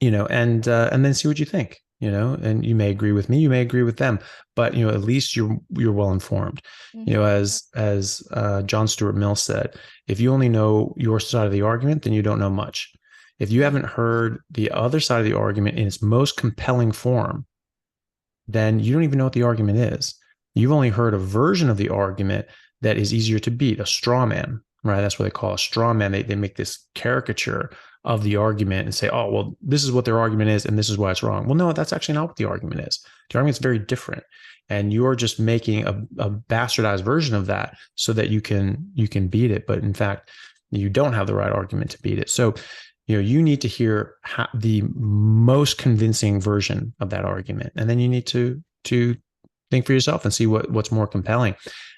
then see what you think. And you may agree with me, you may agree with them, but at least you're well informed. Mm-hmm. As John Stuart Mill said, if you only know your side of the argument, then you don't know much. If you haven't heard the other side of the argument in its most compelling form, then you don't even know what the argument is. You've only heard a version of the argument that is easier to beat, a straw man, right? That's what they call a straw man. They make this caricature of the argument and say, oh, well, this is what their argument is, and this is why it's wrong. Well, no, that's actually not what the argument is. The argument is very different. And you're just making a bastardized version of that so that you can beat it. But in fact, you don't have the right argument to beat it. So you need to hear the most convincing version of that argument, and then you need to think for yourself and see what's more compelling,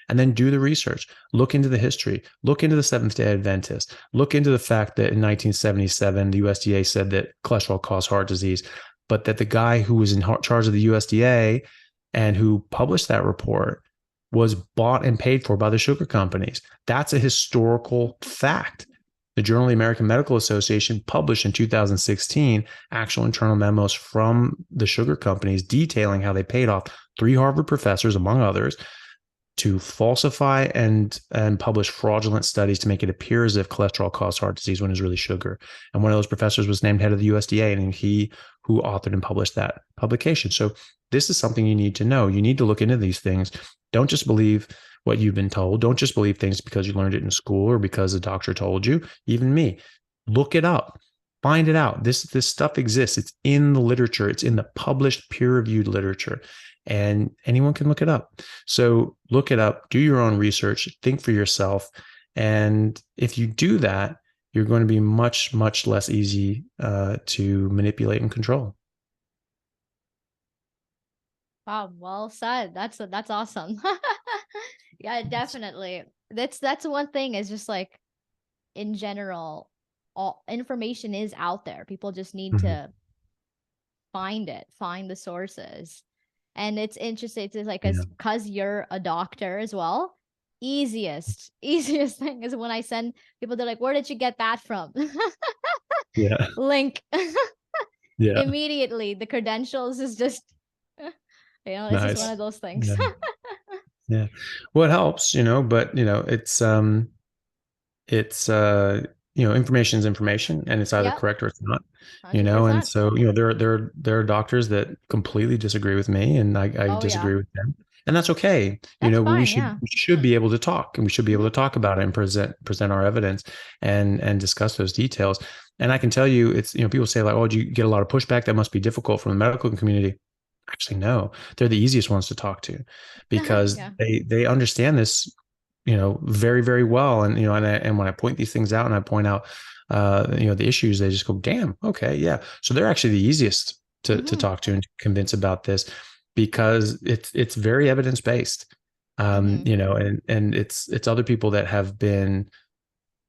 and then do the research. Look into the history. Look into the Seventh-day Adventists. Look into the fact that in 1977 the USDA said that cholesterol caused heart disease, but that the guy who was in charge of the USDA and who published that report was bought and paid for by the sugar companies. That's a historical fact. The Journal of the American Medical Association published in 2016 actual internal memos from the sugar companies detailing how they paid off 3 Harvard professors, among others, to falsify and publish fraudulent studies to make it appear as if cholesterol caused heart disease when it's really sugar. And one of those professors was named head of the USDA, and he who authored and published that publication. So this is something you need to know. You need to look into these things. Don't just believe what you've been told. Don't just believe things because you learned it in school or because a doctor told you. Even me. Look it up. Find it out. This stuff exists. It's in the literature. It's in the published peer-reviewed literature, and anyone can look it up. So look it up, do your own research, think for yourself. And if you do that, you're going to be much, much less easy to manipulate and control. Wow, well said. That's awesome. Yeah, definitely. That's one thing, is just like, in general, all information is out there. People just need Mhm. to find the sources. And it's interesting to, like, Yeah. cuz you're a doctor as well. Easiest thing is when I send people, they're like, "Where did you get that from?" Yeah. Link. Yeah. Immediately the credentials is just it's just one Nice. of those things. Yeah. Yeah. Well, it helps, but it's information is information, and it's either Yep. correct or it's not. And 100%. so there are doctors that completely disagree with me, and I Oh yeah. disagree with them, and that's okay. That's But we fine. should Yeah. we should be able to talk, and we should be able Hmm. to talk about it and present our evidence and discuss those details. And I can tell you, it's people say like, oh, do you get a lot of pushback? That must be difficult from the medical community. Actually, no, they're the easiest ones to talk to because Yeah. they understand this, very, very well. And, and when I point these things out and I point out, the issues, they just go, damn, okay, yeah. So they're actually the easiest to Hmm. talk to and to convince about this because it's very evidence based. Hmm. And it's other people that have been,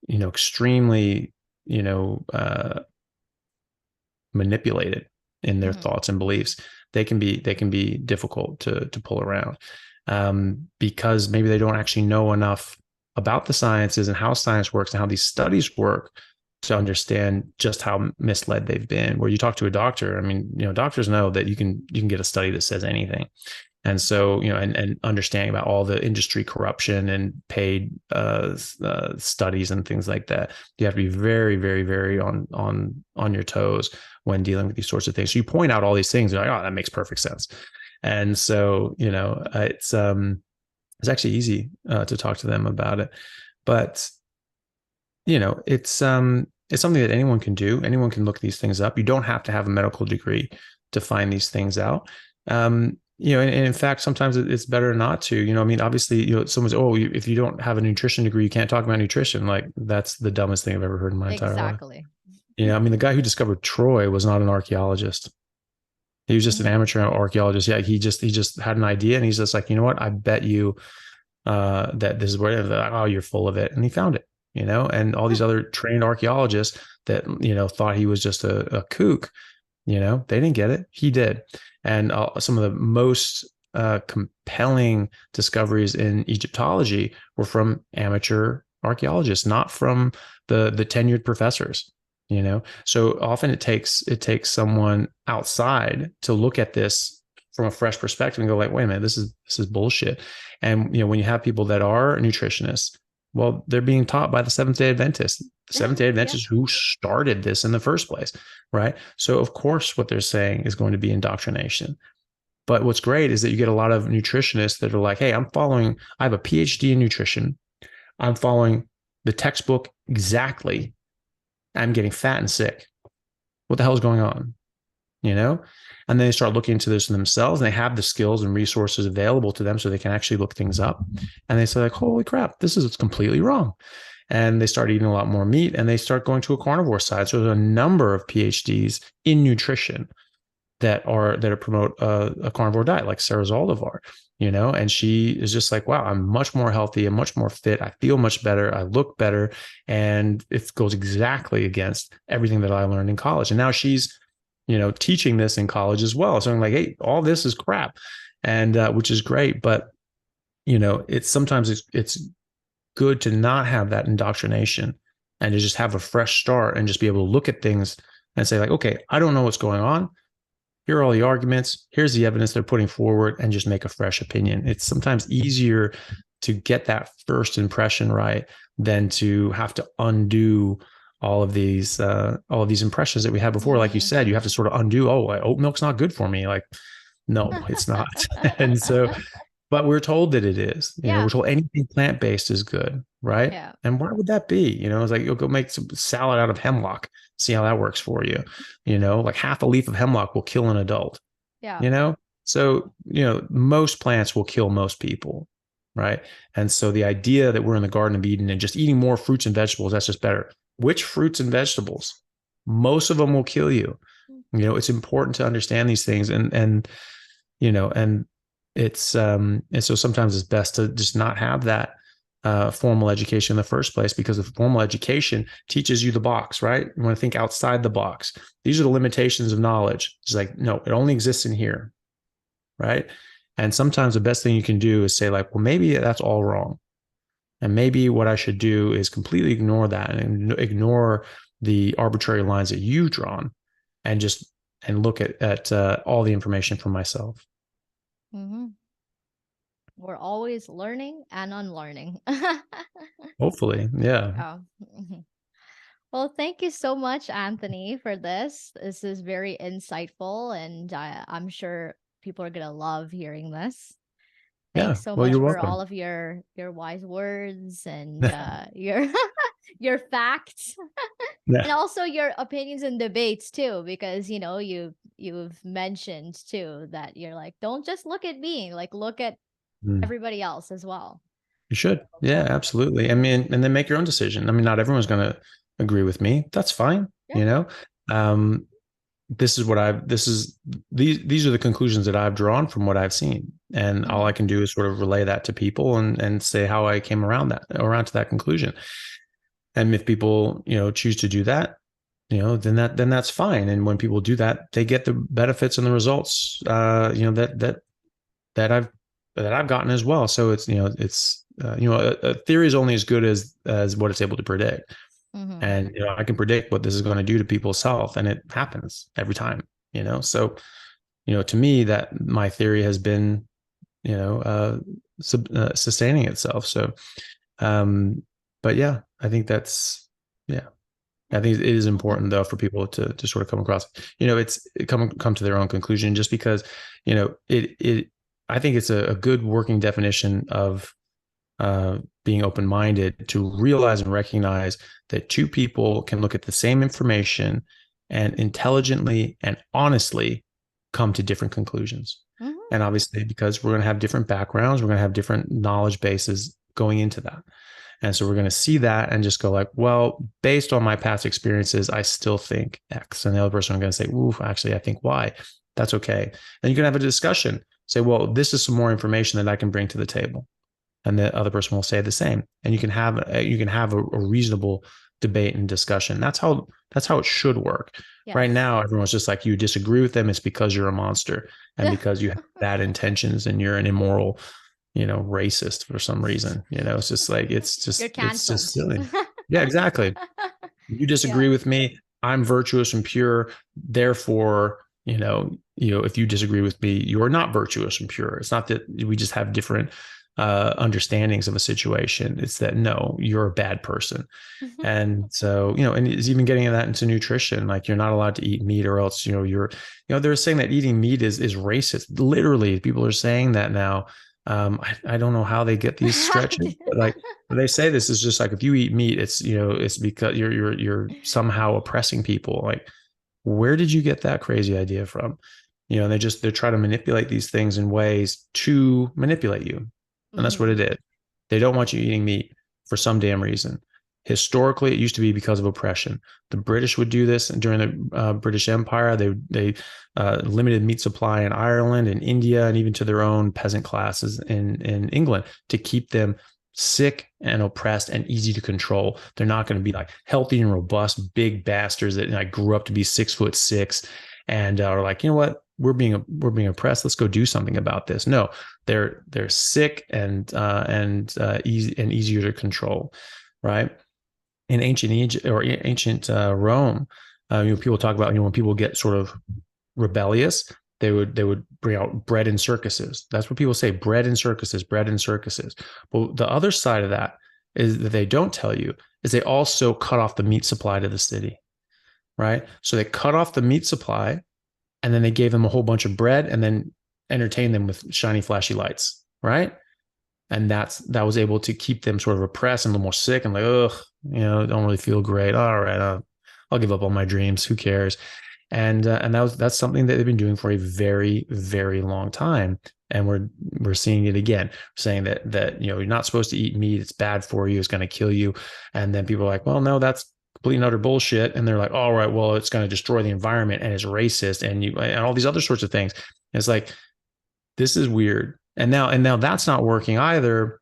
extremely, you know, uh, manipulated in their Hmm. thoughts and beliefs. They can be difficult to pull around because maybe they don't actually know enough about the sciences and how science works and how these studies work to understand just how misled they've been. Where you talk to a doctor, I mean, doctors know that you can get a study that says anything. And so, and understanding about all the industry corruption and paid studies and things like that, you have to be very, very, very on your toes when dealing with these sorts of things. So you point out all these things, and you're like, oh, that makes perfect sense. And so, it's actually easy to talk to them about it. But it's something that anyone can do. Anyone can look these things up. You don't have to have a medical degree to find these things out. And in fact, sometimes it's better not to. I mean, obviously, someone's, oh, if you don't have a nutrition degree, you can't talk about nutrition. Like that's the dumbest thing I've ever heard in my entire life. Exactly. I mean, the guy who discovered Troy was not an archaeologist. He was just an Hmm. amateur archaeologist. Yeah, he just had an idea, and he's just like, you know what? I bet you that this is where they're like, oh, you're full of it, and he found it. And all these other trained archaeologists that thought he was just a kook. They didn't get it. He did. And some of the most compelling discoveries in Egyptology were from amateur archaeologists, not from the tenured professors. So often it takes someone outside to look at this from a fresh perspective and go like, wait a minute, this is bullshit. And when you have people that are nutritionists, well, they're being taught by the Seventh Day Adventists. The Seventh Day Yeah. Adventists who started this in the first place, right? So of course, what they're saying is going to be indoctrination. But what's great is that you get a lot of nutritionists that are like, hey, I have a PhD in nutrition. I'm following the textbook exactly. I'm getting fat and sick. What the hell is going on? you know and then they start looking into this themselves, and they have the skills and resources available to them so they can actually look things up, and they say like, holy crap, this is completely wrong. And they start eating a lot more meat, and they start going to a carnivore side. So there's a number of PhDs in nutrition that promote a carnivore diet, like Sarah Zaldivar, and she is just like, wow, I'm much more healthy and much more fit. I feel much better. I look better. And it goes exactly against everything that I learned in college. And now she's, teaching this in college as well. So I'm like, hey, all this is crap. And which is great. But, it's sometimes it's good to not have that indoctrination and to just have a fresh start and just be able to look at things and say like, okay, I don't know what's going on. Here are all the arguments. Here's the evidence they're putting forward, and just make a fresh opinion. It's sometimes easier to get that first impression right than to have to undo all of these impressions that we had before. Like you Hmm. said, you have to sort of undo, oh, oat milk's not good for me. Like, no, it's not. And so, but we're told that it is. We're Yeah. told anything plant-based is good, right? Yeah. And why would that be? It's like, you'll go make some salad out of hemlock, see how that works for you. Like half a leaf of hemlock will kill an adult, Yeah. you know? So, most plants will kill most people, right? And so the idea that we're in the Garden of Eden and just eating more fruits and vegetables, that's just better. Which fruits and vegetables? Most of them will kill you. It's important to understand these things, and and so sometimes it's best to just not have that formal education in the first place, because the formal education teaches you the box, right? You want to think outside the box. These are the limitations of knowledge. It's like, no, it only exists in here, right? And sometimes the best thing you can do is say like, well, maybe that's all wrong. And maybe what I should do is completely ignore that and ignore the arbitrary lines that you've drawn, and just look at all the information for myself. Hmm. We're always learning and unlearning. Hopefully, yeah. Oh. Mhm. Well, thank you so much, Anthony, for this. This is very insightful, and I'm sure people are gonna love hearing this. Yeah. Thanks so Well, much you're for all welcome. of your wise words and your your facts, and Yeah. also your opinions and debates too. Because you've mentioned too that you're like, don't just look at me, like look at Mm. everybody else as well. You should. Yeah, absolutely. I mean, and then make your own decision. I mean, not everyone's going to agree with me. That's fine. Yeah. You know, um, these are the conclusions that I've drawn from what I've seen. And all I Hmm. can do is sort of relay that to people and say how I came around to that conclusion. And if people, choose to do that, then that's fine. And when people do that, they get the benefits and the results, that I've gotten as well. So a theory is only as good as what it's able to predict. Hmm. And I can predict what this is going to do to people's health, and it happens every time. So to me, that my theory has been sustaining itself. So, um, but yeah, I think that's yeah. I think it is important though for people to sort of come across, come to their own conclusion. Just because, it I think it's a good working definition of being open minded to realize and recognize that two people can look at the same information and intelligently and honestly come to different conclusions. Hmm. And obviously, because we're going to have different backgrounds, we're going to have different knowledge bases going into that. And so we're going to see that and just go like, well, based on my past experiences, I still think X. And the other person is going to say, ooh, actually, I think Y. That's okay. And you can have a discussion. Say, well, this is some more information that I can bring to the table. And the other person will say the same. And you can have a reasonable debate and discussion. That's how it should work. Right Yes. now, everyone's just like, you disagree with them, it's because you're a monster and because you have bad intentions and you're an immoral, racist for some reason. It's just like You're it's canceled. just silly. Yeah, exactly. You Yeah. disagree with me, I'm virtuous and pure. Therefore, if you disagree with me, you're not virtuous and pure. It's not that we just have different understandings of a situation. It's that no, you're a bad person. And so, and it's even getting that into nutrition. Like you're not allowed to eat meat or else, they're saying that eating meat is racist. Literally, people are saying that now. I don't know how they get these stretches, but like when they say this is just like if you eat meat, it's because you're somehow oppressing people. Like, where did you get that crazy idea from? And they're trying to manipulate these things in ways to manipulate you. And that's what Hmm. it is. They don't want you eating meat for some damn reason. Historically, it used to be because of oppression. The British would do this during the British Empire. They limited meat supply in Ireland and India, and even to their own peasant classes in England to keep them sick and oppressed and easy to control. They're not going to be like healthy and robust, big bastards that like grew up to be 6'6" and are like, you know what, we're being oppressed. Let's go do something about this. No, they're sick and easy and easier to control, right? In ancient Egypt or ancient Rome, people talk about when people get sort of rebellious, they would bring out bread and circuses. That's what people say: bread and circuses, bread and circuses. Well, the other side of that is that they don't tell you is they also cut off the meat supply to the city, right? So they cut off the meat supply, and then they gave them a whole bunch of bread, and then entertained them with shiny, flashy lights, right? And that was able to keep them sort of oppressed and a little more sick and like, ugh, don't really feel great. All right, I'll give up on my dreams. Who cares? And that's something that they've been doing for a very, very long time. And we're seeing it again, saying that you're not supposed to eat meat. It's bad for you. It's going to kill you. And then people are like, well, no, that's complete and utter bullshit. And they're like, all right, well, it's going to destroy the environment and it's racist and all these other sorts of things. And it's like, this is weird. And now that's not working either.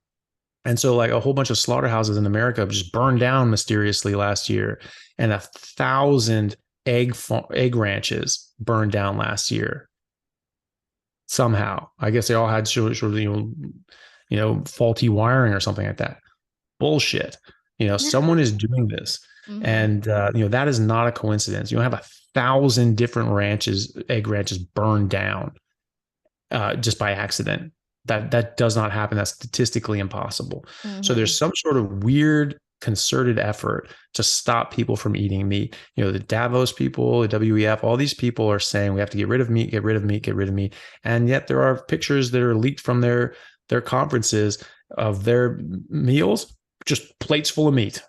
And so like a whole bunch of slaughterhouses in America just burned down mysteriously last year, and 1,000 egg ranches burned down last year. Somehow, I guess they all had sort of faulty wiring or something like that. Bullshit. Someone is doing this, Hmm. and that is not a coincidence. You don't have 1,000 different egg ranches burned down just by accident. That does not happen. That's statistically impossible. So Hmm. there's some sort of weird concerted effort to stop people from eating meat. The Davos people, the WEF, all these people are saying we have to get rid of meat, get rid of meat, get rid of meat. And yet there are pictures that are leaked from their conferences of their meals, just plates full of meat,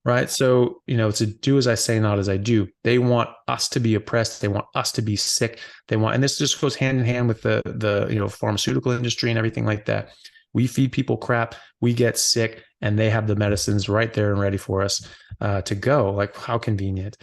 right? So, it's a do as I say, not as I do. They want us to be oppressed. They want us to be sick. And this just goes hand in hand with the pharmaceutical industry and everything like that. We feed people crap, we get sick, and they have the medicines right there and ready for us to go. Like, how convenient,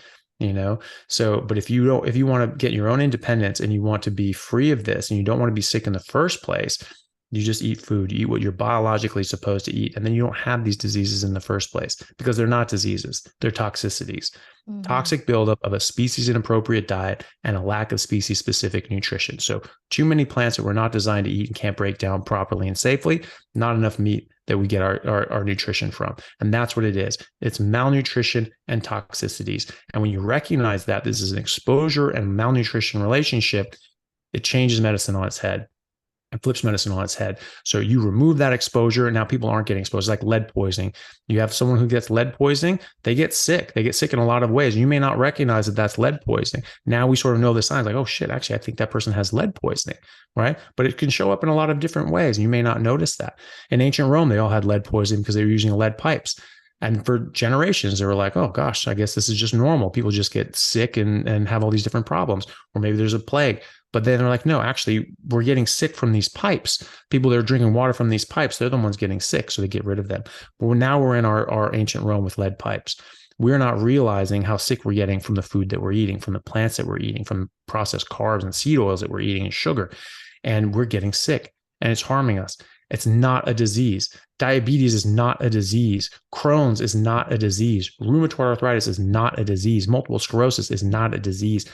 So, but if you want to get your own independence and you want to be free of this and you don't want to be sick in the first place, you just eat food, you eat what you're biologically supposed to eat. And then you don't have these diseases in the first place because they're not diseases, they're toxicities. Mm-hmm. Toxic buildup of a species inappropriate diet and a lack of species specific nutrition. So too many plants that we're not designed to eat and can't break down properly and safely, not enough meat that we get our nutrition from. And that's what it is. It's malnutrition and toxicities. And when you recognize that this is an exposure and malnutrition relationship, it changes medicine on its head. It flips medicine on its head. So you remove that exposure, and now people aren't getting exposed. It's like lead poisoning. You have someone who gets lead poisoning, they get sick. They get sick in a lot of ways. You may not recognize that that's lead poisoning. Now we sort of know the signs, like, oh shit, actually, I think that person has lead poisoning, right? But it can show up in a lot of different ways, and you may not notice that. In ancient Rome, they all had lead poisoning because they were using lead pipes. And for generations, they were like, oh gosh, I guess this is just normal. People just get sick and have all these different problems. Or maybe there's a plague. But then they're like, no, actually, we're getting sick from these pipes. People that are drinking water from these pipes, they're the ones getting sick. So they get rid of them. But now we're in our ancient Rome with lead pipes. We're not realizing how sick we're getting from the food that we're eating, from the plants that we're eating, from processed carbs and seed oils that we're eating and sugar. And we're getting sick and it's harming us. It's not a disease. Diabetes is not a disease. Crohn's is not a disease. Rheumatoid arthritis is not a disease. Multiple sclerosis is not a disease.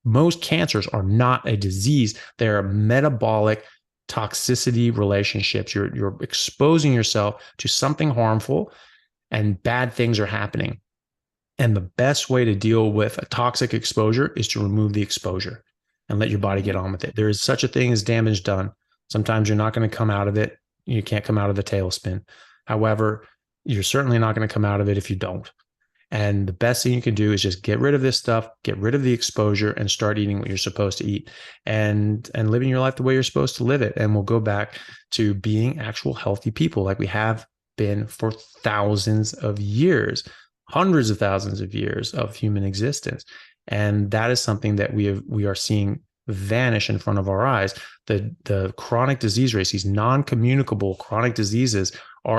Most cancers are not a disease. They're metabolic toxicity relationships. You're exposing yourself to something harmful and bad things are happening. And the best way to deal with a toxic exposure is to remove the exposure and let your body get on with it. There is such a thing as damage done. Sometimes you're not going to come out of it. You can't come out of the tailspin. However, you're certainly not going to come out of it if you don't. And the best thing you can do is just get rid of this stuff, get rid of the exposure, and start eating what you're supposed to eat and living your life the way you're supposed to live it. And we'll go back to being actual healthy people like we have been for thousands of years, hundreds of thousands of years of human existence. And that is something that we are seeing vanish in front of our eyes. The chronic disease rates, these non-communicable chronic diseases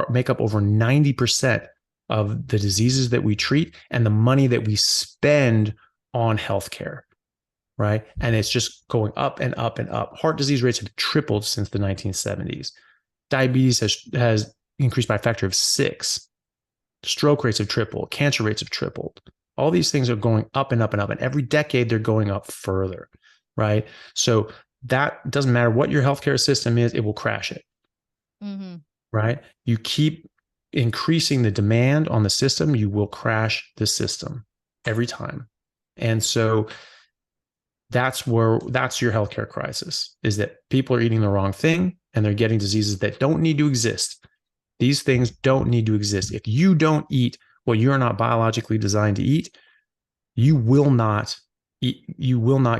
make up over 90% of the diseases that we treat and the money that we spend on healthcare, right? And it's just going up and up and up. Heart disease rates have tripled since the 1970s. Diabetes has increased by a factor of 6. Stroke rates have tripled. Cancer rates have tripled. All these things are going up and up and up. And every decade, they're going up further, right? So that doesn't matter what your healthcare system is, it will crash it, right? You keep increasing the demand on the system, you will crash the system every time. And so that's your healthcare crisis, is that people are eating the wrong thing and they're getting diseases that don't need to exist. These things don't need to exist. If you don't eat what you're not biologically designed to eat, you will not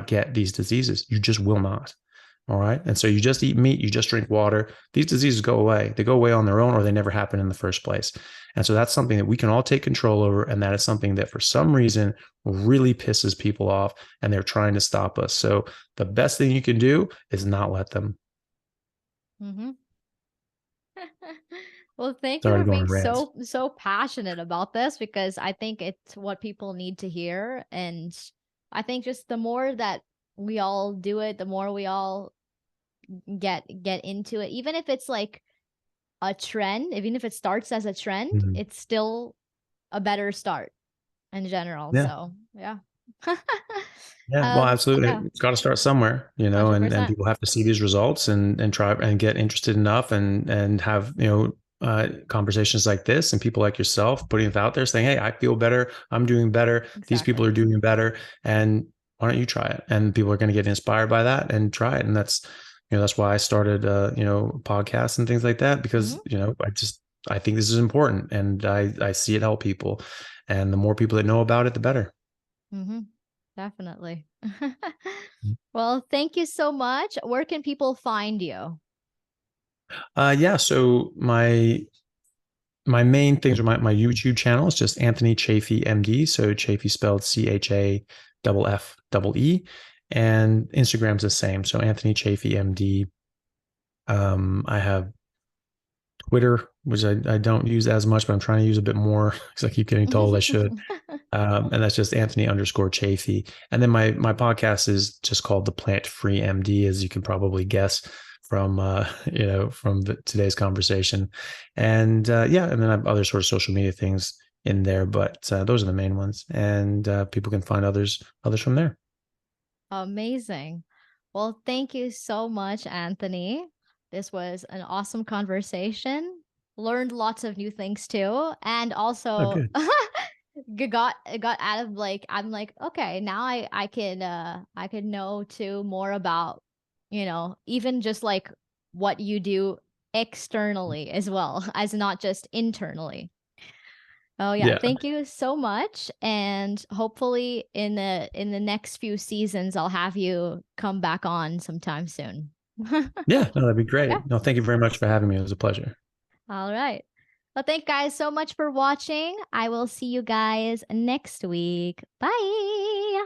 get these diseases. You just will not. All right. And so you just eat meat, you just drink water. These diseases go away. They go away on their own, or they never happen in the first place. And so that's something that we can all take control over. And that is something that for some reason really pisses people off and they're trying to stop us. So the best thing you can do is not let them. Well, thank you for being so passionate about this, because I think it's what people need to hear. And I think just the more that we all do it, the more we all get into it, even if it's like a trend, even if it starts as a trend, it's still a better start in general. Yeah. So yeah. Well, absolutely. Yeah. It's got to start somewhere, and people have to see these results and try and get interested enough and have, conversations like this and people like yourself putting it out there saying, hey, I feel better. I'm doing better. Exactly. These people are doing bebetter. And why don't you try it? And people are going to get inspired by that and try it. And that's why I started, podcasts and things like that, because, I think this is important, and I see it help people, and the more people that know about it, the better. Mm-hmm. Definitely. Well, thank you so much. Where can people find you? Yeah. So my main things are my YouTube channel is just Anthony Chaffee MD. So Chaffee spelled CHAFFE. And Instagram's the same. So Anthony Chaffee MD. I have Twitter, which I don't use as much, but I'm trying to use a bit more because I keep getting told I should. And that's just Anthony_Chaffee. And then my podcast is just called The Plant Free MD, as you can probably guess from from today's conversation. And yeah, and then I have other sort of social media things in there, but those are the main ones. And people can find others from there. Amazing. Well, thank you so much, Anthony. This was an awesome conversation. Learned lots of new things too. And Oh, also good. got out of like, I'm like, okay, now I can know too more about, even just like what you do externally as well as not just internally. Oh yeah, Yeah. thank you so much, and hopefully in the next few seasons I'll have you come back on sometime soon. Yeah. No, that'd be Yeah. great. No, thank you very much for having me. It was a pleasure. All right. Well, thank you guys so much for watching. I will see you guys next week. Bye.